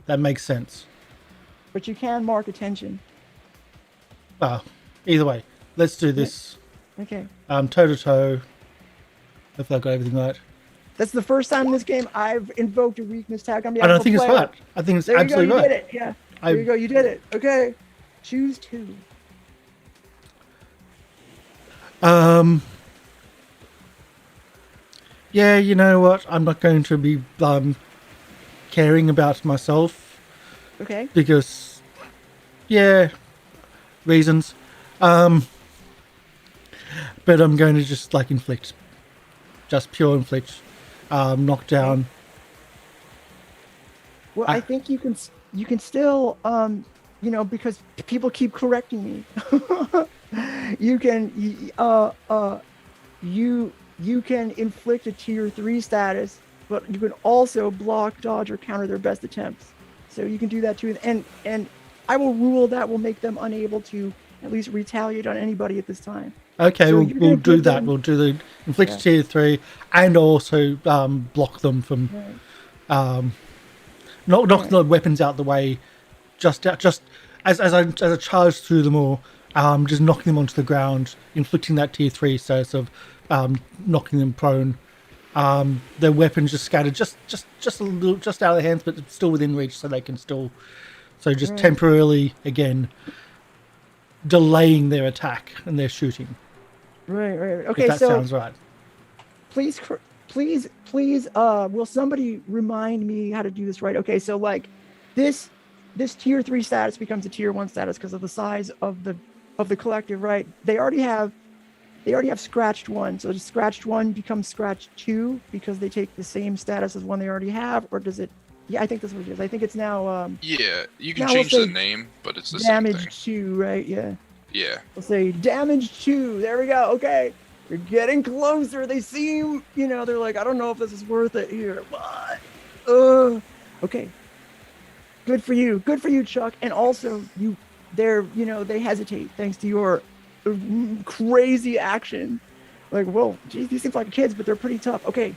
That makes sense. But you can mark attention. Either way, let's do this. Okay. Toe to toe. Hopefully I got everything right. That's the first time in this game I've invoked a weakness tag on behalf And I of a think it's player. right. I think it's There you go, absolutely you right. did it. Yeah. There you go, you did it. Okay. Choose 2. Yeah, you know what? I'm not going to be caring about myself Okay. because, yeah, reasons. But I'm going to just like inflict, just pure inflict, knock down. Well, I think you can still because people keep correcting me. you can inflict a tier 3 status, but you can also block, dodge, or counter their best attempts. So you can do that too. And I will rule that will make them unable to at least retaliate on anybody at this time. Okay, So we'll do that. We'll do the inflict tier 3 and also block them from knock the weapons out the way. Just as I charge through them all, just knocking them onto the ground, inflicting that tier 3 status of knocking them prone. Their weapons just scattered just a little, just out of their hands, but still within reach, so they can still. So just temporarily again delaying their attack and their shooting. Right. Okay, if that sounds right. Please, will somebody remind me how to do this right? Okay, so like this tier 3 status becomes a tier 1 status because of the size of the collective, right? They already have scratched 1, so scratched 1 becomes scratched 2 because they take the same status as one they already have, or does it? Yeah, I think that's what it is. I think it's now. Yeah, you can change the name, but it's the same damage thing. 2, right? Yeah. Yeah. We'll say damage 2. There we go. Okay. You're getting closer. They seem, they're like, I don't know if this is worth it here. What? Okay. Good for you. Good for you, Chuck. And also, they hesitate thanks to your crazy action. Like, whoa, geez, these seem like kids, but they're pretty tough. Okay.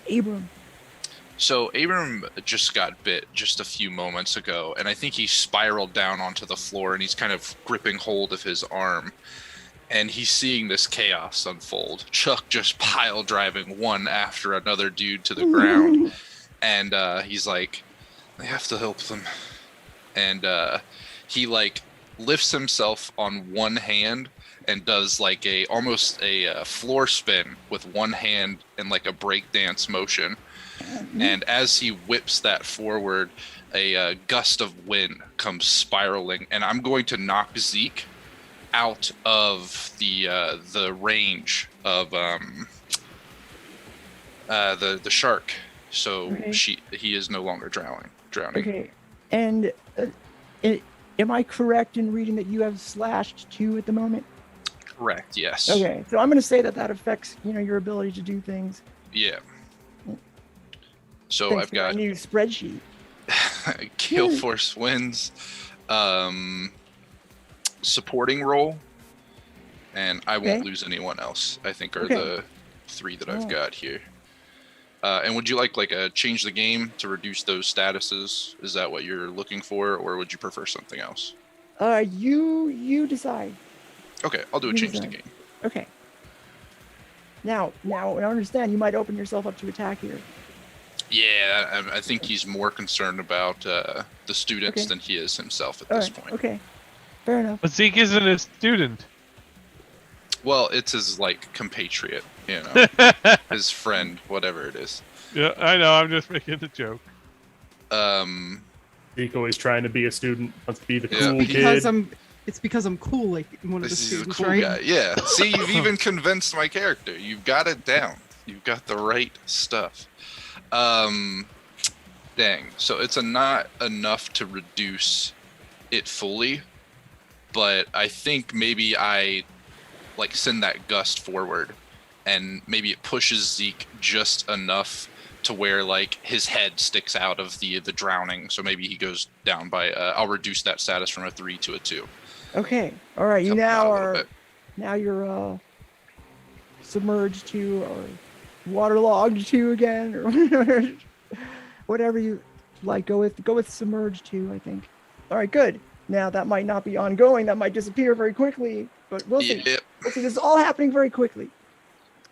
Abrahm. So Abrahm just got bit just a few moments ago, and I think he spiraled down onto the floor, and he's kind of gripping hold of his arm. And he's seeing this chaos unfold. Chuck just pile driving one after another dude to the ground. And he's like, I have to help them. And he like lifts himself on one hand and does like almost a floor spin with one hand and like a breakdance motion. And as he whips that forward, a gust of wind comes spiraling. And I'm going to knock Zeke out of the range of the shark, so he is no longer drowning. Okay, and am I correct in reading that you have slashed 2 at the moment? Correct. Yes. Okay, so I'm going to say that affects your ability to do things. Yeah. So Thanks I've got a new spreadsheet. Kill Force wins. Supporting role, and I won't lose anyone else. I think are the 3 that I've got here. And would you like a change the game to reduce those statuses? Is that what you're looking for, or would you prefer something else? You decide. Okay, I'll do a change the game. Okay. Now I understand you might open yourself up to attack here. Yeah, I think he's more concerned about the students than he is himself at this point. Okay. Fair enough. But Zeke isn't a student. Well, it's his compatriot, his friend, whatever it is. Yeah, I know. I'm just making the joke. Zeke always trying to be a student, wants to be the cool because kid. It's because I'm cool, like one of the He's a students, cool right? guy. Yeah. See, you've even convinced my character. You've got it down. You've got the right stuff. Dang. So it's not enough to reduce it fully. But I think maybe I send that gust forward, and maybe it pushes Zeke just enough to where his head sticks out of the drowning. So maybe he goes down by. I'll reduce that status from a 3 to a 2. Okay. All right. Now you're submerged to, or waterlogged 2 again, or whatever you like. Go with submerged 2, I think. All right, good. Now that might not be ongoing. That might disappear very quickly, but we'll see. Yep. We'll see. This is all happening very quickly.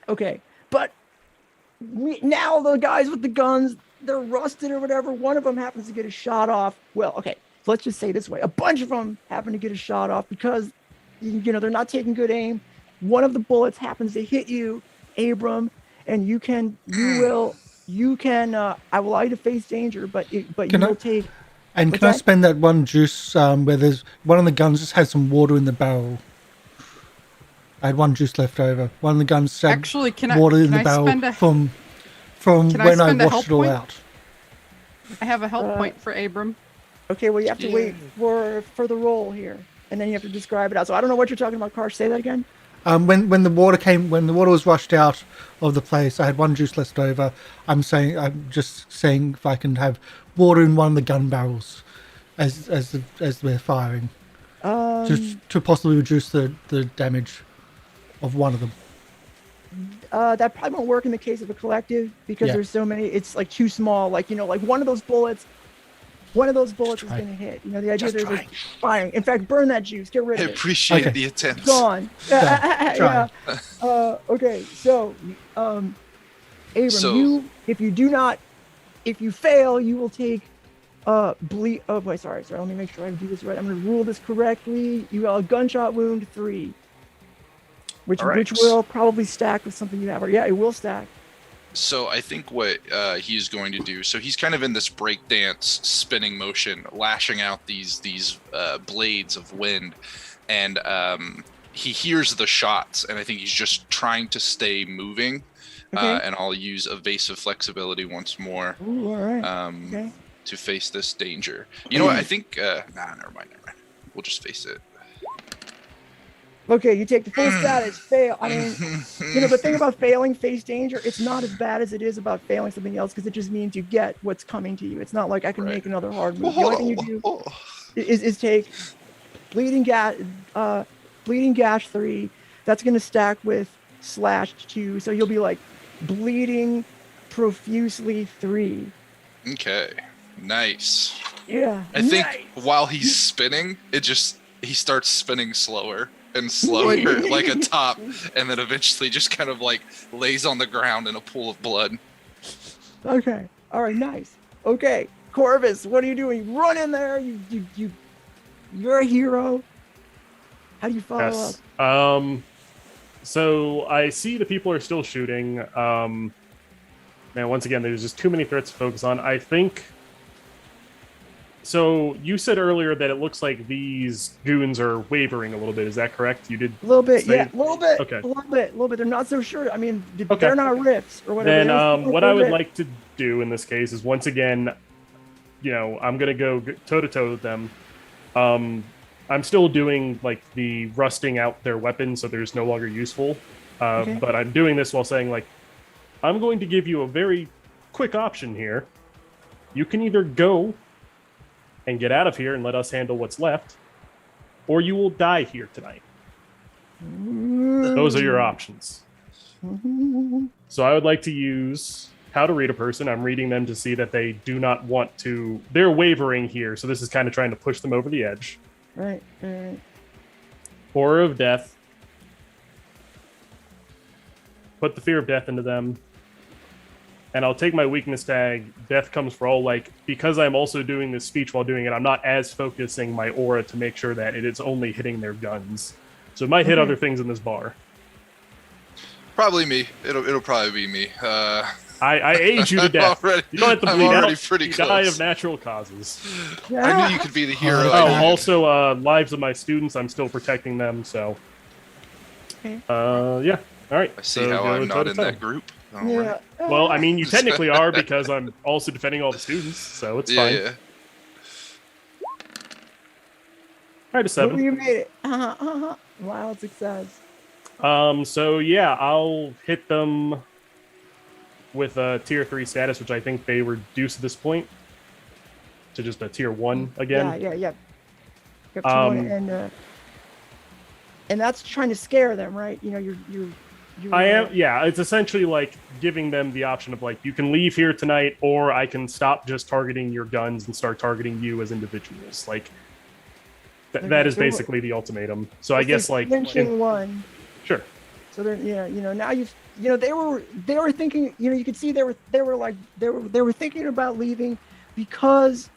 Okay, but now the guys with the guns, they're rusted or whatever. One of them happens to get a shot off. Well, okay, so let's just say this way: a bunch of them happen to get a shot off because they're not taking good aim. One of the bullets happens to hit you, Abram, and you can. I will allow you to face danger, but you will take. And can I spend that one juice where there's one of the guns just has some water in the barrel? I had 1 juice left over. One of the guns had Actually, water in the barrel from when I washed it all out. I have a help point for Abram. Okay, well you have to wait for the roll here, and then you have to describe it out. So I don't know what you're talking about, Karsh. Say that again. When the water was washed out of the place, I had 1 juice left over. I'm just saying if I can have water in one of the gun barrels as we're firing, just to possibly reduce the damage of one of them. That probably won't work in the case of a collective because there's so many. It's like too small. Like one of those bullets. One of those bullets is going to hit. The idea there's like firing. In fact, burn that juice. Get rid of it. I appreciate the attempt. Gone. Yeah. Okay. So, Abram, if you fail, you will take bleed. Oh boy, sorry. Let me make sure I do this right. I'm going to rule this correctly. You have a gunshot wound 3, which will probably stack with something you have. Or it will stack. So I think what he's going to do, so he's kind of in this breakdance spinning motion, lashing out these blades of wind, and he hears the shots, and I think he's just trying to stay moving. Okay. And I'll use evasive flexibility once more. Ooh, all right. To face this danger. You know what? I think never mind. We'll just face it. Okay, you take the full status, fail. I mean, the thing about failing face danger, it's not as bad as it is about failing something else because it just means you get what's coming to you. It's not like I can make another hard move. The only thing you do is take bleeding gash 3. That's going to stack with /2, so you'll be like bleeding profusely 3. Okay, nice. Yeah. I think while he's spinning, he starts spinning slower and slower, like a top, and then eventually just kind of like lays on the ground in a pool of blood. Okay. All right. Nice. Okay. Corvus, what are you doing? Run in there. You're a hero. How do you follow up? So I see the people are still shooting. Man, once again, there's just too many threats to focus on. I think. So you said earlier that it looks like these goons are wavering a little bit. Is that correct? You did a little bit, a little bit. Okay, a little bit. They're not so sure. I mean, they're not riffs or whatever. Then what I would like to do in this case is once again, I'm gonna go toe to toe with them. I'm still doing like the rusting out their weapons, so they're no longer useful. But I'm doing this while saying like, I'm going to give you a very quick option here. You can either go and get out of here and let us handle what's left, or you will die here tonight. Those are your options. So I would like to use how to read a person. I'm reading them to see that they do not want to. They're wavering here, so this is kind of trying to push them over the edge. Right. Horror of death. Put the fear of death into them. And I'll take my weakness tag. Death comes for all. Like, because I'm also doing this speech while doing it, I'm not as focusing my aura to make sure that it is only hitting their guns. So it might hit other things in this bar. Probably me. It'll probably be me. I aid you to death. You don't have to bleed out. Pretty you close. die of natural causes. I knew you could be the hero. Also, lives of my students. I'm still protecting them. So, yeah. All right. I see how I'm not in that group. Yeah. Well, I mean, you technically are because I'm also defending all the students, so it's fine. Yeah. All right, a 7. You made it. Wild success. So yeah, I'll hit them with a tier 3 status, which I think they reduce at this point to just a tier 1 again. Yeah. And that's trying to scare them, right? You're I am. Yeah, it's essentially like giving them the option of like, you can leave here tonight, or I can stop just targeting your guns and start targeting you as individuals. Like that is basically the ultimatum. So I guess like one. Sure. So they're now they were thinking, you could see they were thinking about leaving because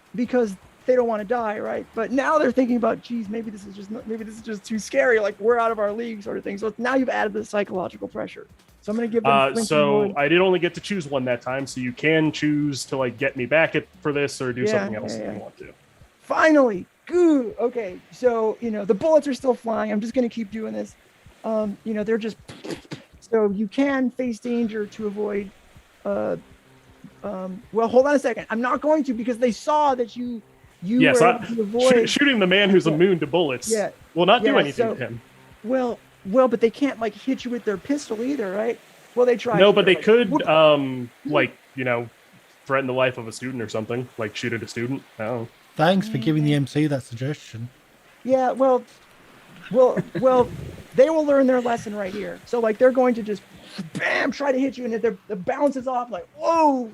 they don't want to die, right? But now they're thinking about, geez, maybe this is just too scary, like we're out of our league, sort of thing. So now you've added the psychological pressure. So I'm gonna give them. So I did only get to choose one that time. So you can choose to like get me back for this or do something else if you want to. Finally, good. Okay, so the bullets are still flying. I'm just gonna keep doing this. They're just so you can face danger to avoid. Well, hold on a second. I'm not going to, because they saw that you were able to avoid shooting the man who's immune to bullets. Will not do anything to him. Well, but they can't like hit you with their pistol either, right? Well, they tried. No, but they could threaten the life of a student or something, like shoot at a student. Oh. Thanks for giving the MC that suggestion. Yeah, well, they will learn their lesson right here. So like they're going to just bam try to hit you, and if the bounces off, like, whoa,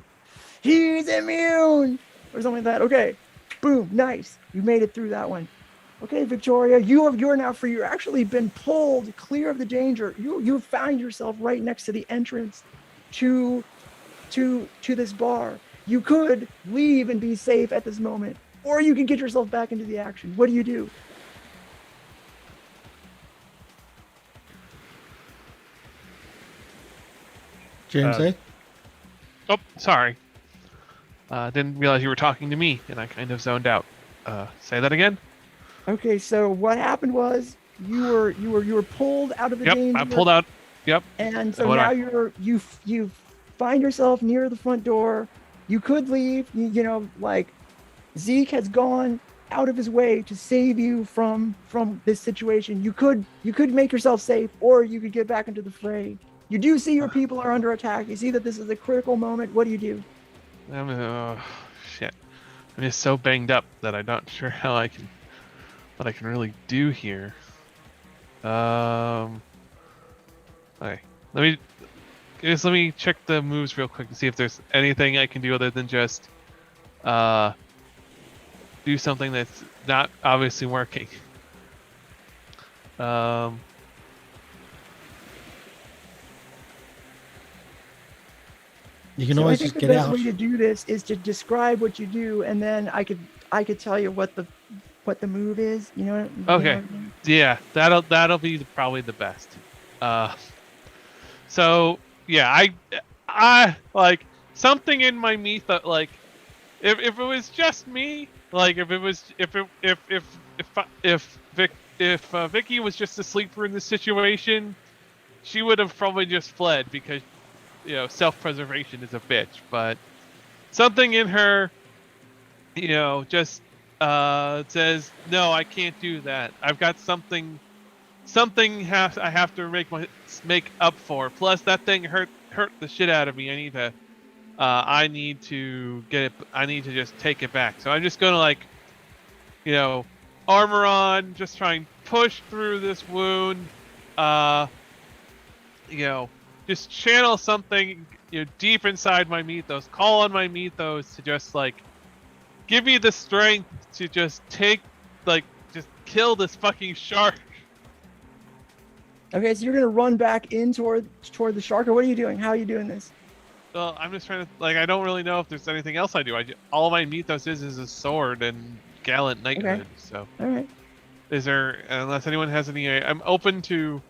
he's immune or something like that. Okay, boom, nice, you made it through that one. Okay, Victoria, you're now free. You're actually been pulled clear of the danger. You find yourself right next to the entrance to this bar. You could leave and be safe at this moment, or you can get yourself back into the action. What do you do? James, Oh, sorry. Didn't realize you were talking to me, and I kind of zoned out. Say that again. Okay, so what happened was you were pulled out of the danger. Yep, I pulled out. Yep. And so now you find yourself near the front door. You could leave. Like Zeke has gone out of his way to save you from this situation. You could make yourself safe, or you could get back into the fray. You do see your people are under attack. You see that this is a critical moment. What do you do? Shit. I'm just so banged up that I'm not sure what I can really do here. Okay. Let me check the moves real quick to see if there's anything I can do other than just do something that's not obviously working. You can always just get out. I think the best way to do this is to describe what you do, and then I could tell you what the move is. You know? Okay. What I mean? Yeah, that'll be probably the best. So yeah, I like something in my myth, like if it was just me, like if Vicky was just a sleeper in this situation, she would have probably just fled because self-preservation is a bitch. But something in her, just says no, I can't do that. I've got something I have to make up for. Plus that thing hurt the shit out of me. I need to get it. I need to just take it back. So I'm just gonna armor on, just try and push through this wound. Just channel something deep inside my mythos. Call on my mythos to just give me the strength to just just kill this fucking shark. Okay, so you're gonna run back in toward the shark, or what are you doing? How are you doing this? Well, I'm just trying to I don't really know if there's anything else I do. All my mythos is a sword and gallant knighthood. Okay. So all right. Is there, unless anyone has any, I'm open to.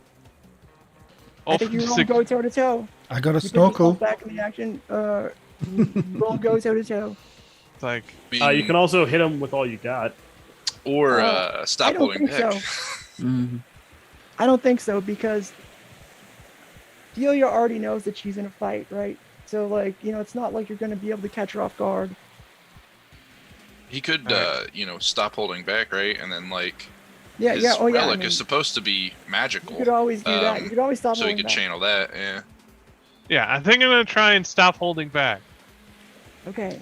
I think you roll go toe to toe. I got a snorkel. Back in the action. Roll go toe to toe. It's you can also hit him with all you got, or stop holding back. So. I don't think so, because Delia already knows that she's in a fight, right? So it's not like you're going to be able to catch her off guard. He could, stop holding back, right? And then his yeah. Oh, yeah. relic is supposed to be magical. You could always do that. You could always stop. So he could channel that. Yeah. Yeah, I think I'm gonna try and stop holding back. Okay.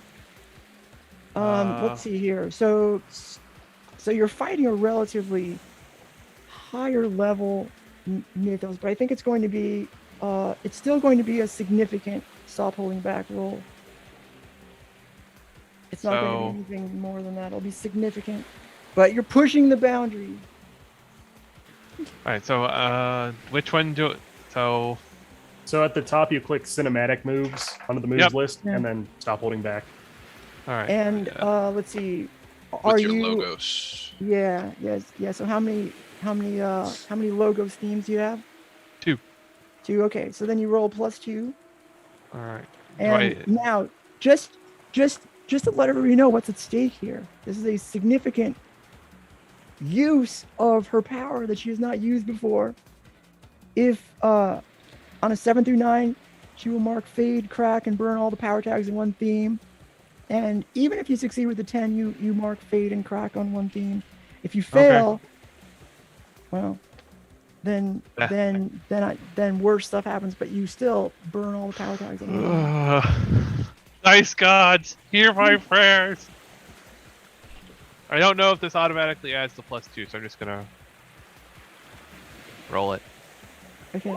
Let's see here. So you're fighting a relatively higher level mythos, but I think it's going to be it's still going to be a significant stop holding back roll. It's not going to be anything more than that. It'll be significant, but you're pushing the boundary. All right. So which one do? So at the top, you click cinematic moves under the moves list, and then stop holding back. all right. And let's see, With your logos. Yeah. So how many logos themes do you have? 2. 2. Okay. So then you roll +2. All right. And now, just to let everybody know what's at stake here. This is a significant use of her power that she has not used before. If on a 7 through 9, she will mark, fade, crack, and burn all the power tags in one theme. And even if you succeed with the 10, you mark, fade, and crack on one theme. If you fail, well, then worse stuff happens. But you still burn all the power tags on one theme. Nice gods, hear my prayers. I don't know if this automatically adds the +2, so I'm just gonna roll it. Okay.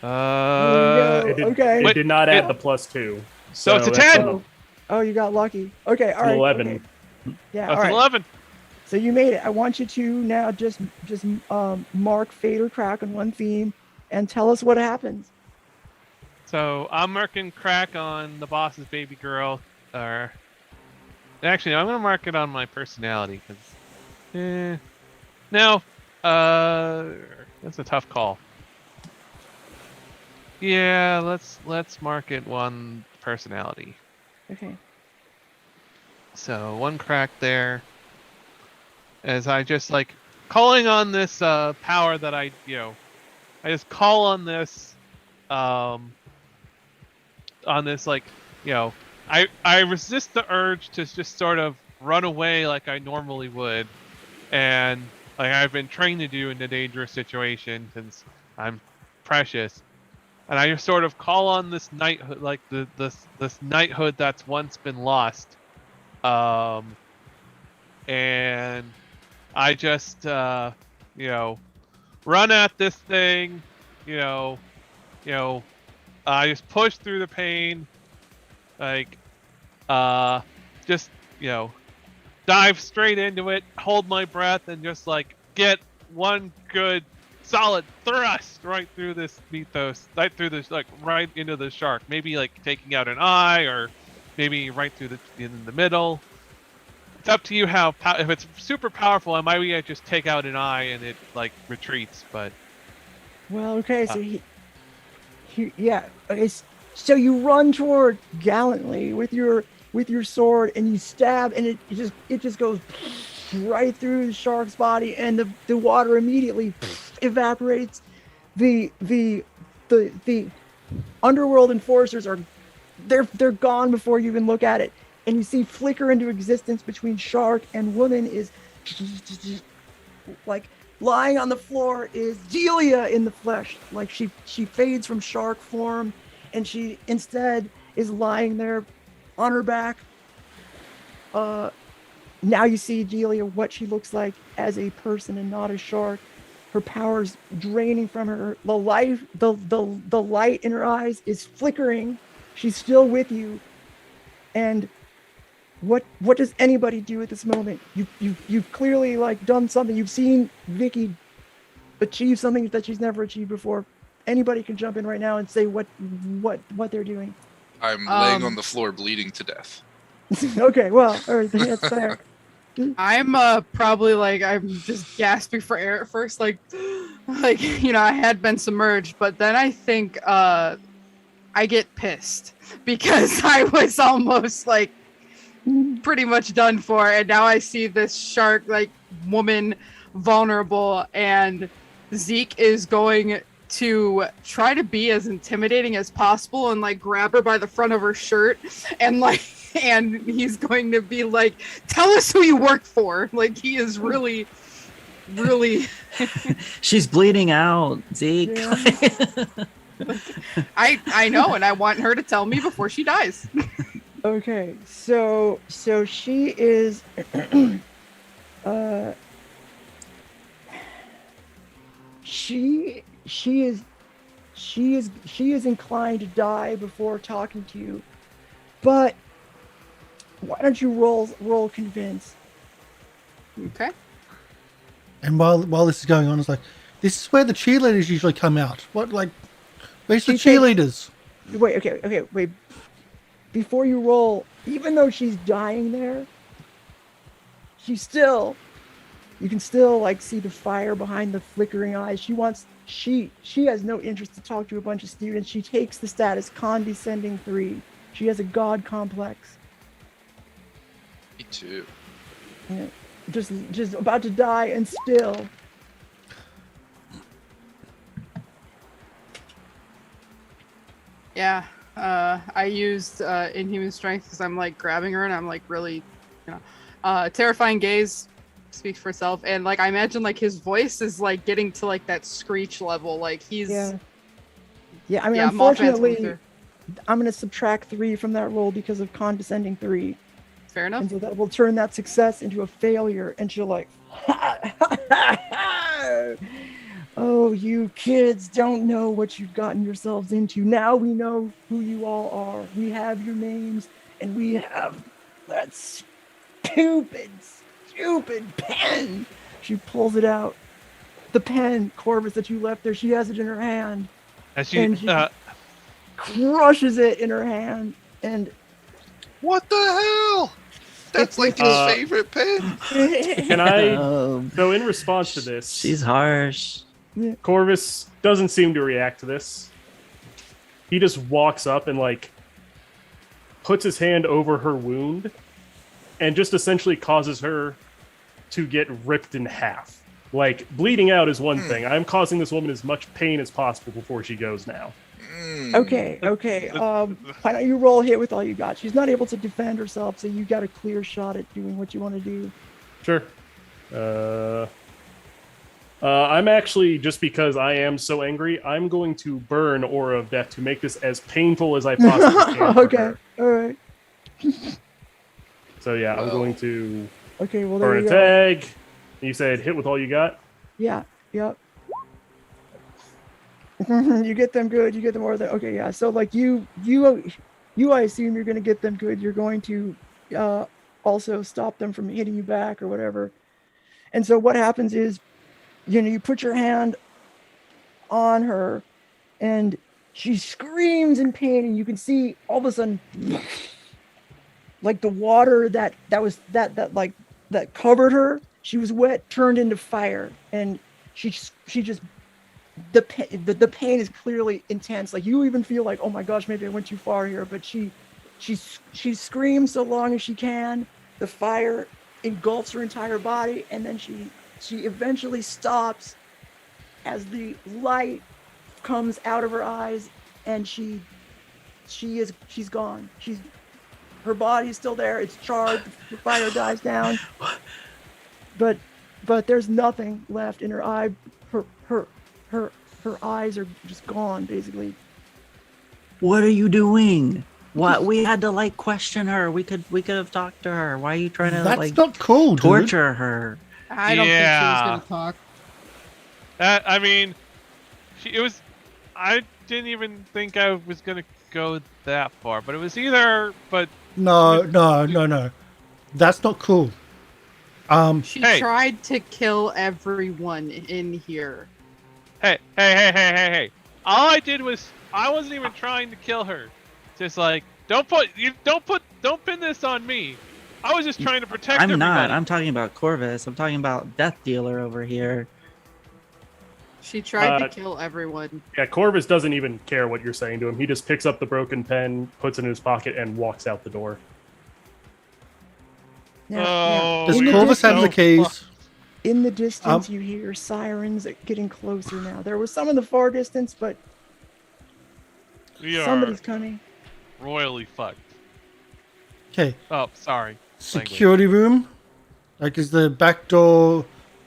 It did not add the +2. So it's a 10. Oh, you got lucky. Okay, all right. 11. Okay. Yeah, That's all right. 11. So you made it. I want you to now just mark, fade, or crack on one theme, and tell us what happens. So I'm marking crack on the boss's baby girl, or actually, I'm gonna mark it on my personality because, no, that's a tough call. Yeah, let's mark it one personality. Okay. So 1 crack there. As I just like calling on this power that I just call on this like, I resist the urge to just sort of run away like I normally would, and like I've been trained to do in a dangerous situation since I'm precious. And I just sort of call on this knighthood, like this knighthood that's once been lost, and I just run at this thing, I just push through the pain, like just dive straight into it, hold my breath, and just like get one good solid thrust right through this mythos, right through this, like right into the shark. Maybe like taking out an eye, or maybe right through in the middle. It's up to you how. If it's super powerful, I might just take out an eye and it like retreats. But well, okay. So okay. So you run toward gallantly with your sword, and you stab, and it just goes right through the shark's body, and the water immediately evaporates. The underworld enforcers they're gone before you even look at it, and you see flicker into existence between shark and woman is like lying on the floor is Delia in the flesh. Like she fades from shark form, and she instead is lying there on her back. Now you see Delia, what she looks like as a person and not a shark. Her power's draining from her. The light in her eyes is flickering. She's still with you. And what does anybody do at this moment? You've clearly like done something. You've seen Vicky achieve something that she's never achieved before. Anybody can jump in right now and say what they're doing. I'm laying on the floor bleeding to death. Okay, well, all right, that's fair. I'm probably like, I'm just gasping for air at first, like I had been submerged, but then I think I get pissed because I was almost like pretty much done for, and now I see this shark like woman vulnerable, and Zeke is going to try to be as intimidating as possible and like grab her by the front of her shirt and he's going to be like, tell us who you work for. Like he is really She's bleeding out, Zeke. Yeah. I know, and I want her to tell me before she dies. Okay, so she is she is inclined to die before talking to you. But why don't you roll convince? Okay. And while this is going on, it's like, this is where the cheerleaders usually come out. What, like, where's the She takes- cheerleaders? Wait, wait. Before you roll, even though she's dying there, you can still like see the fire behind the flickering eyes. She has no interest to talk to a bunch of students. She takes the status condescending 3. She has a god complex. Me too. Yeah, just about to die and still. Yeah. I used inhuman strength because I'm like grabbing her and I'm like really, terrifying gaze speaks for itself. And like I imagine like his voice is like getting to like that screech level. Like he's Yeah. I mean, Mothman's unfortunately, Polter. I'm gonna subtract 3 from that roll because of condescending 3. Fair enough. And so that will turn that success into a failure. And she'll like, oh, you kids don't know what you've gotten yourselves into. Now we know who you all are. We have your names, and we have that stupid pen. She pulls it out. The pen, Corvus, that you left there, she has it in her hand. And she Crushes it in her hand. And What the hell? That's like his favorite pen. Can I? So in response to this, She's harsh. Corvus doesn't seem to react to this. He just walks up and like puts his hand over her wound and just essentially causes her to get ripped in half. Like bleeding out is one thing. I'm causing this woman as much pain as possible before she goes now. Okay. Why don't you roll a hit with all you got? She's not able to defend herself, so you got a clear shot at doing what you want to do. Sure. I'm actually, just because I am so angry, I'm going to burn Aura of Death to make this as painful as I possibly can. for Okay. her. All right. So yeah, I'm going to Okay. Well, there burn you a go. tag. You said hit with all you got? Yeah. Yep. You get them good. You get them more than okay. Yeah. So like you, I assume you're going to get them good. You're going to also stop them from hitting you back or whatever. And so what happens is, you put your hand on her, and she screams in pain, and you can see all of a sudden, like the water that covered her. She was wet, turned into fire, and she just. The pain is clearly intense. Like you even feel like, oh my gosh, maybe I went too far here. But she screams so long as she can. The fire engulfs her entire body, and then she eventually stops as the light comes out of her eyes, and she's gone. Her body's still there. It's charred. The fire dies down, but there's nothing left in her eye. Her eyes are just gone, basically. What are you doing? What we had to like question her. We could have talked to her. Why are you trying to That's like not cool, dude. torture her? I don't think she was gonna talk. I mean, I didn't even think I was gonna go that far, but it was either. But No. That's not cool. She Hey. tried to kill everyone in here. Hey! All I did was I wasn't even trying to kill her. Just like don't pin this on me. I was just trying to protect I'm everybody. not. I'm talking about Corvus. I'm talking about Death Dealer over here. She tried to kill everyone. Yeah, Corvus doesn't even care what you're saying to him. He just picks up the broken pen, puts it in his pocket, and walks out the door. Oh, Does In the Corvus have the distance- keys? In the distance, you hear sirens getting closer now. There was some in the far distance, but we are somebody's coming. royally fucked. Okay. Oh, sorry. Security room? Like, is the back door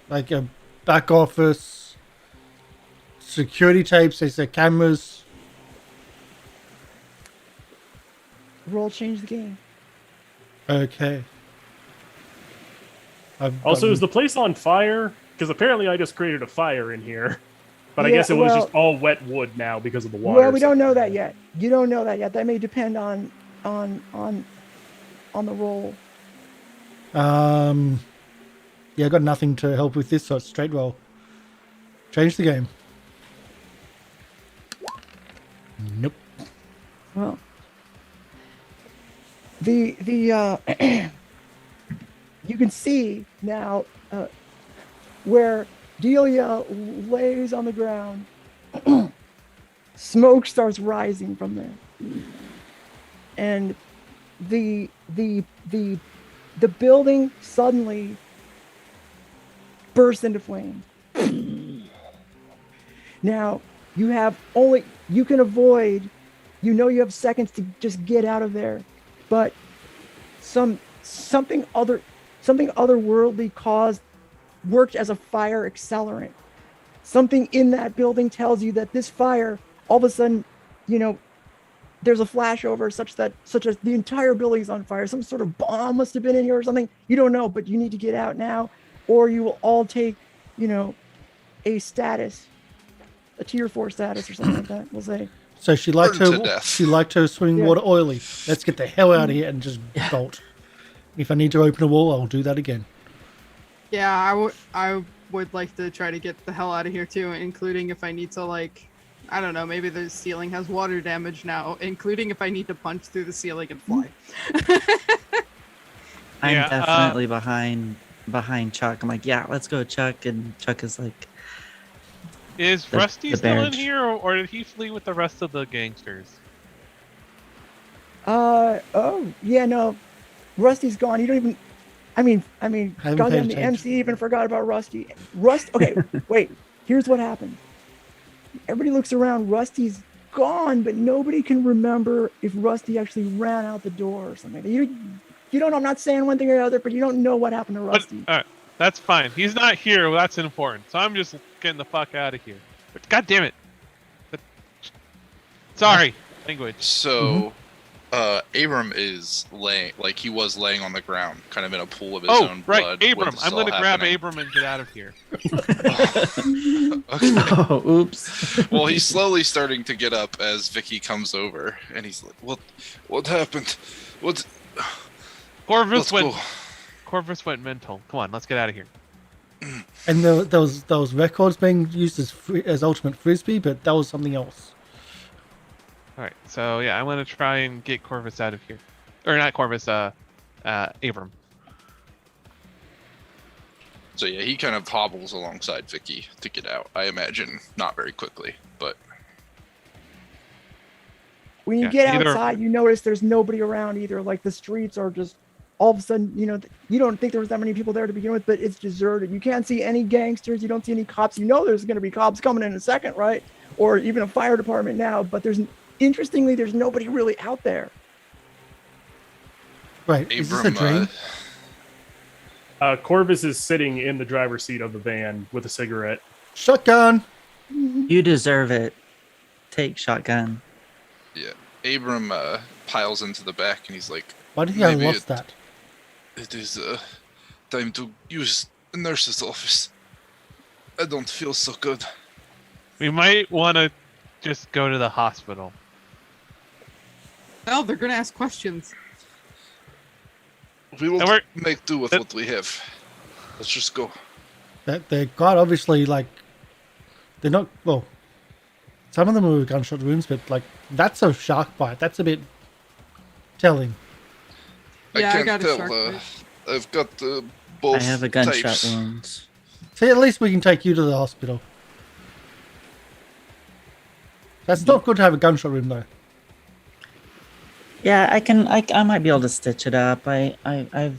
like a back office? Security tapes? Is there cameras? Roll change the game. Okay. Also, is the place on fire? Because apparently I just created a fire in here. But I Yeah, guess it was well- just all wet wood now because of the water. Well, we don't know that yet. You don't know that yet. That may depend on the roll. Yeah, I got nothing to help with this, so it's straight roll. Change the game. Nope. Well, the you can see now where Delia lays on the ground. Smoke starts rising from there, and the building suddenly bursts into flames. Now you can avoid. You know you have seconds to just get out of there, but something otherworldly worked as a fire accelerant. Something in that building tells you that this fire, all of a sudden, there's a flashover such as the entire building's on fire. Some sort of bomb must have been in here or something. You don't know, but you need to get out now, or you will all take, a status, a tier 4 status or something like that. We'll say. So she liked Burned to death. her swimming Yeah. water oily. Let's get the hell out of here and just bolt. If I need to open a wall, I'll do that again. Yeah, I would like to try to get the hell out of here too, including if I need to, like, I don't know, maybe the ceiling has water damage now, including if I need to punch through the ceiling and fly. I'm Yeah, definitely behind Chuck. I'm like, yeah, let's go, Chuck. And Chuck is like, Is The- Rusty the still in Barrett. here, or did he flee with the rest of the gangsters? Oh yeah, no, Rusty's gone. You don't even. I mean, Haven't goddamn, paid the attention. MC even forgot about Rusty. Okay, wait. Here's what happened. Everybody looks around. Rusty's gone, but nobody can remember if Rusty actually ran out the door or something. You don't know. I'm not saying one thing or the other, but you don't know what happened to But, Rusty. all right, that's fine. He's not here. Well, that's important. So I'm just getting the fuck out of here. But God damn it! Sorry, language. So, Abram is he was laying on the ground, kind of in a pool of his Oh, own right, blood. when Abram. this I'm is all gonna grab happening. Abram and get out of here. Okay. oh, oops. Well, he's slowly starting to get up as Vicky comes over, and he's like, "What happened? What? Corvus Let's go." Corvus went mental. Come on, let's get out of here. And there was records being used as ultimate frisbee, but that was something else. All right, so yeah, I'm gonna try and get Corvus out of here, or not Corvus, Abram. So yeah, he kind of hobbles alongside Vicky to get out. I imagine not very quickly, but When you Yeah, get either- outside, you notice there's nobody around either. Like the streets are just all of a sudden, you don't think there was that many people there to begin with, but it's deserted. You can't see any gangsters. You don't see any cops. You know there's going to be cops coming in a second, right? Or even a fire department now. But interestingly, there's nobody really out there. Right, is this a Abram, dream? Corvus is sitting in the driver's seat of the van with a cigarette. Shotgun! You deserve it. Take shotgun. Abram piles into the back, and he's like, Why do you think I Maybe lost it- that? "It is time to use the nurse's office. I don't feel so good." We might want to just go to the hospital. Oh, they're gonna ask questions. We will And we're- make do with what we have. Let's just go. They're quite obviously they're not, well, some of them are gunshot wounds, but that's a shark bite. That's a bit telling. Yeah, I can't got a tell. shark bite. I've got both I have a gunshot types. wound. See, at least we can take you to the hospital. That's not good to have a gunshot wound, though. Yeah, I might be able to stitch it up. I've I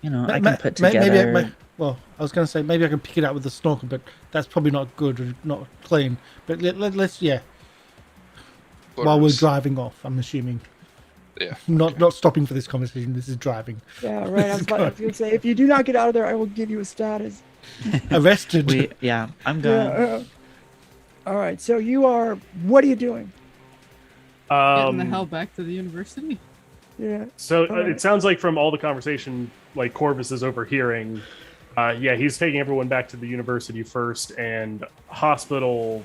can put Maybe together. well, I was going to say maybe I can pick it up with the snorkel, but that's probably not good or not clean. But let's while we're Corvus. driving off, I'm assuming. Yeah. Not stopping for this conversation. This is driving. Yeah, right. I was going to say, if you do not get out of there, I will give you a status. Arrested. I'm gone. Yeah. All right. So you are. What are you doing? Getting the hell back to the university. Yeah. So Alright. it sounds like from all the conversation, like Corvus is overhearing, Yeah, he's taking everyone back to the university first, and hospital.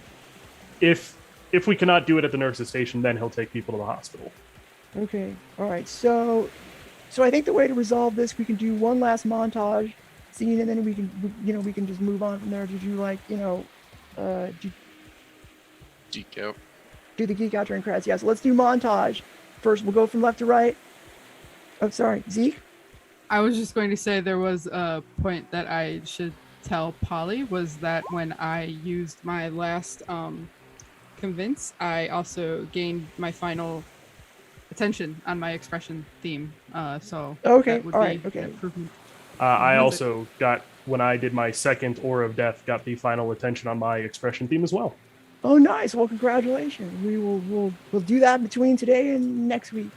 If we cannot do it at the nurse's station, then he'll take people to the hospital. Okay. All right. So I think the way to resolve this, we can do one last montage scene, and then we can just move on from there. Did you like, Geek out. do the geek out during credits? Yeah. So let's do montage. First, we'll go from left to right. Oh, sorry, Zeke. I was just going to say there was a point that I should tell Polly, was that when I used my last convince, I also gained my final attention on my expression theme. So Okay, that would all be right, okay. an improvement. I also got, when I did my second Aura of Death, got the final attention on my expression theme as well. Oh, nice. Well, congratulations. We'll do that between today and next week.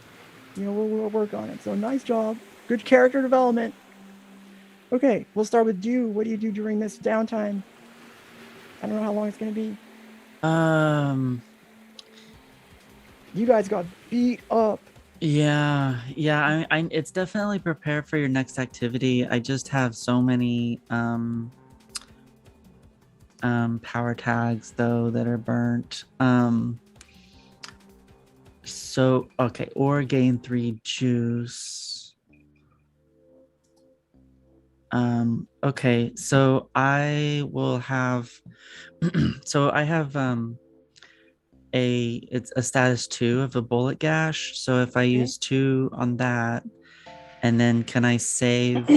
We'll work on it. So nice job. Good character development. Okay, we'll start with Do. What do you do during this downtime? I don't know how long it's gonna be. You guys got beat up. Yeah. I it's definitely prepare for your next activity. I just have so many power tags though that are burnt. So okay, or gain 3 juice. Okay, so I will have so I have it's a status 2 of a bullet gash. So if I use 2 on that, and then can I save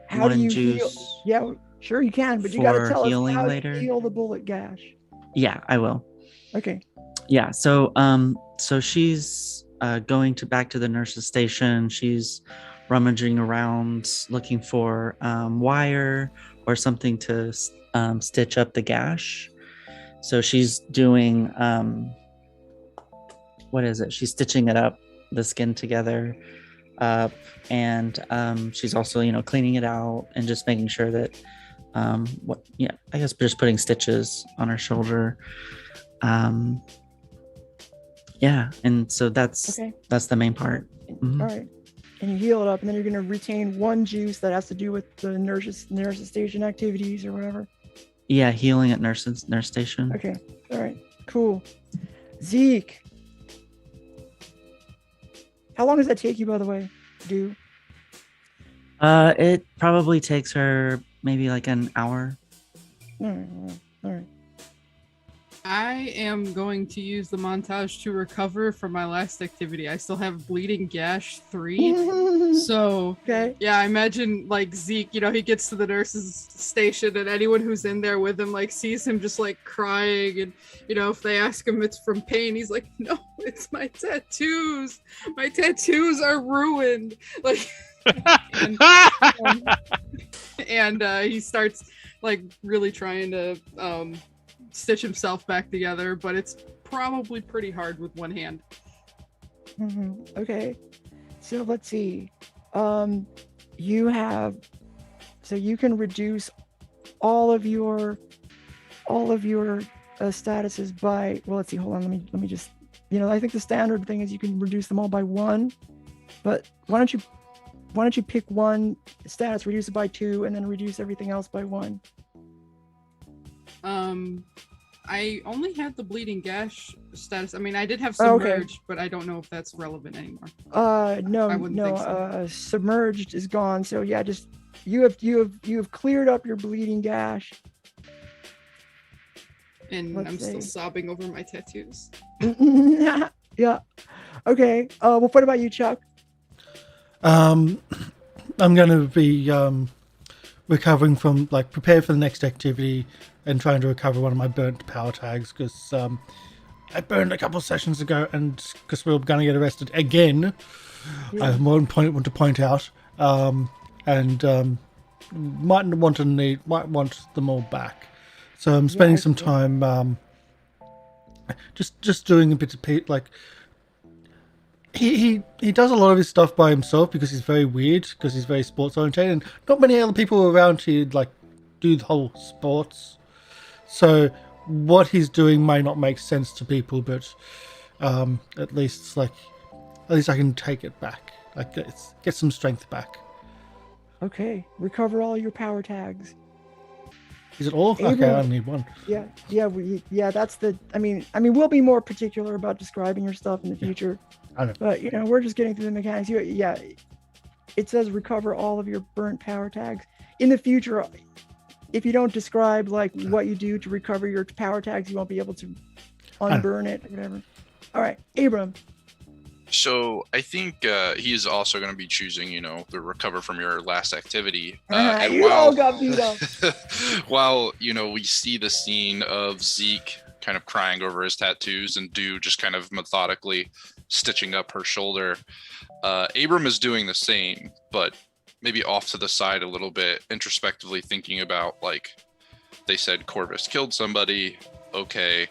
How do 1 you juice? heal? Yeah, sure you can, but you gotta for tell us healing how later? to heal the bullet gash. Yeah, I will. Okay. Yeah, so so she's going back to the nurse's station. She's rummaging around looking for wire or something to stitch up the gash. So she's doing what is it? She's stitching it up, the skin together, and she's also cleaning it out and just making sure that I guess just putting stitches on her shoulder. Yeah, and so that's the main part. Mm-hmm. All right. And you heal it up, and then you're gonna retain 1 juice that has to do with the nurse's station activities or whatever. Yeah, healing at nurse station. Okay. All right. Cool. Zeke. How long does that take you, by the way? Do? It probably takes her maybe like an hour. All right. I am going to use the montage to recover from my last activity. I still have bleeding gash 3. So yeah, I imagine like Zeke, he gets to the nurse's station and anyone who's in there with him like sees him just like crying, and if they ask him it's from Payne, he's like, no, it's my tattoos. My tattoos are ruined. Like and he starts like really trying to stitch himself back together, but it's probably pretty hard with one hand. Okay, so let's see. You can reduce all of your statuses by, well, let's see, hold on, let me just, I think the standard thing is you can reduce them all by 1, but why don't you pick 1 status, reduce it by 2, and then reduce everything else by 1? I only had the bleeding gash status. I mean, I did have submerged, but I don't know if that's relevant anymore. No, I wouldn't think so. Submerged is gone. So yeah, just you have cleared up your bleeding gash. And I'm still sobbing over my tattoos. Yeah. Okay. Well, what about you, Chuck? I'm going to be recovering from, prepare for the next activity and trying to recover one of my burnt power tags, because I burned a couple of sessions ago, and because we were going to get arrested again. I have more important to point out, and might want them all back. So I'm spending some time just doing a bit of he does a lot of his stuff by himself because he's very weird, because he's very sports oriented, and not many other people around here do the whole sports. So what he's doing may not make sense to people, but at least I can take it back, get some strength back. Okay, recover all your power tags. Is it all? Okay, I Abraham. only need one. Yeah. That's the. I mean, we'll be more particular about describing your stuff in the future. I know. But we're just getting through the mechanics. It says recover all of your burnt power tags. In the future, if you don't describe like what you do to recover your power tags, you won't be able to unburn it or whatever. All right, Abrahm. So I think he is also going to be choosing, the recover from your last activity. All got beat up. While, we see the scene of Zeke kind of crying over his tattoos and Do just kind of methodically stitching up her shoulder. Abrahm is doing the same, but maybe off to the side a little bit, introspectively thinking about, like, they said Corvus killed somebody. Okay,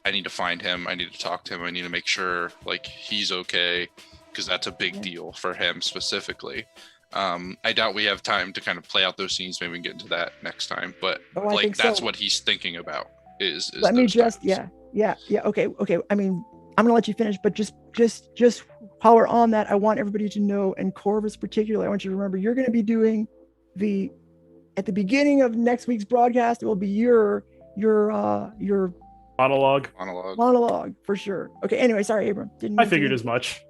I need to find him. I need to talk to him. I need to make sure, like, he's okay, because that's a big deal for him specifically. I doubt we have time to kind of play out those scenes. Maybe we can get into that next time. But that's what he's thinking about. Let me just times. Yeah. Okay. I mean, I'm gonna let you finish, but just while we're on that, I want everybody to know, and Corvus particularly, I want you to remember, you're going to be doing at the beginning of next week's broadcast, it will be your monologue for sure. Okay. Anyway, sorry, Abrahm. I figured as much.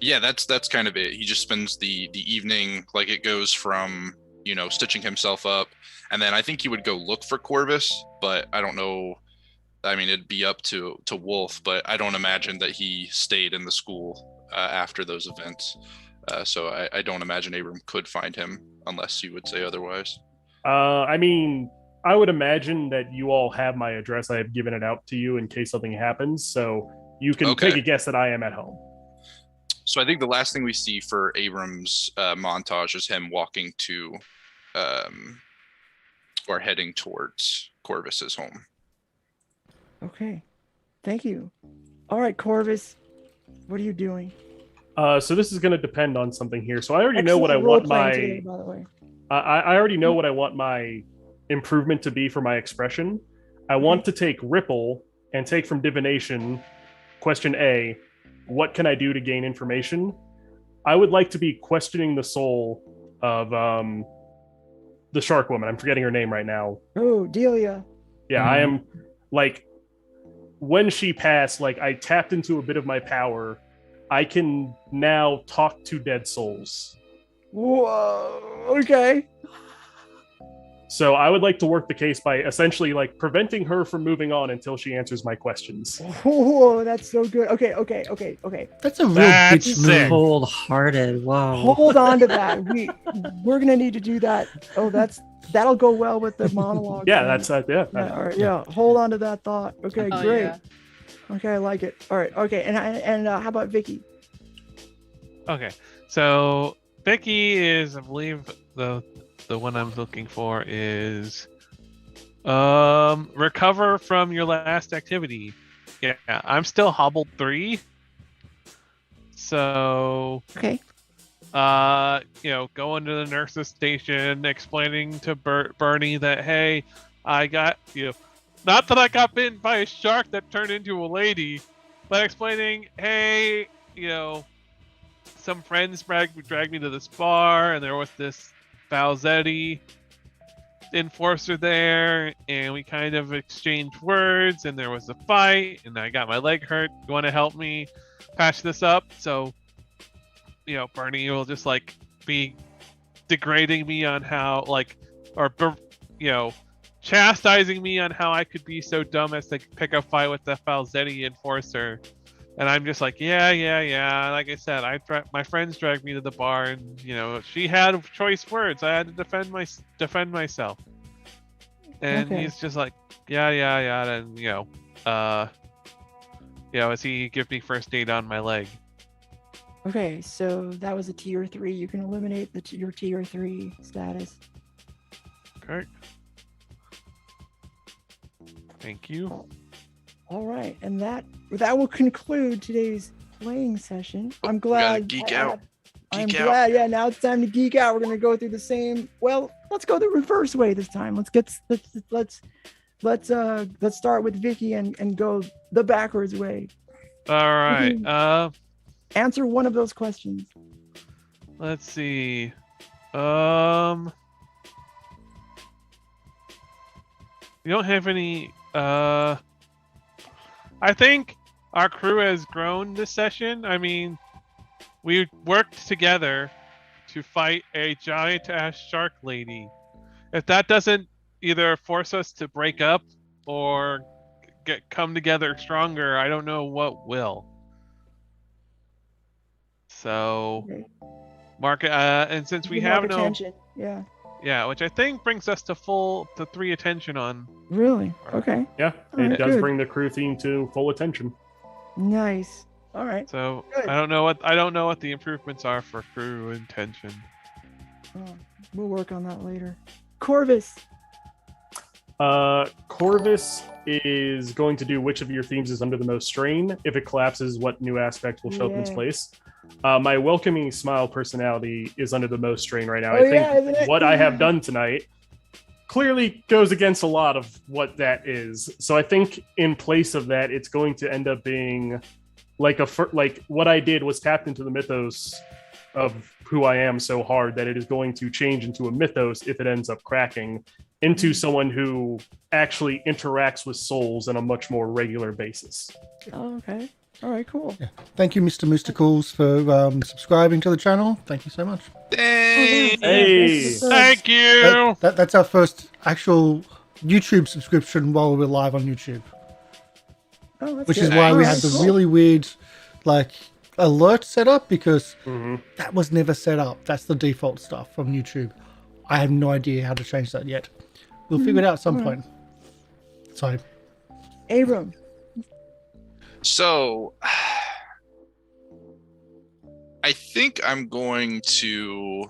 Yeah, that's kind of it. He just spends the evening, like, it goes from, stitching himself up, and then I think he would go look for Corvus, but I don't know. I mean, it'd be up to Wolf, but I don't imagine that he stayed in the school after those events. So I don't imagine Abrahm could find him unless you would say otherwise. I mean, I would imagine that you all have my address. I have given it out to you in case something happens, so you can take a guess that I am at home. So I think the last thing we see for Abraham's montage is him walking to or heading towards Corvus's home. Okay, thank you. All right, Corvus, what are you doing? So this is going to depend on something here. So I already know what I want my. Today, by the way, I already know what I want my improvement to be for my expression. I want to take Ripple and take from divination. Question A: what can I do to gain information? I would like to be questioning the soul of the shark woman. I'm forgetting her name right now. Oh, Delia. Yeah, I am like. When she passed, like, I tapped into a bit of my power. I can now talk to dead souls. Whoa, okay. So I would like to work the case by essentially, like, preventing her from moving on until she answers my questions. Whoa, that's so good. Okay. That's a real bitch move. Cold-hearted. Whoa. Hold on to that. We're gonna need to do that. Oh, that'll go well with the monologue. Yeah, that's All right, yeah. Hold on to that thought. Okay, great. Yeah. Okay, I like it. All right. Okay, and how about Vicky? Okay, so Vicky is, I believe, the one I'm looking for is recover from your last activity. Yeah, I'm still hobbled 3. So okay. Going to the nurse's station, explaining to Bernie that, hey, I got, not that I got bitten by a shark that turned into a lady, but explaining, hey, some friends dragged me to this bar, and there was this Falzetti enforcer there, and we kind of exchanged words, and there was a fight, and I got my leg hurt. You want to help me patch this up? So, Bernie will just, like, be degrading me on how, like, or chastising me on how I could be so dumb as to pick a fight with the Falzetti enforcer. And I'm just like, yeah. Like I said, my friends dragged me to the bar, and she had choice words. I had to defend myself. And he's just like, yeah. And as he give me first aid on my leg. Okay, so that was a tier 3. You can eliminate your tier 3 status. Okay. Thank you. All right, and that will conclude today's playing session. I'm glad. Geek out. Glad. Yeah, now it's time to geek out. We're gonna go through the same. Well, let's go the reverse way this time. Let's start with Vicky and go the backwards way. All right. Answer one of those questions. Let's see. We don't have any. I think our crew has grown this session. I mean, we worked together to fight a giant ass shark lady. If that doesn't either force us to break up or come together stronger, I don't know what will. So, Okay. mark and since we Give have Mark no attention. Yeah. which I think brings us to 3 attention on. Really? Okay. Yeah, All it right, does good. bring the crew theme to full attention. Nice. All right. So Good. I don't know what the improvements are for crew intention. We'll work on that later. Corvus. Corvus is going to do which of your themes is under the most strain. If it collapses, what new aspect will show up in its Yeah. place. My welcoming smile personality is under the most strain right now. Oh, I think yeah, isn't it? what I have done tonight clearly goes against a lot of what that is. So I think in place of that, it's going to end up being like what I did was tapped into the mythos of who I am so hard that it is going to change into a mythos if it ends up cracking into someone who actually interacts with souls on a much more regular basis. Oh, okay. All right, cool. Yeah. Thank you, Mr. Moosticles, for subscribing to the channel. Thank you so much. Dang. Hey. Thank you. That's our first actual YouTube subscription while we're live on YouTube, Oh, that's which good. is why All we right, had the cool. really weird, like, alert set up, because Mhm. that was never set up. That's the default stuff from YouTube. I have no idea how to change that yet. We'll figure it out at some point. Sorry. Abram. So, I think I'm going to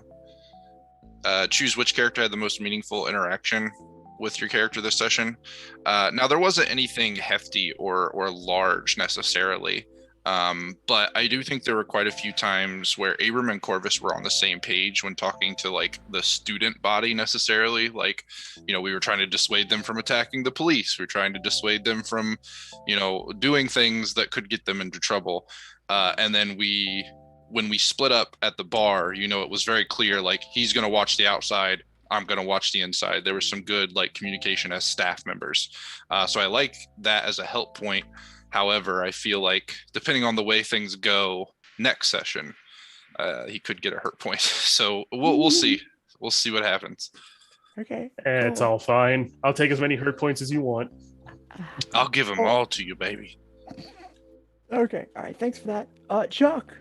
choose which character had the most meaningful interaction with your character this session. Now, there wasn't anything hefty or large necessarily, but I do think there were quite a few times where Abrahm and Corvus were on the same page when talking to like the student body necessarily. Like, you know, we were trying to dissuade them from attacking the police. We were trying to dissuade them from, you know, doing things that could get them into trouble. And then when we split up at the bar, you know, it was very clear, like, he's going to watch the outside, I'm going to watch the inside. There was some good like communication as staff members. So I like that as a help point. However, I feel like depending on the way things go next session, he could get a hurt point. So we'll see. We'll see what happens. Okay. It's all fine. I'll take as many hurt points as you want. I'll give them all to you, baby. Okay. All right. Thanks for that. Chuck.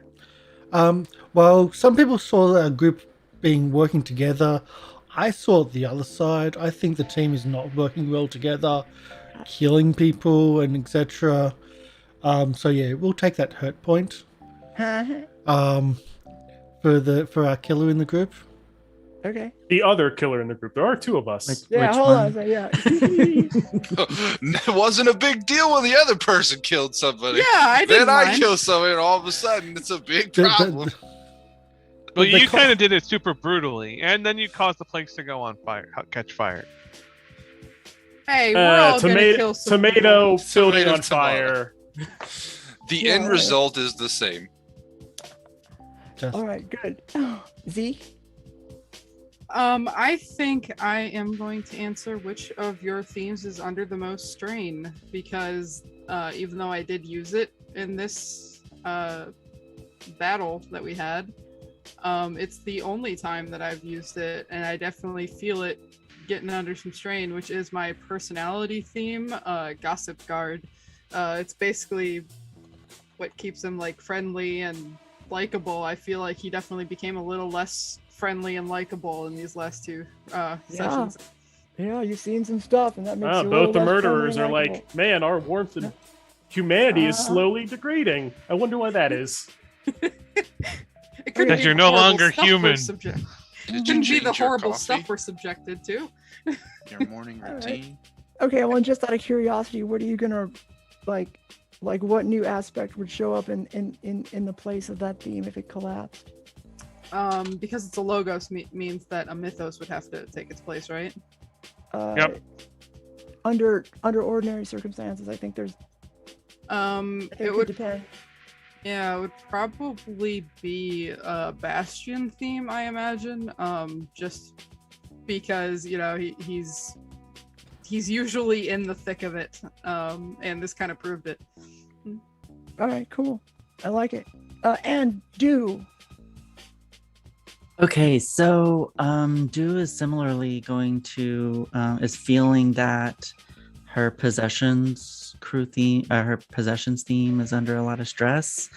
Well, some people saw a group working together. I saw the other side. I think the team is not working well together, killing people and etc. So yeah, we'll take that hurt point. For our killer in the group. Okay. The other killer in the group. There are two of us. Yeah. Which Hold one? on. So, yeah. It wasn't a big deal when the other person killed somebody. Yeah, I didn't Then I mind. kill somebody, and all of a sudden it's a big The- problem. Well, But they you call- kind of did it super brutally, and then you caused the place to go on fire, catch fire. Hey, we're all gonna kill some people. tomato building Tomato, on fire. The Yeah, end right. result is the same. Just- All right. Good. Zeke. I think I am going to answer which of your themes is under the most strain, because even though I did use it in this battle that we had, it's the only time that I've used it, and I definitely feel it getting under some strain, which is my personality theme, Gossip Guard. It's basically what keeps him like friendly and likable. I feel like he definitely became a little less friendly and likable in these last two sessions. Yeah, you've seen some stuff, and that makes you a Both little the less murderers friendly are and like, man, our warmth and humanity is Uh-huh. slowly degrading. I wonder why that is. It could Because be you're the no horrible longer stuff we're human. subject- Did It you can be the change your horrible coffee? stuff we're subjected to. Your morning All right. routine. Okay, well, just out of curiosity, what are you gonna like what new aspect would show up in the place of that theme if it collapsed? Because it's a logos means that a mythos would have to take its place, right? Yep. Under ordinary circumstances, I think there's. I think It it would depend. Yeah, it would probably be a Bastion theme, I imagine. Just because he's usually in the thick of it, and this kind of proved it. All right, cool. I like it. And do. Okay, so Du is similarly is feeling that her possessions theme is under a lot of stress.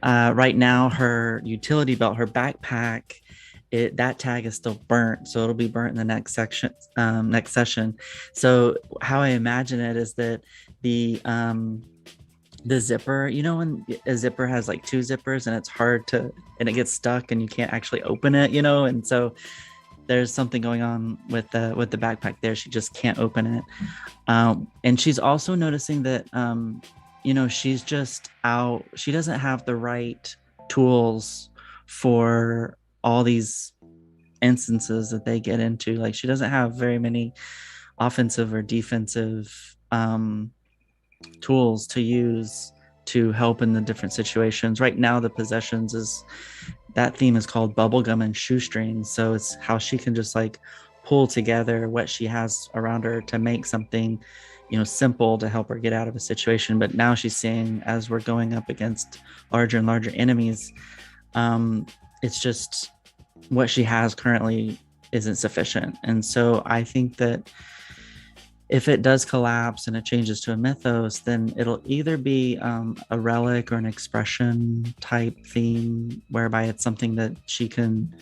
Right now, her utility belt, her backpack, that tag is still burnt, so it'll be burnt in the next session. So how I imagine it is that the zipper, when a zipper has like two zippers and it's hard and it gets stuck and you can't actually open it, and so there's something going on with the backpack there. She just can't open it. And she's also noticing that she's just out. She doesn't have the right tools for all these instances that they get into. Like, she doesn't have very many offensive or defensive tools to use to help in the different situations. Right now, the possessions that theme is called bubblegum and shoestrings. So it's how she can just like pull together what she has around her to make something, simple to help her get out of a situation. But now she's seeing, as we're going up against larger and larger enemies, it's just what she has currently isn't sufficient. And so I think that if it does collapse and it changes to a mythos, then it'll either be a relic or an expression type theme, whereby it's something that she can,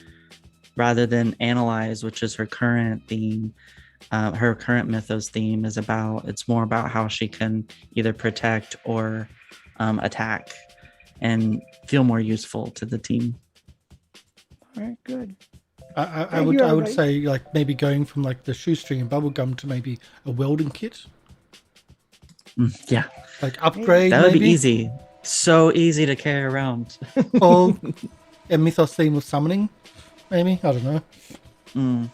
rather than analyze, which is her current theme, her current mythos theme it's more about how she can either protect or attack and feel more useful to the team. All right, good. I would say, like, maybe going from like the shoestring and bubblegum to maybe a welding kit. Yeah. Like upgrade. That would maybe? be easy. So easy to carry around. Or a mythos theme of summoning, maybe. I don't know.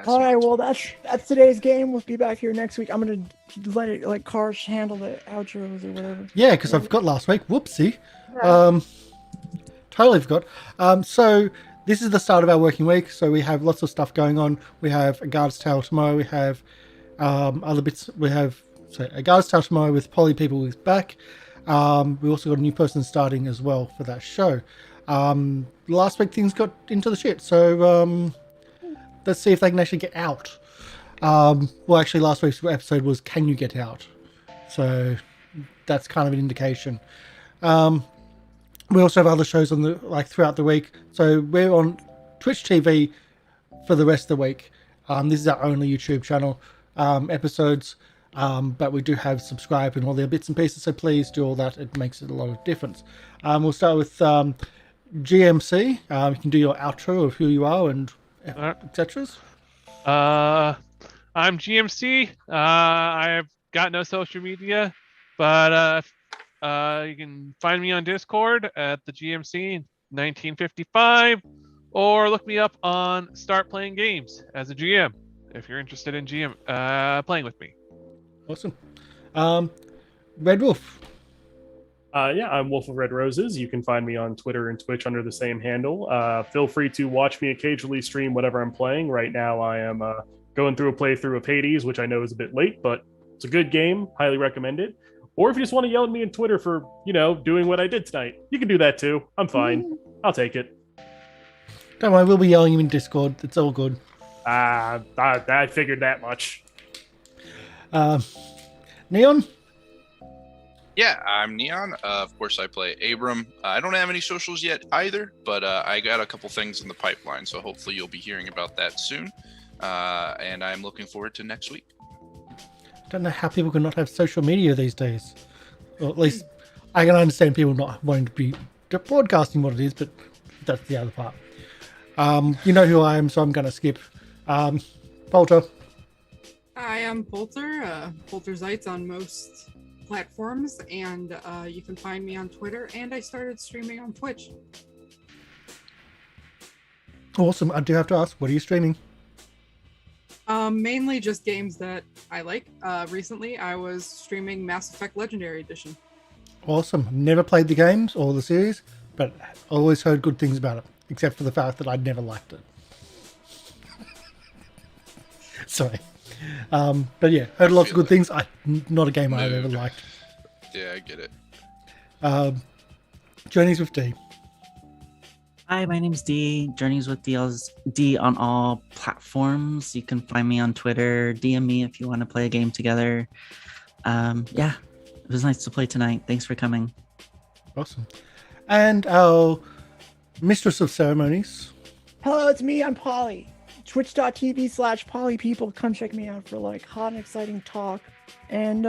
All right, well, that's today's game. We'll be back here next week. I'm gonna let it like Karsh handle the outros or whatever. Yeah, because I forgot last week. Whoopsie. Totally forgot. So this is the start of our working week. So we have lots of stuff going on. We have a Guard's Tale tomorrow. We have other bits. We have a Guard's Tale tomorrow with Polly People is back. We also got a new person starting as well for that show. Last week things got into the shit. So let's see if they can actually get out. Well, actually, last week's episode was "Can you get out?" So that's kind of an indication. We also have other shows on throughout the week. So we're on Twitch TV for the rest of the week. This is our only YouTube channel episodes, but we do have subscribe and all their bits and pieces. So please do all that. It makes it a lot of difference. We'll start with GMC. You can do your outro of who you are and etc. I'm GMC. I've got no social media, but you can find me on Discord at the GMC 1955, or look me up on Start Playing Games as a GM if you're interested in playing with me. Awesome. Red Wolf. I'm Wolf of Red Roses. You can find me on Twitter and Twitch under the same handle. Feel free to watch me occasionally stream whatever I'm playing. Right now I am going through a playthrough of Hades, which I know is a bit late, but it's a good game. Highly recommend it. Or if you just want to yell at me on Twitter for, doing what I did tonight, you can do that too. I'm fine. I'll take it. Don't worry, we'll be yelling you in Discord. It's all good. I figured that much. Neon? Yeah, I'm Neon. Of course, I play Abrahm. I don't have any socials yet either, but I got a couple things in the pipeline, so hopefully you'll be hearing about that soon. And I'm looking forward to next week. I don't know how people can not have social media these days. Or at least I can understand people not wanting to be broadcasting what it is, but that's the other part. You know who I am, so I'm going to skip. Polter. I am Polter. Polter Zeitz on most platforms, and you can find me on Twitter, and I started streaming on Twitch. Awesome. I do have to ask, what are you streaming? Mainly just games that I like. Recently, I was streaming Mass Effect Legendary Edition. Awesome. Never played the games or the series, but always heard good things about it, except for the fact that I'd never liked it. Sorry. But yeah, heard lots of good things. Not a game I've ever liked. Yeah, I get it. Journeys with D. Hi, my name's D. Journeys with D on all platforms. You can find me on Twitter. DM me if you want to play a game together. Yeah, it was nice to play tonight. Thanks for coming. Awesome. And our mistress of ceremonies. Hello, it's me. I'm Polly. Twitch.tv/PollyPeople. Come check me out for like hot and exciting talk and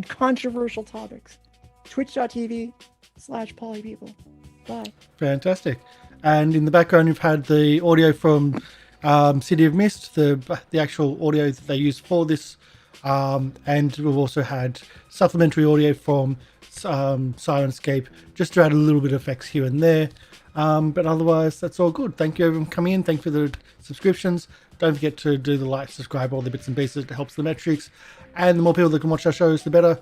controversial topics. Twitch.tv/PollyPeople. Bye. Fantastic. And in the background, you've had the audio from City of Mist, the actual audio that they used for this. And we've also had supplementary audio from Syrinscape, just to add a little bit of effects here and there. But otherwise, that's all good. Thank you everyone for coming in. Thank you for the subscriptions. Don't forget to do the like, subscribe, all the bits and pieces. It helps the metrics. And the more people that can watch our shows, the better.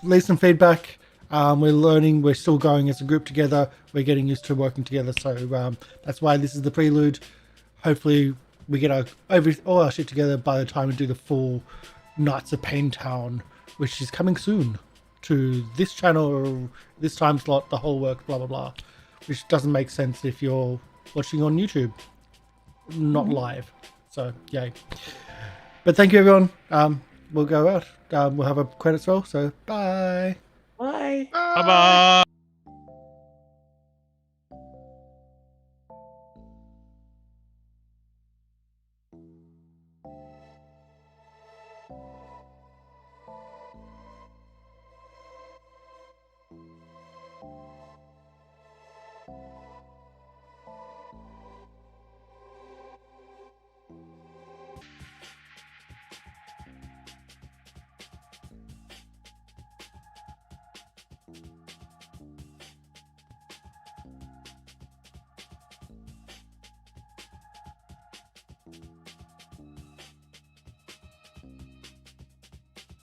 Leave some feedback. We're learning. We're still growing as a group together. We're getting used to working together. So that's why this is the prelude. Hopefully, we get all our shit together by the time we do the full Knights of Payne Town, which is coming soon to this channel or this time slot, the whole work, blah, blah, blah. Which doesn't make sense if you're watching on YouTube, not live. So, yay. But thank you, everyone. We'll go out. We'll have a credits roll. So, bye. Bye. Bye bye.